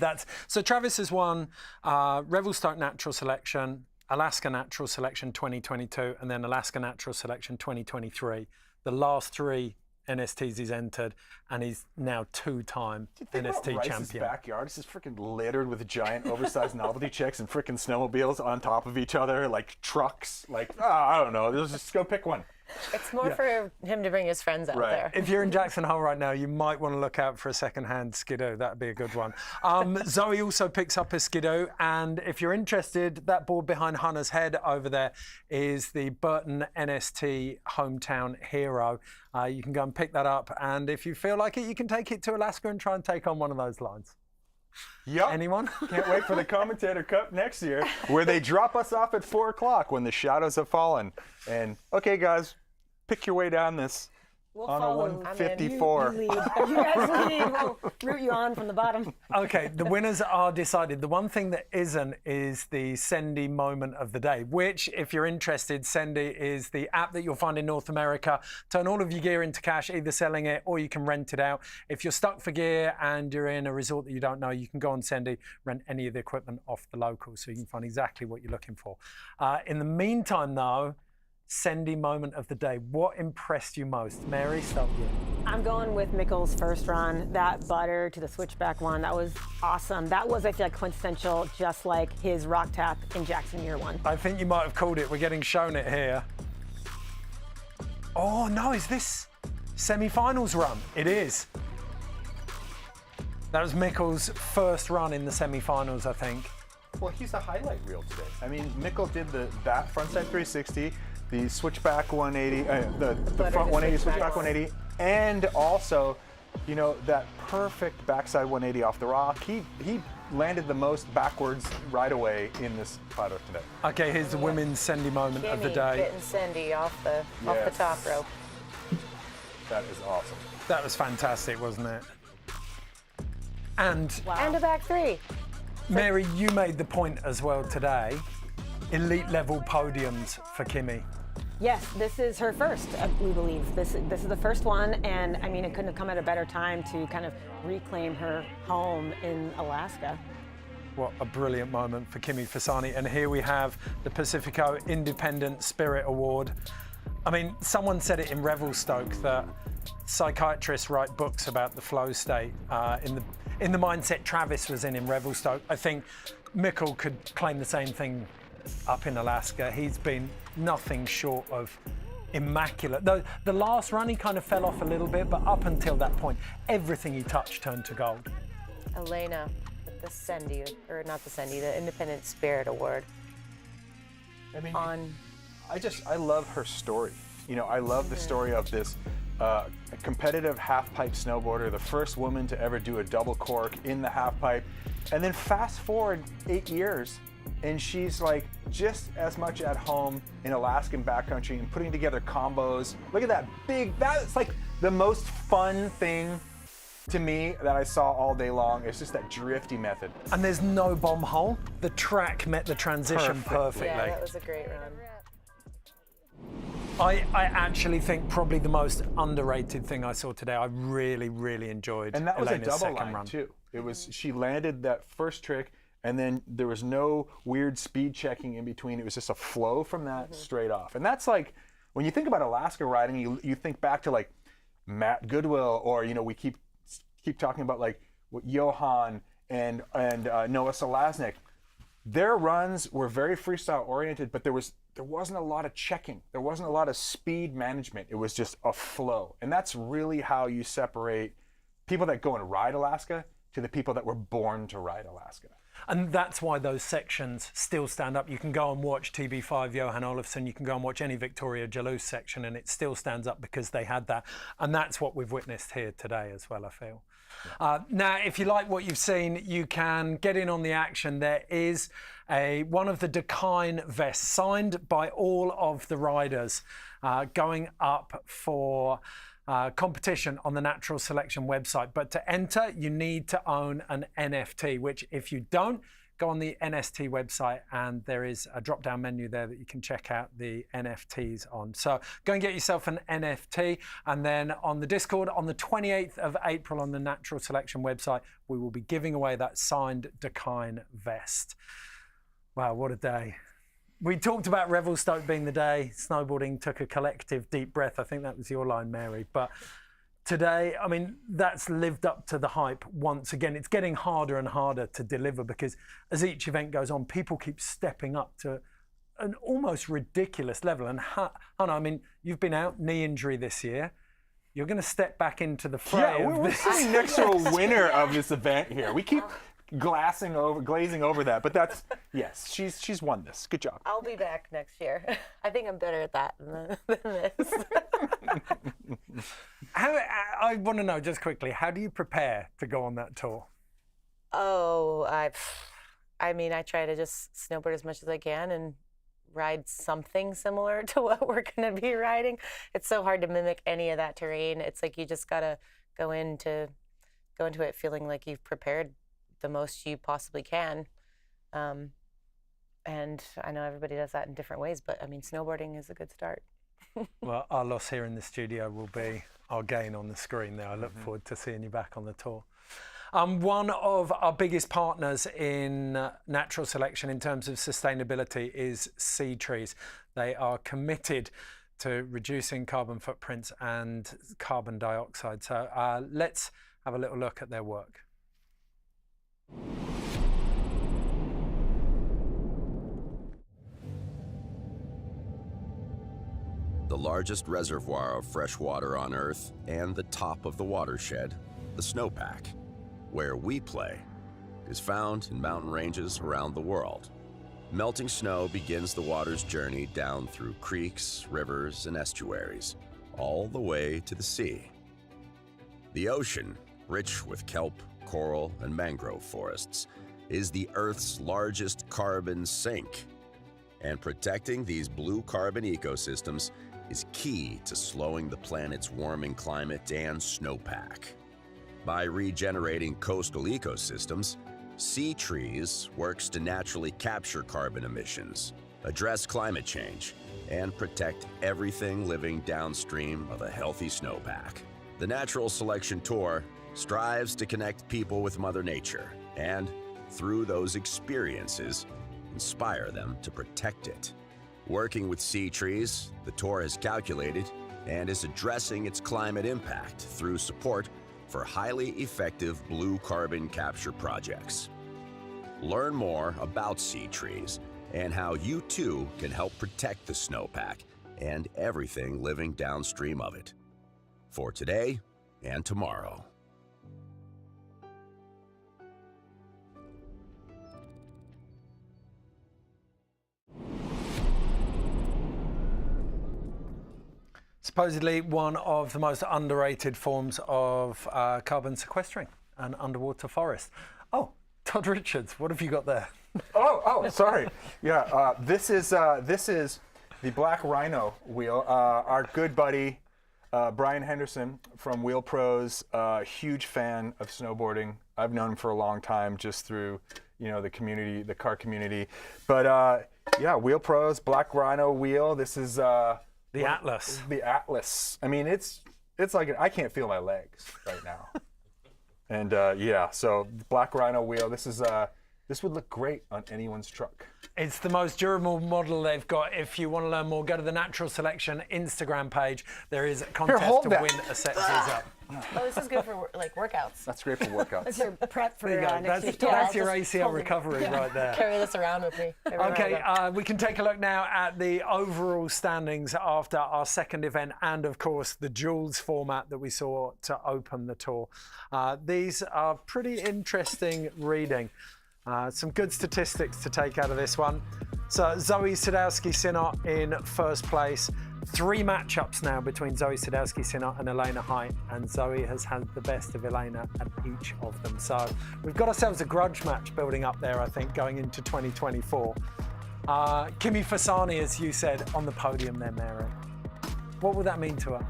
So Travis has won Revelstoke Natural Selection, Alaska Natural Selection 2022, and then Alaska Natural Selection 2023. The last three NSTs he's entered, and he's now two-time NST champion. Backyard is just freaking littered with giant oversized novelty chicks and freaking snowmobiles on top of each other, like trucks. Like, I don't know, let's just go pick one. It's more for him to bring his friends out there. If you're in Jackson Hole right now, you might want to look out for a second-hand Skidoo. That'd be a good one. Zoe also picks up a Skidoo, and if you're interested, that board behind Hannah's head over there is the Burton NST Hometown Hero. You can go and pick that up, and if you feel like it, you can take it to Alaska and try and take on one of those lines. Yep. Anyone? Can't wait for the Commentator Cup next year, where they drop us off at 4 o'clock when the shadows have fallen. And okay, guys, pick your way down this. We'll on follow. a 154. You guys lead. We'll root you on from the bottom. Okay, the winners are decided. The one thing that isn't is the Sendy moment of the day, which, if you're interested, Sendy is the app that you'll find in North America. Turn all of your gear into cash, either selling it or you can rent it out. If you're stuck for gear and you're in a resort that you don't know, you can go on Sendy, rent any of the equipment off the locals so you can find exactly what you're looking for. In the meantime, though, Sendy moment of the day. What impressed you most? Mary, start with you. I'm going with Mikkel's first run. That butter to the switchback one, that was awesome. That was, I feel like, quintessential, just like his rock tap in Jackson year one. I think you might have called it. We're getting shown it here. Oh, no, is this semi-finals run? It is. That was Mikkel's first run in the semi-finals, I think. Well, he's a highlight reel today. I mean, Mikkel did that frontside 360, the switchback 180, the front 180, switchback 180, and also, you know, that perfect backside 180 off the rock. He landed the most backwards right away in this plateau today. Okay, here's the women's Sendy moment of the day. Getting Sendy off the top rope. That is awesome. That was fantastic, wasn't it? And and a back three. Mary, you made the point as well today elite level podiums for Kimi. Yes, this is her first, we believe. This is the first one, and I mean, it couldn't have come at a better time to kind of reclaim her home in Alaska. What a brilliant moment for Kimi Fasani. And here we have the Pacifico Independent Spirit Award. I mean, someone said it in Revelstoke that psychiatrists write books about the flow state in the mindset Travis was in Revelstoke. I think Mikkel could claim the same thing up in Alaska. He's been nothing short of immaculate. The last run, he kind of fell off a little bit, but up until that point, everything he touched turned to gold. Elena, the Sendy, or not the Sendy, the Independent Spirit Award. I mean, I love her story. You know, I love the story of this competitive half-pipe snowboarder, the first woman to ever do a double cork in the half-pipe. And then fast forward 8 years, and she's like just as much at home in Alaskan backcountry and putting together combos. Look at that that's like the most fun thing to me that I saw all day long. It's just that drifty method. And there's no bomb hole. The track met the transition perfectly. Yeah, that was a great run. I actually think probably the most underrated thing I saw today. I really, really enjoyed. And that was Elena's a double second line run. too. It was, she landed that first trick, and then there was no weird speed checking in between. It was just a flow from that straight off. And that's like, when you think about Alaska riding, you think back to like Matt Goodwill, or, you know, we keep talking about like Johan and Noah Selaznik. Their runs were very freestyle oriented, but there wasn't a lot of checking. There wasn't a lot of speed management. It was just a flow. And that's really how you separate people that go and ride Alaska to the people that were born to ride Alaska. And that's why those sections still stand up. You can go and watch TB5 Johan Olofsson, you can go and watch any Victoria Jalous section, and it still stands up because they had that. And that's what we've witnessed here today as well, I feel. Yeah. Now, if you like what you've seen, you can get in on the action. There is one of the Dakine vests signed by all of the riders going up for competition on the Natural Selection website. But to enter, you need to own an NFT, which if you don't, go on the NST website and there is a drop-down menu there that you can check out the NFTs on. So go and get yourself an NFT, and then on the Discord on the 28th of April on the Natural Selection website, we will be giving away that signed Dakine vest. Wow, what a day. We talked about Revelstoke being the day snowboarding took a collective deep breath. I think that was your line, Mary. But today, I mean, that's lived up to the hype once again. It's getting harder and harder to deliver because as each event goes on, people keep stepping up to an almost ridiculous level. And Hannah, I mean, you've been out, knee injury this year. You're going to step back into the fray. Yeah, we're sitting next to a winner of this event here. We keep glazing over that, but that's, yes, she's won this. Good job. I'll be back next year. I think I'm better at that than this. I want to know just quickly, how do you prepare to go on that tour? Oh, I mean, I try to just snowboard as much as I can and ride something similar to what we're going to be riding. It's so hard to mimic any of that terrain. It's like you just got to go into it feeling like you've prepared the most you possibly can. And I know everybody does that in different ways, but I mean, snowboarding is a good start. Well, our loss here in the studio will be our gain on the screen there. I look forward to seeing you back on the tour. One of our biggest partners in Natural Selection in terms of sustainability is SeaTrees. They are committed to reducing carbon footprints and carbon dioxide. So let's have a little look at their work. The largest reservoir of fresh water on Earth and the top of the watershed, the snowpack, where we play, is found in mountain ranges around the world. Melting snow begins the water's journey down through creeks, rivers, and estuaries, all the way to the sea. The ocean, rich with kelp, coral, and mangrove forests, is the Earth's largest carbon sink. And protecting these blue carbon ecosystems is key to slowing the planet's warming climate and snowpack. By regenerating coastal ecosystems, SeaTrees works to naturally capture carbon emissions, address climate change, and protect everything living downstream of a healthy snowpack. The Natural Selection Tour strives to connect people with Mother Nature and, through those experiences, inspire them to protect it. Working with Sea Trees, the tour has calculated and is addressing its climate impact through support for highly effective blue carbon capture projects. Learn more about Sea Trees and how you too can help protect the snowpack and everything living downstream of it. For today and tomorrow. Supposedly one of the most underrated forms of carbon sequestering, an underwater forest. Oh, Todd Richards, what have you got there? Oh, sorry. Yeah, this is the Black Rhino wheel. Our good buddy Brian Henderson from Wheel Pros, huge fan of snowboarding. I've known him for a long time, just through the community, the car community. But yeah, Wheel Pros, Black Rhino wheel. This is the Atlas. The Atlas. I mean, it's like I can't feel my legs right now. And yeah, so Black Rhino wheel. This would look great on anyone's truck. It's the most durable model they've got. If you want to learn more, go to the Natural Selection Instagram page. There is a contest to win a set of these up. Oh, this is good for like workouts. That's great for workouts. That's your prep for There you go. next week. That's your ACL recovery right there. Carry this around with me. Okay, we can take a look now at the overall standings after our second event and, of course, the Jules format that we saw to open the tour. These are pretty interesting reading. Some good statistics to take out of this one. So Zoe Sadowski-Synnott in first place. 3 matchups now between Zoe Sadowski-Synnott and Elena Height, and Zoe has had the best of Elena at each of them. So we've got ourselves a grudge match building up there, I think, going into 2024. Kimi Fasani, as you said, on the podium there, Mary. What would that mean to her?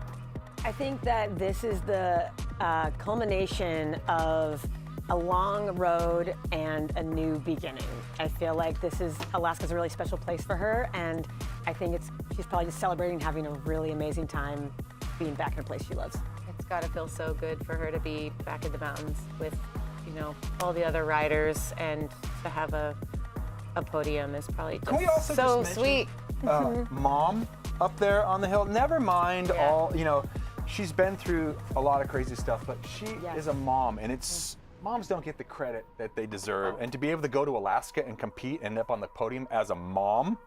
I think that this is the culmination of a long road and a new beginning. I feel like Alaska's a really special place for her, and I think she's probably just celebrating having a really amazing time being back in a place she loves. It's got to feel so good for her to be back in the mountains with, all the other riders, and to have a podium is probably Can we also so just sweet. Mom up there on the hill. Never mind all, she's been through a lot of crazy stuff, but she is a mom, and moms don't get the credit that they deserve. And to be able to go to Alaska and compete and end up on the podium as a mom.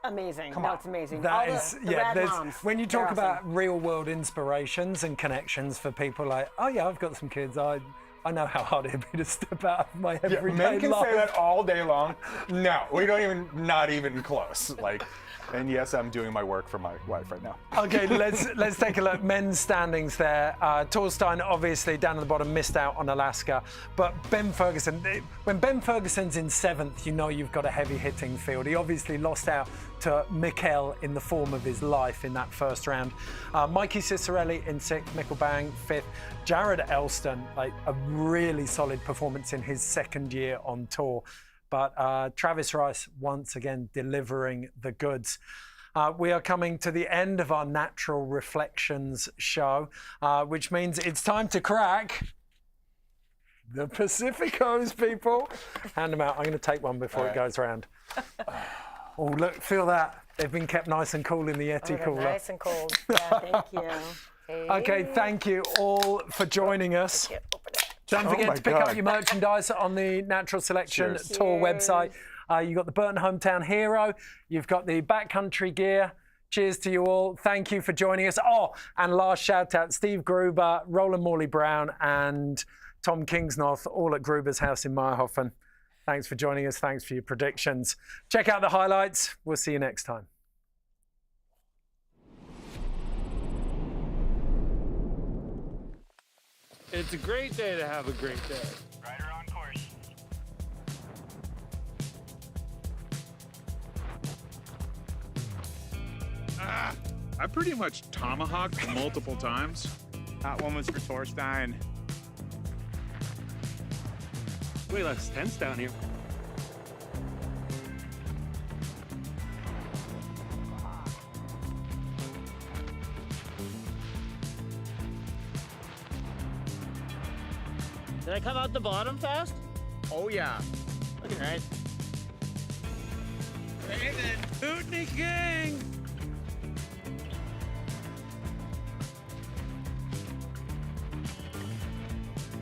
Amazing. Come on. It's amazing. That All is, the rad moms. When you talk They're about real world inspirations and connections for people like, oh yeah, I've got some kids. I know how hard it'd be to step out of my everyday Men can life. say that all day long. No, we don't not even close. And yes, I'm doing my work for my wife right now. Okay, let's take a look. Men's standings there. Torstein, obviously, down at the bottom, missed out on Alaska. But Ben Ferguson, when Ben Ferguson's in 7th, you've got a heavy-hitting field. He obviously lost out to Mikkel in the form of his life in that first round. Mikey Cicerelli in 6th, Mikkel Bang 5th. Jared Elston, a really solid performance in his second year on tour. But Travis Rice, once again, delivering the goods. We are coming to the end of our Natural Reflections show, which means it's time to crack the Pacificos, people. Hand them out. I'm going to take one before it goes round. Oh, look, feel that. They've been kept nice and cool in the Yeti cooler. Nice and cold. Thank you. Okay, thank you all for joining us. Don't forget to pick up your merchandise on the Natural Selection Tour website. You've got the Burton Hometown Hero. You've got the backcountry gear. Cheers to you all. Thank you for joining us. Oh, and last shout out, Steve Gruber, Roland Morley Brown, and Tom Kingsnorth, all at Gruber's house in Meyerhofen. Thanks for joining us. Thanks for your predictions. Check out the highlights. We'll see you next time. It's a great day to have a great day. Rider on course. I pretty much tomahawked multiple times. That one was for Torstein. Way less tense down here. Did I come out the bottom fast? Oh yeah. Looking right. Hey then. Kootenai King!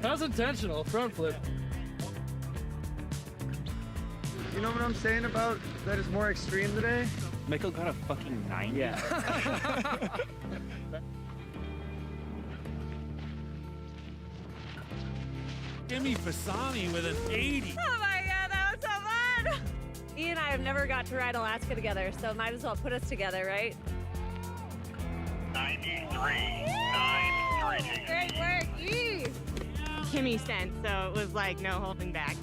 That was intentional, front flip. You know what I'm saying about that is more extreme today? Michael got a fucking 90. Yeah. Jimmy Fasani with an 80. Oh my god, that was so fun! Ian and I have never got to ride Alaska together, so might as well put us together, right? 93. Great work, Eve! Kimmy sent, so it was like no holding back.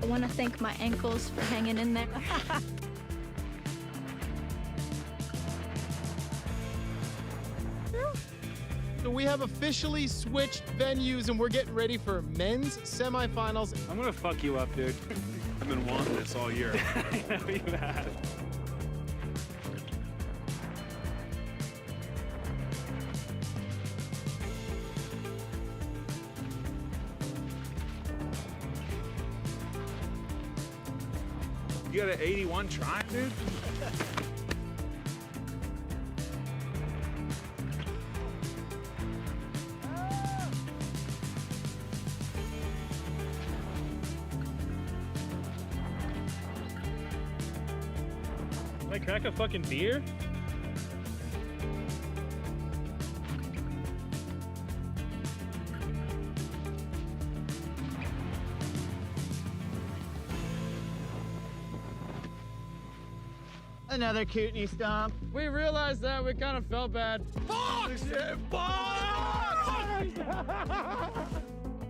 I want to thank my ankles for hanging in there. So we have officially switched venues and we're getting ready for men's semifinals. I'm gonna fuck you up, dude. I've been wanting this all year. I know you have. You got an 81 try, dude? Can I crack a fucking beer? Another Kootenai stomp. We realized that, we kind of felt bad. Fuck!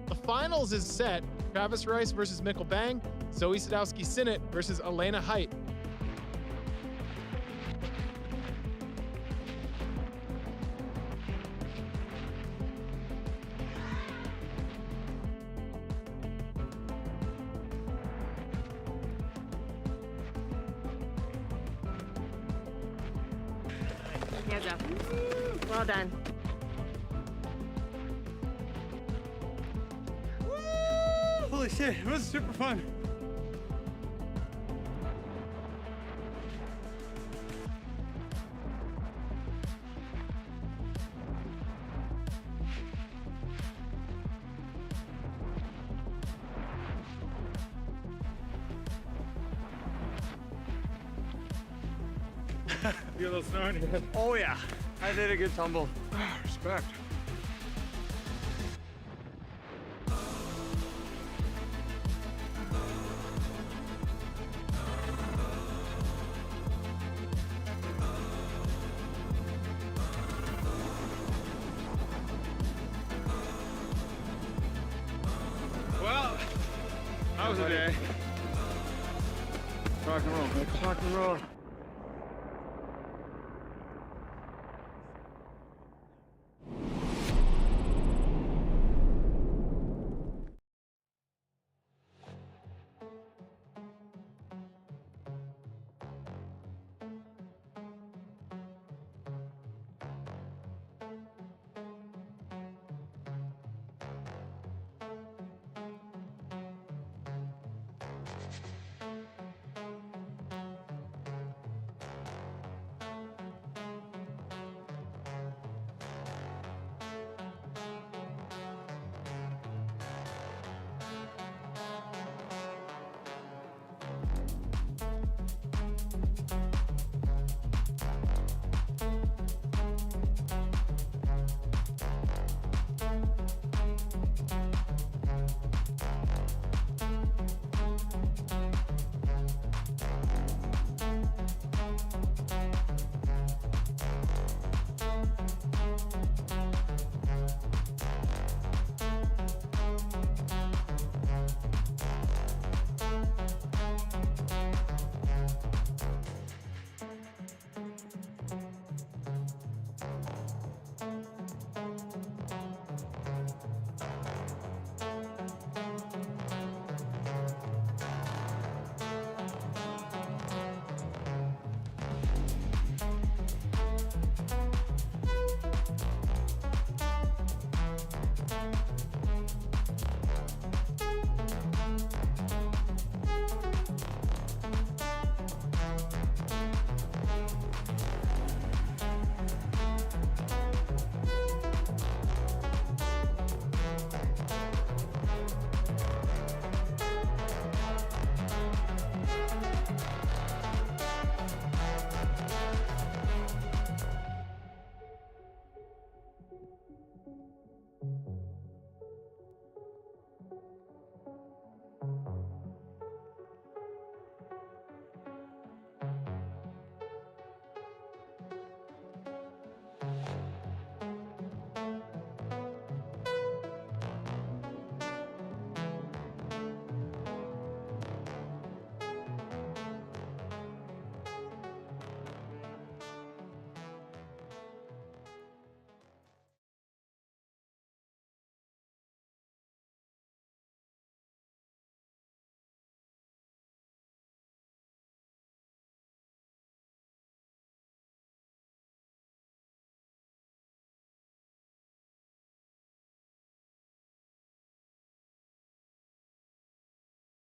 The finals is set. Travis Rice versus Mikkel Bang, Zoe Sadowski-Sinnott versus Elena Height. Hands up. Well done. Holy shit, it was super fun. You're a little snorty. Oh yeah, I did a good tumble. Respect. Well, that was a day. Rock and roll. Rock and roll.